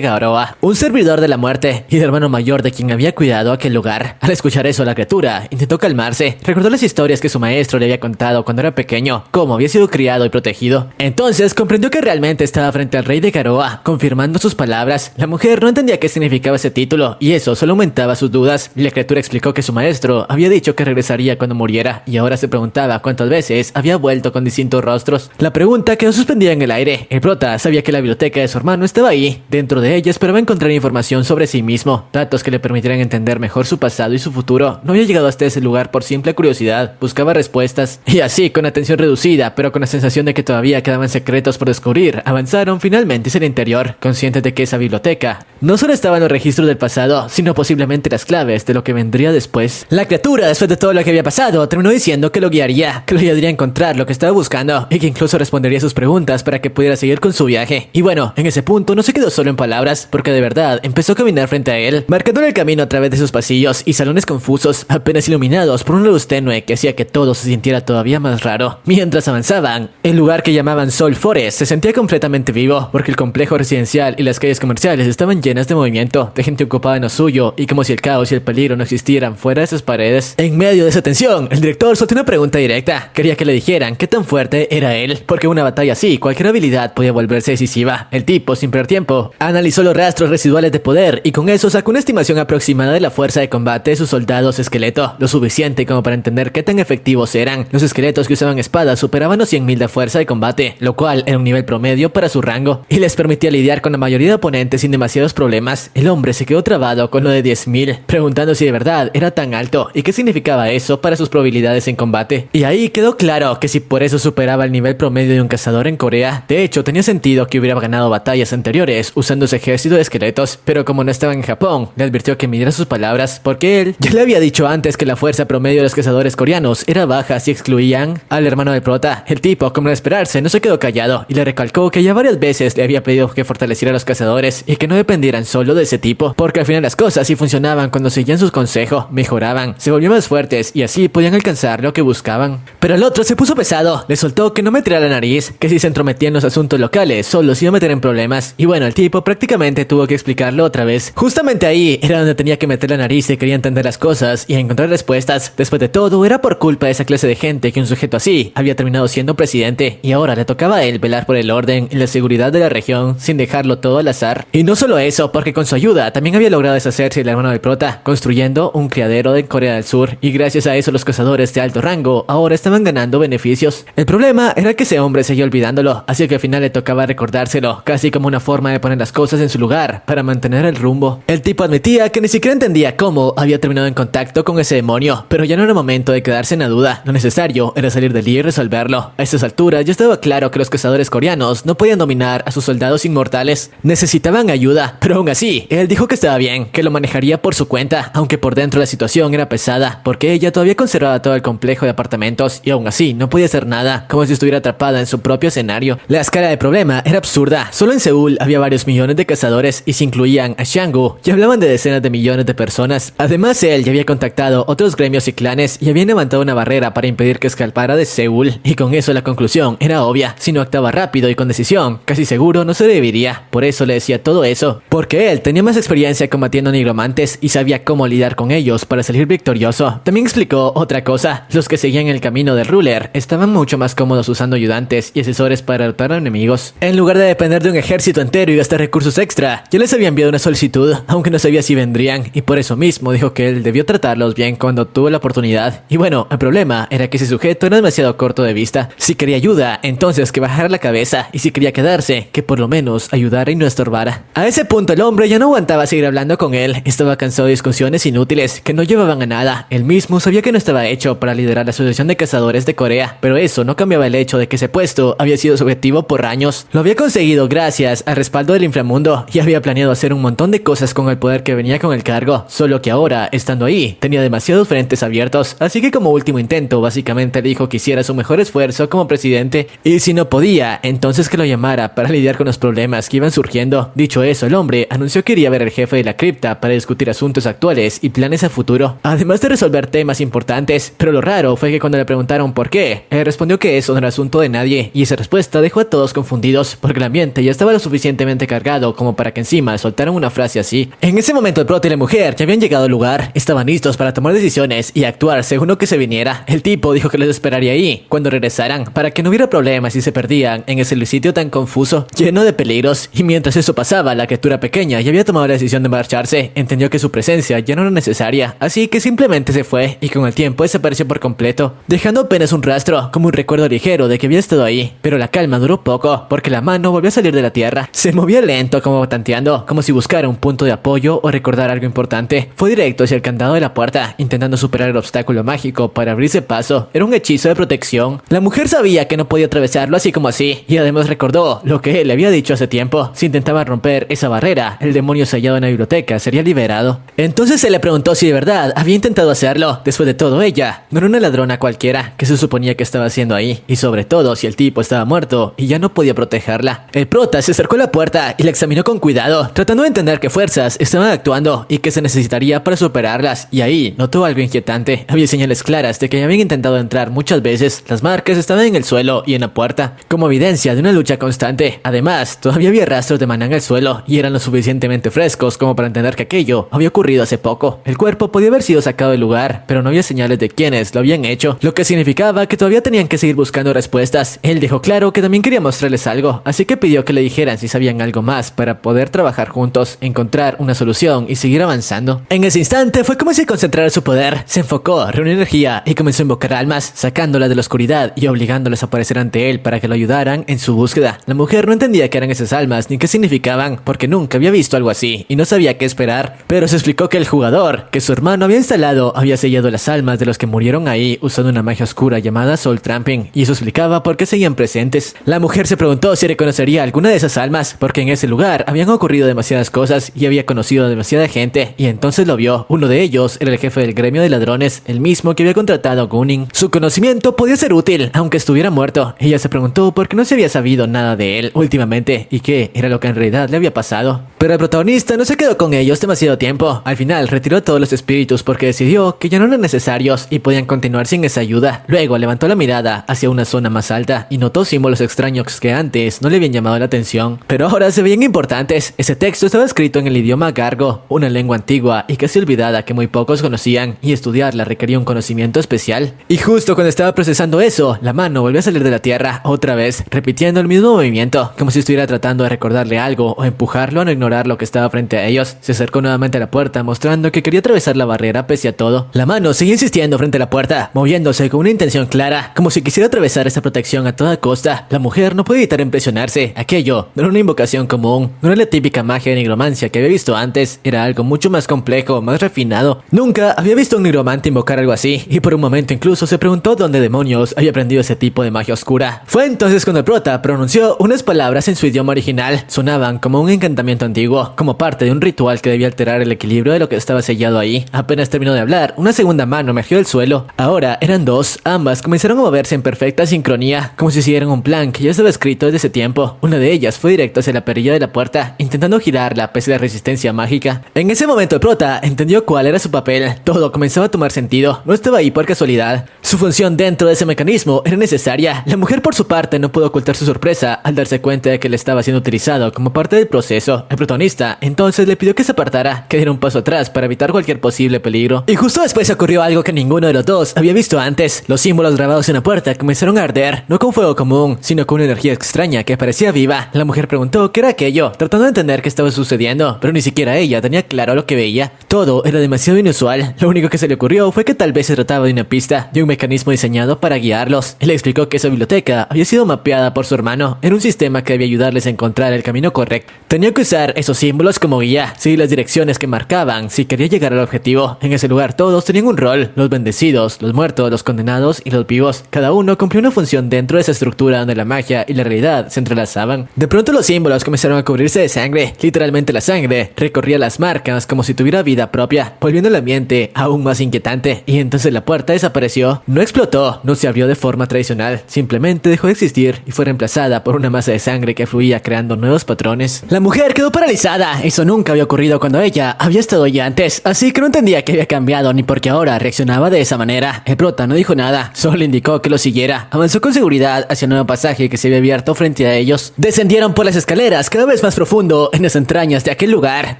Garoa, un servidor de la muerte y el hermano mayor de quien había cuidado aquel lugar. Al escuchar eso, la criatura intentó calmarse. Recordó las historias que su maestro le había contado cuando era pequeño, cómo había sido criado y protegido. Entonces comprendió que realmente estaba frente al rey de Garoa, confirmando sus palabras. La mujer no entendía qué significaba ese título y eso solo aumentaba sus dudas. La criatura explicó que su maestro había dicho que regresaría cuando muriera y ahora se preguntaba cuántas veces había vuelto con distintos rostros. La pregunta quedó suspendida en el aire. El prota sabía que la biblioteca de su hermano estaba ahí. Dentro de ella esperaba encontrar información sobre sí mismo, datos que le permitieran entender mejor su pasado y su futuro. No había llegado hasta ese lugar por simple curiosidad, buscaba respuestas. Y así, con atención reducida, pero con la sensación de que todavía quedaban secretos por descubrir, avanzaron finalmente hacia el interior, conscientes de que esa biblioteca no solo estaban los registros del pasado, sino posiblemente las claves de lo que vendría después. La criatura, después de todo lo que había pasado, terminó diciendo que lo guiaría, que lo ayudaría a encontrar lo que estaba buscando y que incluso respondería sus preguntas para que pudiera seguir con su viaje. Y bueno, en ese punto no se quedó solo en palabras, porque de verdad empezó a caminar frente a él, marcándole el camino a través de sus pasillos y salones confusos, apenas iluminados por una luz tenue que hacía que todo se sintiera todavía más raro. Mientras avanzaban, el lugar que llamaban Soul Forest se sentía completamente vivo, porque el complejo residencial y las calles comerciales estaban llenas de movimiento, de gente ocupada en lo suyo, y como si el caos y el peligro no existieran fuera de esas paredes. En medio de esa tensión, el director soltó una pregunta directa. Quería que le dijeran qué tan fuerte era él, porque una batalla así, cualquier habilidad podía volverse decisiva. El tipo, sin perder tiempo, analizó los rastros residuales de poder y con eso sacó una estimación aproximada de la fuerza de combate de sus soldados esqueleto, lo suficiente como para entender qué tan efectivos eran. Los esqueletos que usaban espadas superaban los 100.000 de fuerza de combate, lo cual era un nivel promedio para su rango, y les permitía lidiar con la mayoría de oponentes sin demasiados problemas. El hombre se quedó trabado con lo de 10.000, preguntando si de verdad era tan alto y qué significaba eso para sus probabilidades en combate. Y ahí quedó claro que si por eso superaba el nivel promedio de un cazador en Corea, de hecho tenía sentido que hubiera ganado batallas anteriores usando ese ejército de esqueletos, pero como no estaba en Japón, le advirtió que midiera sus palabras, porque él ya le había dicho antes que la fuerza promedio de los cazadores coreanos era baja si excluían al hermano del prota. El tipo, como era de esperarse, no se quedó callado y le recalcó que ya varias veces le había pedido que fortaleciera a los cazadores y que no dependieran solo de ese tipo, porque al final las cosas sí funcionaban cuando seguían sus consejos, mejoraban, se volvían más fuertes y así podían alcanzar lo que buscaban. Pero el otro se puso pesado, le soltó que no metiera la nariz, que si se entrometía en los asuntos locales solo se iba a meter en problemas, y bueno, el tipo prácticamente tuvo que explicarlo otra vez. Justamente ahí era donde tenía que meter la nariz si quería entender las cosas y encontrar respuestas. Después de todo, era por culpa de esa clase de gente que un sujeto así había terminado siendo presidente, y ahora le tocaba a él velar por el orden y la seguridad de la región sin dejarlo todo al azar. Y no solo eso, porque con su ayuda también había logrado deshacerse del hermano del prota, construyendo un criadero en Corea del Sur, y gracias a eso los cazadores de alto rango ahora estaban ganando beneficios. El problema era que ese hombre seguía olvidándolo, así que al final le tocaba recordárselo, casi como una forma de poner las cosas en su lugar para mantener el rumbo. El tipo admitía que ni siquiera entendía cómo había terminado en contacto con ese demonio, pero ya no era momento de quedarse en la duda. Lo necesario era salir del día y resolverlo. A estas alturas ya estaba claro que los cazadores coreanos no podían dominar a sus soldados inmortales. Necesitaban ayuda, pero aún así, él dijo que estaba bien, que lo manejaría por su cuenta, aunque por dentro la situación era pesada, porque ella todavía conservaba todo el complejo de apartamentos y aún así no podía hacer nada, como si estuviera atrapada en su propio escenario. La escala de problema era absurda. Solo en Seúl había varios millones de cazadores ladrones y se incluían a Xianggu, y hablaban de decenas de millones de personas. Además, él ya había contactado otros gremios y clanes y habían levantado una barrera para impedir que escapara de Seúl, y con eso la conclusión era obvia: si no actuaba rápido y con decisión, casi seguro no sobreviviría. Por eso le decía todo eso, porque él tenía más experiencia combatiendo nigromantes y sabía cómo lidiar con ellos para salir victorioso. También explicó otra cosa: los que seguían el camino del ruler estaban mucho más cómodos usando ayudantes y asesores para derrotar a enemigos, en lugar de depender de un ejército entero y gastar recursos extra. Ya les había enviado una solicitud, aunque no sabía si vendrían, y por eso mismo dijo que él debió tratarlos bien cuando tuvo la oportunidad. Y bueno, el problema era que ese sujeto era demasiado corto de vista. Si quería ayuda, entonces que bajara la cabeza, y si quería quedarse, que por lo menos ayudara y no estorbara. A ese punto el hombre ya no aguantaba seguir hablando con él. Estaba cansado de discusiones inútiles que no llevaban a nada. Él mismo sabía que no estaba hecho para liderar la Asociación de Cazadores de Corea, pero eso no cambiaba el hecho de que ese puesto había sido su objetivo por años. Lo había conseguido gracias al respaldo del inframundo y había planeado hacer un montón de cosas con el poder que venía con el cargo, solo que ahora, estando ahí, tenía demasiados frentes abiertos, así que como último intento, básicamente le dijo que hiciera su mejor esfuerzo como presidente, y si no podía, entonces que lo llamara para lidiar con los problemas que iban surgiendo. Dicho eso, el hombre anunció que iría a ver al jefe de la cripta para discutir asuntos actuales y planes a futuro, además de resolver temas importantes. Pero lo raro fue que cuando le preguntaron por qué, él respondió que eso no era asunto de nadie, y esa respuesta dejó a todos confundidos, porque el ambiente ya estaba lo suficientemente cargado como para que encima soltaran una frase así. En ese momento el prota y la mujer ya habían llegado al lugar, estaban listos para tomar decisiones y actuar según lo que se viniera. El tipo dijo que les esperaría ahí cuando regresaran, para que no hubiera problemas si se perdían en ese sitio tan confuso, lleno de peligros. Y mientras eso pasaba, la criatura pequeña ya había tomado la decisión de marcharse. Entendió que su presencia ya no era necesaria, así que simplemente se fue, y con el tiempo desapareció por completo, dejando apenas un rastro, como un recuerdo ligero de que había estado ahí. Pero la calma duró poco, porque la mano volvió a salir de la tierra. Se movía lento, como tanteando, como si buscara un punto de apoyo o recordar algo importante. Fue directo hacia el candado de la puerta, intentando superar el obstáculo mágico para abrirse paso. Era un hechizo de protección. La mujer sabía que no podía atravesarlo así como así, y además recordó lo que él le había dicho hace tiempo: si intentaba romper esa barrera, el demonio sellado en la biblioteca sería liberado. Entonces se le preguntó si de verdad había intentado hacerlo. Después de todo, ella no era una ladrona cualquiera que se suponía que estaba haciendo ahí, y sobre todo si el tipo estaba muerto y ya no podía protegerla. El prota se acercó a la puerta y la examinó con cuidado, tratando de entender qué fuerzas estaban actuando y qué se necesitaría para superarlas, y ahí notó algo inquietante. Había señales claras de que ya habían intentado entrar muchas veces. Las marcas estaban en el suelo y en la puerta, como evidencia de una lucha constante. Además, todavía había rastros de maná en el suelo, y eran lo suficientemente frescos como para entender que aquello había ocurrido hace poco. El cuerpo podía haber sido sacado del lugar, pero no había señales de quiénes lo habían hecho, lo que significaba que todavía tenían que seguir buscando respuestas. Él dejó claro que también quería mostrarles algo, así que pidió que le dijeran si sabían algo más para poder trabajar juntos, encontrar una solución y seguir avanzando. En ese instante fue como si concentrara su poder, se enfocó, reunió energía y comenzó a invocar almas, sacándolas de la oscuridad y obligándolas a aparecer ante él para que lo ayudaran en su búsqueda. La mujer no entendía qué eran esas almas ni qué significaban, porque nunca había visto algo así y no sabía qué esperar, pero se explicó que el jugador que su hermano había instalado había sellado las almas de los que murieron ahí usando una magia oscura llamada Soul Tramping, y eso explicaba por qué seguían presentes. La mujer se preguntó si reconocería alguna de esas almas, porque en ese lugar habían ocurrido demasiadas cosas y había conocido a demasiada gente, y entonces lo vio. Uno de ellos era el jefe del gremio de ladrones, el mismo que había contratado a Gunning. Su conocimiento podía ser útil, aunque estuviera muerto. Ella se preguntó por qué no se había sabido nada de él últimamente y qué era lo que en realidad le había pasado. Pero el protagonista no se quedó con ellos demasiado tiempo. Al final retiró a todos los espíritus porque decidió que ya no eran necesarios y podían continuar sin esa ayuda. Luego levantó la mirada hacia una zona más alta y notó símbolos extraños que antes no le habían llamado la atención, pero ahora se veían importantes. Ese texto estaba escrito en el idioma Gargo, una lengua antigua y casi olvidada que muy pocos conocían, y estudiarla requería un conocimiento especial. Y justo cuando estaba procesando eso, la mano volvió a salir de la tierra otra vez, repitiendo el mismo movimiento, como si estuviera tratando de recordarle algo o empujarlo a no ignorar lo que estaba frente a ellos. Se acercó nuevamente a la puerta, mostrando que quería atravesar la barrera pese a todo. La mano seguía insistiendo frente a la puerta, moviéndose con una intención clara, como si quisiera atravesar esa protección a toda costa. La mujer no puede evitar impresionarse. Aquello no era una invocación común, no era la típica magia de nigromancia que había visto antes, era algo mucho más complejo, más refinado. Nunca había visto a un nigromante invocar algo así, y por un momento incluso se preguntó dónde demonios había aprendido ese tipo de magia oscura. Fue entonces cuando el prota pronunció unas palabras en su idioma original. Sonaban como un encantamiento antiguo, como parte de un ritual que debía alterar el equilibrio de lo que estaba sellado ahí. Apenas terminó de hablar, una segunda mano emergió del suelo. Ahora eran dos, ambas comenzaron a moverse en perfecta sincronía, como si siguieran un plan que ya estaba escrito desde ese tiempo. Una de ellas fue directo hacia la perilla de la puerta, intentando girarla pese a la resistencia mágica. En ese momento el prota entendió cuál era su papel. Todo comenzaba a tomar sentido, no estaba ahí por casualidad. Su función dentro de ese mecanismo era necesaria. La mujer por su parte no pudo ocultar su sorpresa al darse cuenta de que él estaba siendo utilizado como parte del proceso. El protagonista entonces le pidió que se apartara, que diera un paso atrás para evitar cualquier posible peligro. Y justo después ocurrió algo que ninguno de los dos había visto antes. Los símbolos grabados en la puerta comenzaron a arder, no con fuego común, sino con una energía extraña que parecía viva. La mujer preguntó qué era aquello, tratando de entender qué estaba sucediendo, pero ni siquiera ella tenía claro lo que veía. Todo era demasiado inusual. Lo único que se le ocurrió fue que tal vez se trataba de una pista, de un mecanismo diseñado para guiarlos. Él le explicó que esa biblioteca había sido mapeada por su hermano en un sistema que debía ayudarles a encontrar el camino correcto. Tenía que usar esos símbolos como guía, seguir las direcciones que marcaban si quería llegar al objetivo. En ese lugar todos tenían un rol: los bendecidos, los muertos, los condenados y los vivos. Cada uno cumplía una función dentro de esa estructura donde la magia y la realidad se entrelazaban. De pronto los símbolos comenzaron a cubrirse de sangre. Literalmente la sangre recorría las marcas como si tuviera vida propia, volviendo el ambiente aún más inquietante. Y entonces la puerta desapareció. No explotó, no se abrió de forma tradicional, simplemente dejó de existir y fue reemplazada por una masa de sangre que fluía creando nuevos patrones. La mujer quedó paralizada. Eso nunca había ocurrido cuando ella había estado allí antes, así que no entendía qué había cambiado ni por qué ahora reaccionaba de esa manera. El prota no dijo nada, solo le indicó que lo siguiera. Avanzó con seguridad hacia un nuevo pasaje que se había abierto frente a ellos. Descendieron por las escaleras cada vez más profundo en las entrañas de aquel lugar.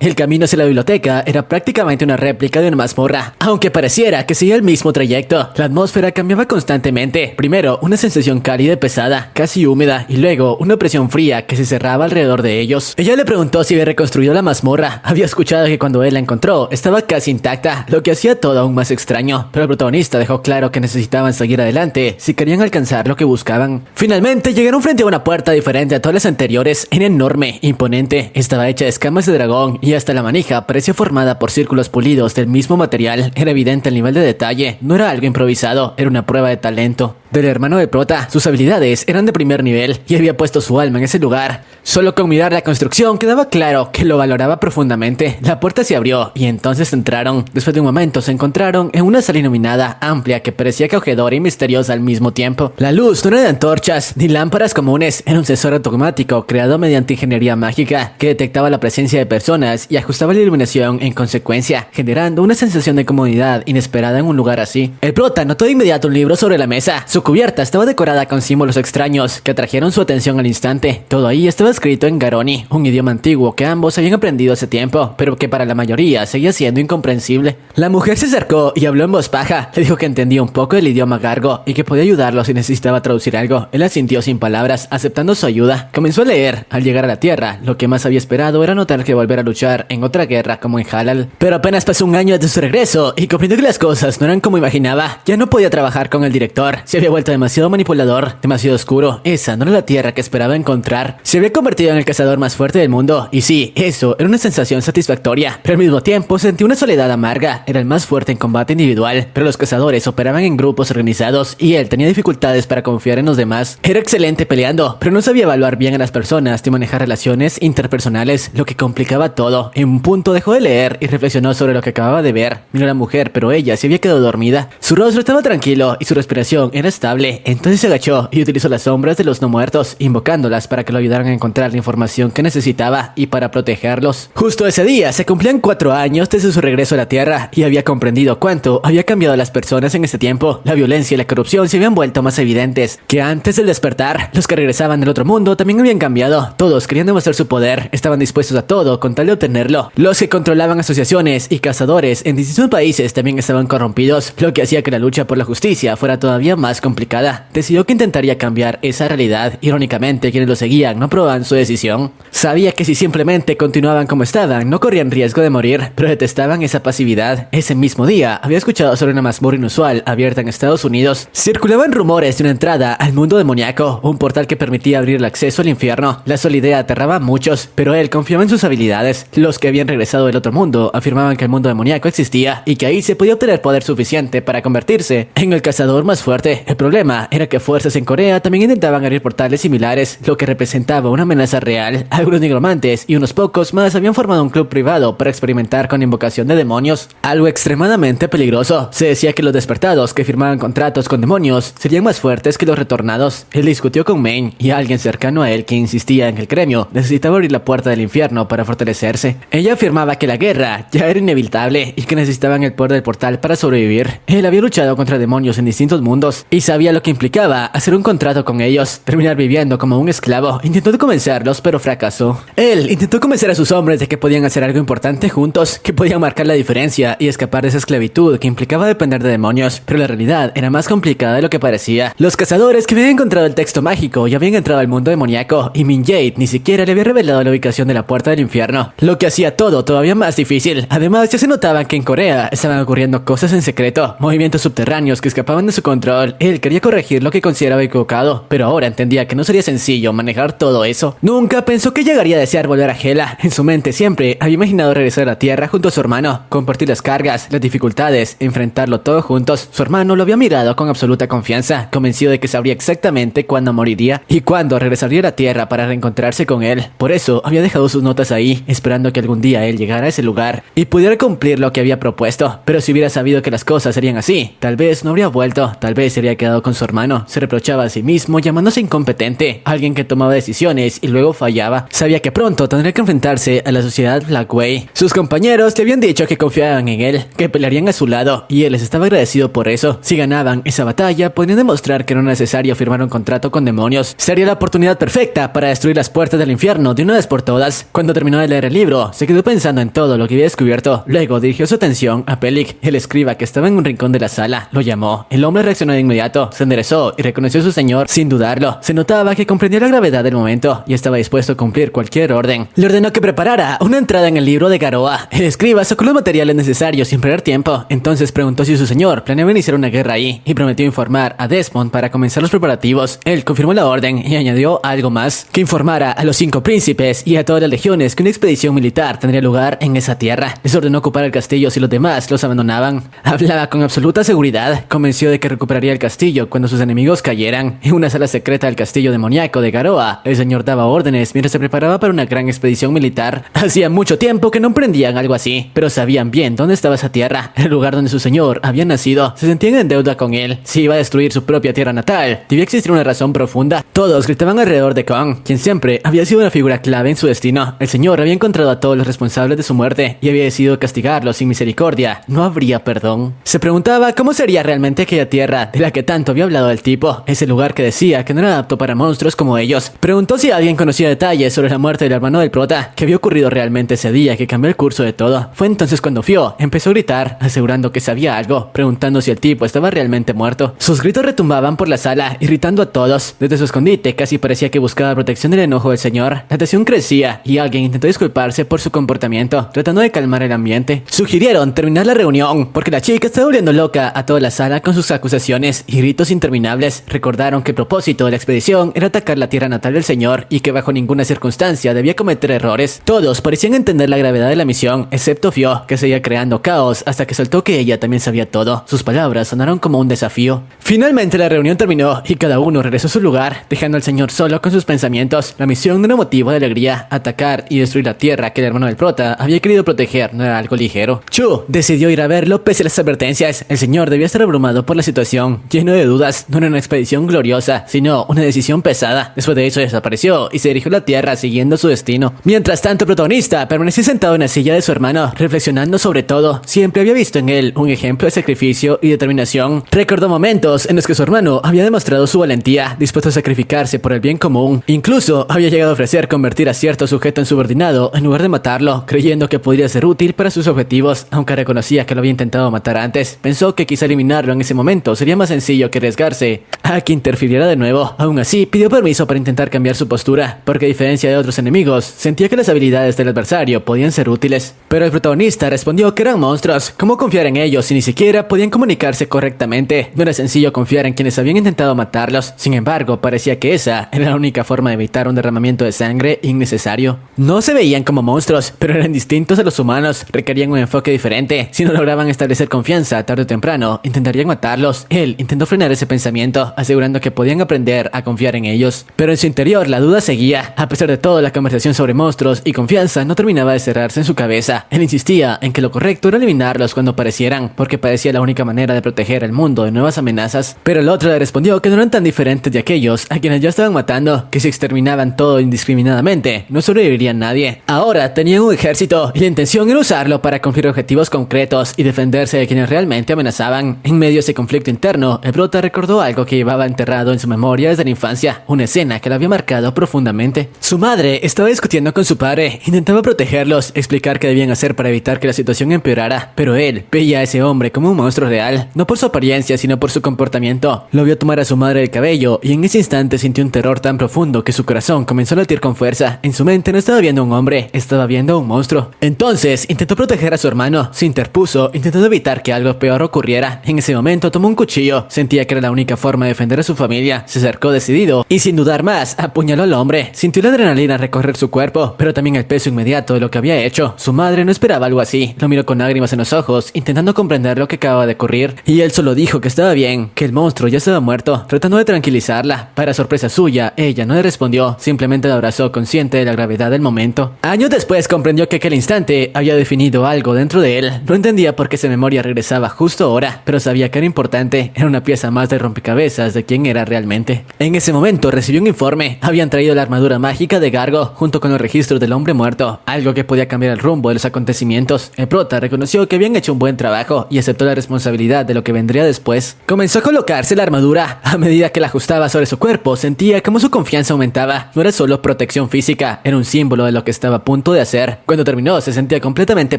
El camino hacia la biblioteca era prácticamente una réplica de una mazmorra, aunque pareciera que seguía el mismo trayecto. La atmósfera cambiaba constantemente. Primero una sensación cálida y pesada, casi húmeda, y luego una presión fría que se cerraba alrededor de ellos. Ella le preguntó si había reconstruido la mazmorra. Había escuchado que cuando él la encontró estaba casi intacta, lo que hacía todo aún más extraño, pero el protagonista dejó claro que necesitaban seguir adelante si querían alcanzar lo que buscaban. Finalmente llegaron frente a una puerta diferente a todas las anteriores. Era enorme, imponente, estaba hecha de escamas de dragón y hasta la manija parecía formada por círculos pulidos del mismo material. Era evidente el nivel de detalle, no era algo improvisado, era una prueba de talento del hermano de prota. Sus habilidades eran de primer nivel y había puesto su alma en ese lugar. Solo con mirar la construcción quedaba claro que lo valoraba profundamente. La puerta se abrió y entonces entraron. Después de un momento se encontraron en una sala iluminada, amplia, que parecía acogedora y misteriosa al mismo tiempo. La luz no era de antorchas ni lámparas comunes, era un sensor automático creado mediante ingeniería mágica que detectaba la presencia de personas y ajustaba la iluminación en consecuencia, generando una sensación de comodidad inesperada en un lugar así. El prota notó de inmediato un libro sobre la mesa. Su cubierta estaba decorada con símbolos extraños que atrajeron su atención al instante. Todo ahí estaba escrito en Garoni, un idioma antiguo que ambos habían aprendido hace tiempo, pero que para la mayoría seguía siendo incomprensible. La mujer se acercó y habló en voz baja. Le dijo que entendía un poco del idioma gargo y que podía ayudarlo si necesitaba traducir algo. Él asintió sin palabras, aceptando su ayuda. Comenzó a leer. Al llegar a la tierra, lo que más había esperado era notar que volver a luchar en otra guerra como en Halal. Pero apenas pasó un año desde su regreso y comprendió que las cosas no eran como imaginaba. Ya no podía trabajar con el director. Se había vuelto demasiado manipulador, demasiado oscuro. Esa no era la tierra que esperaba encontrar. Se había convertido en el cazador más fuerte del mundo. Y sí, eso era una sensación satisfactoria, pero al mismo tiempo sentí una soledad amarga. Era el más fuerte en combate individual, pero los cazadores operaban en grupos organizados y él tenía dificultades para confiar en los demás. Era excelente peleando, pero no sabía evaluar bien a las personas ni manejar relaciones interpersonales, lo que complicaba todo. En un punto dejó de leer y reflexionó sobre lo que acababa de ver. Miró a la mujer, pero ella se había quedado dormida. Su rostro estaba tranquilo y su respiración era estable. Entonces se agachó y utilizó las sombras de los no muertos, invocándolas para que lo ayudaran a encontrar la información que necesitaba y para protegerlos. Justo ese día se cumplían 4 años desde su regreso a la Tierra y había comprendido cuánto había cambiado a las personas en ese tiempo. La violencia y la corrupción se habían vuelto más evidentes que antes del despertar. Los que regresaban del otro mundo también habían cambiado. Todos querían demostrar su poder, estaban dispuestos a todo con tal de obtenerlo. Los que controlaban asociaciones y cazadores en distintos países también estaban corrompidos, lo que hacía que la lucha por la justicia fuera todavía más complicada. Decidió que intentaría cambiar esa realidad. Irónicamente, quienes lo seguían no aprobaban su decisión. Sabía que si simplemente continuaban como estaban, no corrían riesgo de morir, pero detestaban esa pasividad. Ese mismo día, había escuchado sobre una mazmorra inusual abierta en Estados Unidos. Circulaban rumores de una entrada al mundo demoníaco, un portal que permitía abrir el acceso al infierno. La sola idea aterraba a muchos, pero él confiaba en sus habilidades. Los que habían regresado del otro mundo afirmaban que el mundo demoníaco existía y que ahí se podía obtener poder suficiente para convertirse en el cazador más fuerte. El problema era que fuerzas en Corea también intentaban abrir portales similares, lo que representaba una amenaza real. Algunos nigromantes y unos pocos más habían formado un club privado para experimentar con invocación de demonios, algo extremadamente peligroso. Se decía que los despertados que firmaban contratos con demonios serían más fuertes que los retornados. Él discutió con Maine y alguien cercano a él que insistía en que el gremio necesitaba abrir la la puerta del infierno para fortalecerse. Ella afirmaba que la guerra ya era inevitable y que necesitaban el poder del portal para sobrevivir. Él había luchado contra demonios en distintos mundos y sabía lo que implicaba hacer un contrato con ellos, terminar viviendo como un esclavo. Intentó convencerlos, pero fracasó. Él intentó convencer a sus hombres de que podían hacer algo importante juntos, que podían marcar la diferencia y escapar de esa esclavitud que implicaba depender de demonios, pero la realidad era más complicada de lo que parecía. Los cazadores que habían encontrado el texto mágico y habían entrado al mundo demoníaco, y Min Jade ni siquiera le había revelado la ubicación de la puerta del infierno, lo que hacía todo todavía más difícil. Además, ya se notaban que en Corea estaban ocurriendo cosas en secreto, movimientos subterráneos que escapaban de su control. Él quería corregir lo que consideraba equivocado, pero ahora entendía que no sería sencillo manejar todo eso. Nunca pensó que llegaría a desear volver a Hela. En su mente siempre había imaginado regresar a la Tierra junto a su hermano, compartir las cargas, las dificultades, enfrentarlo todo juntos. Su hermano lo había mirado con absoluta confianza, convencido de que sabría exactamente cuándo moriría y cuándo regresaría a la Tierra para reencontrarse con él. Por eso había dejado sus notas ahí, esperando que algún día él llegara a ese lugar y pudiera cumplir lo que había propuesto. Pero si hubiera sabido que las cosas serían así, tal vez no habría vuelto, tal vez se habría quedado con su hermano. Se reprochaba a sí mismo llamándose incompetente, alguien que tomaba decisiones y luego fallaba. Sabía que pronto tendría que enfrentarse a la sociedad Blackway. Sus compañeros le habían dicho que confiaban en él, que pelearían a su lado, y él les estaba agradecido por eso. Si ganaban esa batalla, podrían demostrar que no era necesario firmar un contrato con demonios. Sería la oportunidad perfecta para destruir las puertas del infierno de una vez por todas. Cuando terminó de leer el libro, se quedó pensando en todo lo que había descubierto. Luego dirigió su atención a Pelik, el escriba que estaba en un rincón de la sala. Lo llamó. El hombre reaccionó de inmediato, se enderezó y reconoció a su señor sin dudarlo. Se notaba que comprendía la gravedad del momento y estaba dispuesto a cumplir cualquier orden. Le ordenó que preparara una entrada en el libro de Garoa. El escriba sacó los materiales necesarios sin perder tiempo. Entonces preguntó si su señor planeaba iniciar una guerra ahí y prometió informar a Desmond para comenzar los preparativos. Él confirmó la orden y añadió algo más, que informara a los 5 príncipes y a todas las legiones que una expedición militar tendría lugar en esa tierra. Les ordenó ocupar el castillo si los demás los abandonaban. Hablaba con absoluta seguridad, convenció de que recuperaría el castillo cuando sus enemigos cayeran. En una sala secreta del castillo demoníaco de Garoa, el señor daba órdenes mientras se preparaba para una gran expedición militar. Hacía mucho tiempo que no emprendían algo así, pero sabían bien dónde estaba esa tierra, el lugar donde su señor había nacido. Se sentían en deuda con él. Si iba a destruir su propia tierra natal, debía existir una razón profunda. Todos gritaban alrededor de Kong, quien siempre había sido una figura clave en su destino. El señor había encontrado a todos los responsables de su muerte y había decidido castigarlos sin misericordia. No habría perdón. Se preguntaba cómo sería realmente aquella tierra de la que tanto había hablado el tipo, ese lugar que decía que no era apto para monstruos como ellos. Preguntó si alguien conocía detalles sobre la muerte del hermano del prota, que había ocurrido realmente ese día que cambió el curso de todo. Fue entonces cuando Fio empezó a gritar, asegurando que sabía algo, preguntando si el tipo estaba realmente muerto. Sus gritos retumbaban por la sala, irritando a todos. Desde su escondite casi parecía que buscaba protección del enojo del señor. La tensión crecía y alguien intentó disculparse por su comportamiento, tratando de calmar el ambiente. Sugirieron terminar la reunión porque la chica estaba volviendo loca a toda la sala con sus acusaciones y gritos interminables. Recordaron que el propósito de la expedición era atacar la tierra natal del señor y que bajo ninguna circunstancia debía cometer errores. Todos parecían entender la gravedad de la misión, excepto Fio, que seguía creando caos hasta que soltó que ella también sabía todo. Sus palabras sonaron como un desafío. Finalmente la reunión terminó y cada uno regresó a su lugar, dejando al señor solo con sus pensamientos. La misión no era motivo de alegría. Atacar y destruir la tierra que el hermano del prota había querido proteger no era algo ligero. Chu decidió ir a verlo pese a las advertencias. El señor debía estar abrumado por la situación, lleno de dudas. No era una expedición gloriosa, sino una decisión pesada. Después de eso desapareció y se dirigió a la tierra siguiendo su destino. Mientras tanto, el protagonista permanecía sentado en la silla de su hermano, reflexionando sobre todo. Siempre había visto en él un ejemplo de sacrificio y determinación. Recordó momentos en los que su hermano había demostrado su valentía, dispuesto a sacrificarse por el bien común. Incluso había llegado a ofrecer convertir a cierto sujeto en subordinado en lugar de matarlo, creyendo que podría ser útil para sus objetivos. Aunque reconocía que lo había intentado matar antes, pensó que quizá eliminarlo en ese momento sería más sencillo que arriesgarse a que interfiriera de nuevo. Aún así, pidió permiso para intentar cambiar su postura, porque a diferencia de otros enemigos, sentía que las habilidades del adversario podían ser útiles. Pero el protagonista respondió que eran monstruos. ¿Cómo confiar en ellos si ni siquiera podían comunicarse correctamente? No era sencillo confiar en quienes habían intentado matarlos. Sin embargo, parecía que esa era la única forma de evitar un derramamiento de sangre innecesario. No se veían como monstruos, pero eran distintos a los humanos. Requerían un enfoque diferente. Si no lograban establecer confianza tarde o temprano, intentarían matarlos. Él intentó frenar ese pensamiento, asegurando que podían aprender a confiar en ellos. Pero en su interior la duda seguía. A pesar de todo, la conversación sobre monstruos y confianza no terminaba de cerrarse en su cabeza. Él insistía en que lo correcto era eliminarlos cuando aparecieran, porque parecía la única manera de proteger al mundo de nuevas amenazas. Pero el otro le respondió que no eran tan diferentes de aquellos a quienes ya estaban matando, que si exterminaban todo indiscriminadamente, imposible, no sobreviviría nadie. Ahora tenían un ejército y la intención era usarlo para cumplir objetivos concretos y defenderse de quienes realmente amenazaban. En medio de ese conflicto interno, el prota recordó algo que llevaba enterrado en su memoria desde la infancia, una escena que lo había marcado profundamente. Su madre estaba discutiendo con su padre, intentaba protegerlos, explicar qué debían hacer para evitar que la situación empeorara, pero él veía a ese hombre como un monstruo real, no por su apariencia sino por su comportamiento. Lo vio tomar a su madre el cabello y en ese instante sintió un terror tan profundo que su corazón comenzó a latir con fuerza. En su mente no estaba viendo a un hombre, estaba viendo a un monstruo. Entonces intentó proteger a su hermano, se interpuso, intentando evitar que algo peor ocurriera. En ese momento tomó un cuchillo, sentía que era la única forma de defender a su familia, se acercó decidido y sin dudar más, apuñaló al hombre. Sintió la adrenalina recorrer su cuerpo, pero también el peso inmediato de lo que había hecho. Su madre no esperaba algo así, lo miró con lágrimas en los ojos, intentando comprender lo que acababa de ocurrir, y él solo dijo que estaba bien, que el monstruo ya estaba muerto, tratando de tranquilizarla. Para sorpresa suya, ella no le respondió, simplemente la abrazó consciente de la gravedad del momento. Años después comprendió que aquel instante había definido algo dentro de él. No entendía por qué esa memoria regresaba justo ahora, pero sabía que era importante, era una pieza más de rompecabezas de quién era realmente. En ese momento recibió un informe, habían traído la armadura mágica de Gargo, junto con los registros del hombre muerto, algo que podía cambiar el rumbo de los acontecimientos. El prota reconoció que habían hecho un buen trabajo y aceptó la responsabilidad de lo que vendría después. Comenzó a colocarse la armadura. A medida que la ajustaba sobre su cuerpo, sentía como su confianza aumentaba. No era solo protección física, era un símbolo de lo que estaba a punto de hacer. Cuando terminó, se sentía completamente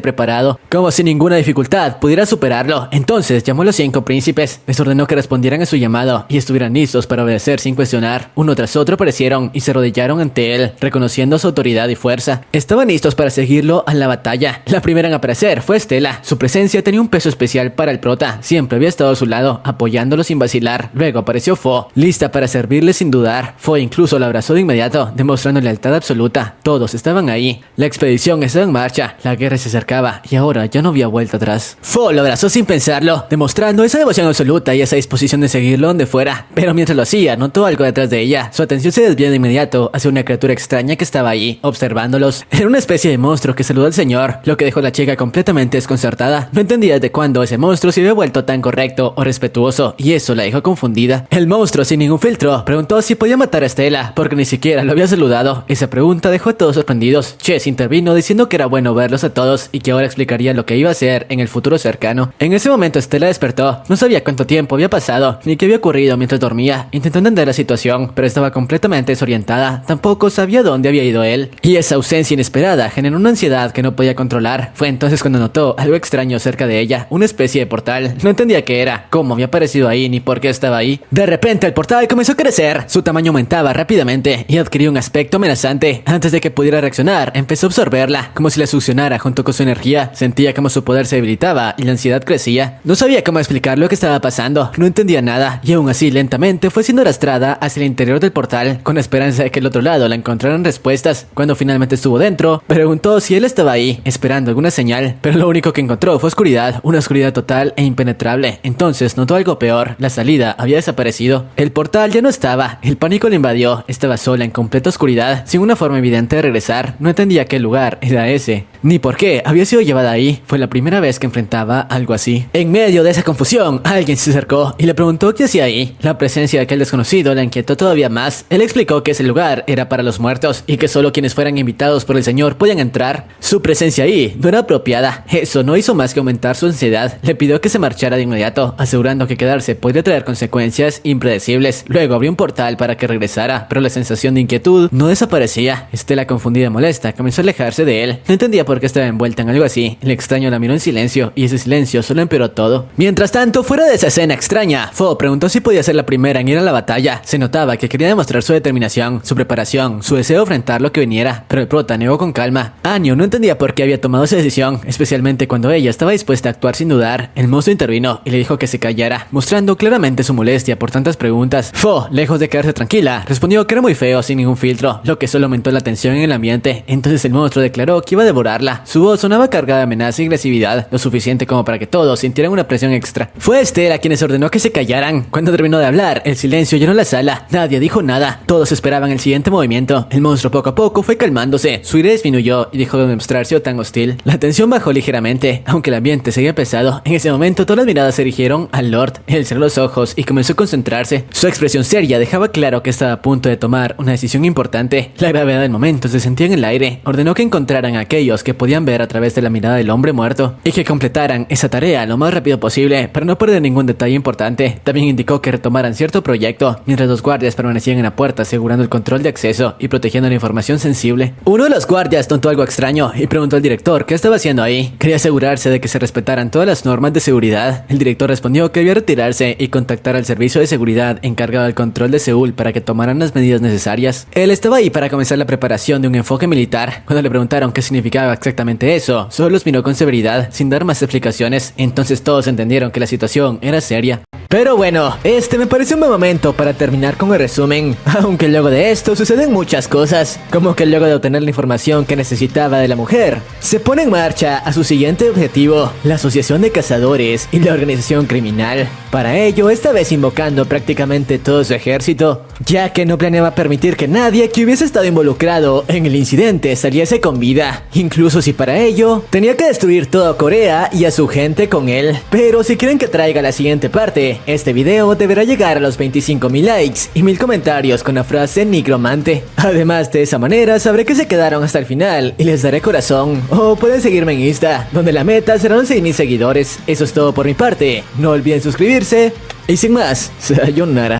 preparado, como si ninguna dificultad pudiera superarlo. Entonces llamó a los 5 príncipes, les ordenó que respondieran a su llamado y estuvieran listos para obedecer sin cuestionar. Uno tras otro aparecieron y se arrodillaron ante él, reconociendo su autoridad y fuerza. Estaban listos para seguirlo a la batalla. La primera en aparecer fue Estela. Su presencia tenía un peso especial para el prota, siempre había estado a su lado, apoyándolo sin vacilar. Luego apareció Fo, lista para servirle sin dudar. Fo incluso lo abrazó de inmediato, demostrando lealtad absoluta. Todos estaban ahí. La expedición estaba en marcha, la guerra se acercaba y ahora ya no había vuelta atrás. Fo lo abrazó sin pensarlo, demostrando esa devoción absoluta y esa disposición de seguirlo donde fuera. Pero mientras lo hacía, notó algo detrás de ella. Su atención se desvió de inmediato hacia una criatura extraña que estaba ahí, observándolos. Era una especie de monstruo que saludó al señor, lo que dejó a la chica completamente desconcertada. No entendía desde cuándo ese monstruo se había vuelto tan correcto o respetuoso, y eso la dejó confundida. El monstruo, sin ningún filtro, preguntó si podía matar a Estela, porque ni siquiera lo había saludado. Esa pregunta dejó a todos sorprendidos. Chess intervino diciendo que era bueno verlos a todos y que ahora explicaría lo que iba a hacer en el futuro cercano. En ese momento Estela despertó. No sabía cuánto tiempo había pasado, ni qué había ocurrido mientras dormía. Intentó entender la situación, pero estaba completamente desorientada. Tampoco sabía dónde había ido él. Y esa ausencia inesperada generó una ansiedad que no podía controlar. Fue entonces cuando notó algo extraño cerca de ella, una especie de portal. No entendía qué era, cómo había aparecido ahí, ni por qué estaba ahí. De repente el portal comenzó a crecer. Su tamaño aumentaba rápidamente y adquirió un aspecto amenazante. Antes de que pudiera reaccionar, empezó a absorberla, como si la succionara junto con su energía. Sentía como su poder se debilitaba y la ansiedad crecía. No sabía cómo explicar lo que estaba pasando, no entendía nada, y aún así lentamente fue siendo arrastrada hacia el interior del portal, con la esperanza de que al otro lado la encontraran respuestas. Cuando finalmente estuvo dentro, preguntó si él estaba ahí, esperando alguna señal, pero lo único que encontró fue oscuridad, una oscuridad total e impenetrable. Entonces notó algo peor, la salida había desaparecido. El portal ya no estaba, el pánico le invadió, estaba sola en completa oscuridad, sin una forma evidente de regresar. No entendía qué lugar era ese, ni por qué había sido llevada ahí. Fue la primera vez que enfrentaba algo así. En medio de esa confusión, alguien se acercó y le preguntó qué hacía ahí. La presencia de aquel desconocido la inquietó todavía más. Él explicó que ese lugar era para los muertos y que solo quienes fueran invitados por el señor podían entrar. Su presencia ahí no era apropiada. Eso no hizo más que aumentar su ansiedad. Le pidió que se marchara de inmediato, asegurando que quedarse podría traer consecuencias impredecibles. Luego abrió un portal para que regresara, pero la sensación de inquietud no desaparecía. Estela, confundida y molesta, comenzó a alejarse de él. No entendía por qué estaba envuelta en algo así. El extraño la miró en silencio y ese silencio solo empeoró todo. Mientras tanto, fuera de esa escena extraña, Fo preguntó si podía ser la primera en ir a la batalla. Se notaba que quería demostrar su determinación, su preparación, su deseo de enfrentar lo que viniera, pero el prota negó con calma. Anio no entendía por qué había tomado esa decisión, especialmente cuando ella estaba dispuesta a actuar sin dudar. El monstruo intervino y le dijo que se callara, mostrando claramente su molestia por tantas preguntas. Fo, lejos de quedarse tranquila, respondió que era muy feo sin ningún filtro, lo que solo aumentó la tensión en el ambiente. Entonces el monstruo declaró que iba a devorarla. asesinarla. Su voz sonaba cargada de amenaza y agresividad, lo suficiente como para que todos sintieran una presión extra. Fue Esther a quienes ordenó que se callaran. Cuando terminó de hablar, el silencio llenó la sala. Nadie dijo nada. Todos esperaban el siguiente movimiento. El monstruo poco a poco fue calmándose. Su ira disminuyó y dejó de mostrarse tan hostil. La tensión bajó ligeramente, aunque el ambiente seguía pesado. En ese momento todas las miradas se dirigieron al Lord. Él cerró los ojos y comenzó a concentrarse. Su expresión seria dejaba claro que estaba a punto de tomar una decisión importante. La gravedad del momento se sentía en el aire. Ordenó que encontraran a aquellos que podían ver a través de la mirada del hombre muerto y que completaran esa tarea lo más rápido posible para no perder ningún detalle importante. También indicó que retomaran cierto proyecto, mientras los guardias permanecían en la puerta asegurando el control de acceso y protegiendo la información sensible. Uno de los guardias notó algo extraño y preguntó al director qué estaba haciendo ahí. Quería asegurarse de que se respetaran todas las normas de seguridad. El director respondió que debía retirarse y contactar al servicio de seguridad encargado del control de Seúl para que tomaran las medidas necesarias. Él estaba ahí para comenzar la preparación de un enfoque militar. Cuando le preguntaron qué significaba exactamente eso, solo los miró con severidad, sin dar más explicaciones. Entonces todos entendieron que la situación era seria. Pero bueno, este me parece un buen momento para terminar con el resumen, aunque luego de esto suceden muchas cosas, como que luego de obtener la información que necesitaba de la mujer, se pone en marcha a su siguiente objetivo, la asociación de cazadores y la organización criminal. Para ello, esta vez invocando prácticamente todo su ejército, ya que no planeaba permitir que nadie que hubiese estado involucrado en el incidente saliese con vida, incluso si para ello tenía que destruir toda Corea y a su gente con él. Pero si quieren que traiga la siguiente parte, este video deberá llegar a los 25,000 likes y 1000 comentarios con la frase nigromante. Además, de esa manera sabré que se quedaron hasta el final y les daré corazón. O pueden seguirme en Insta, donde la meta serán los 6,000 seguidores. Eso es todo por mi parte. No olviden suscribirse y sin más, sayonara.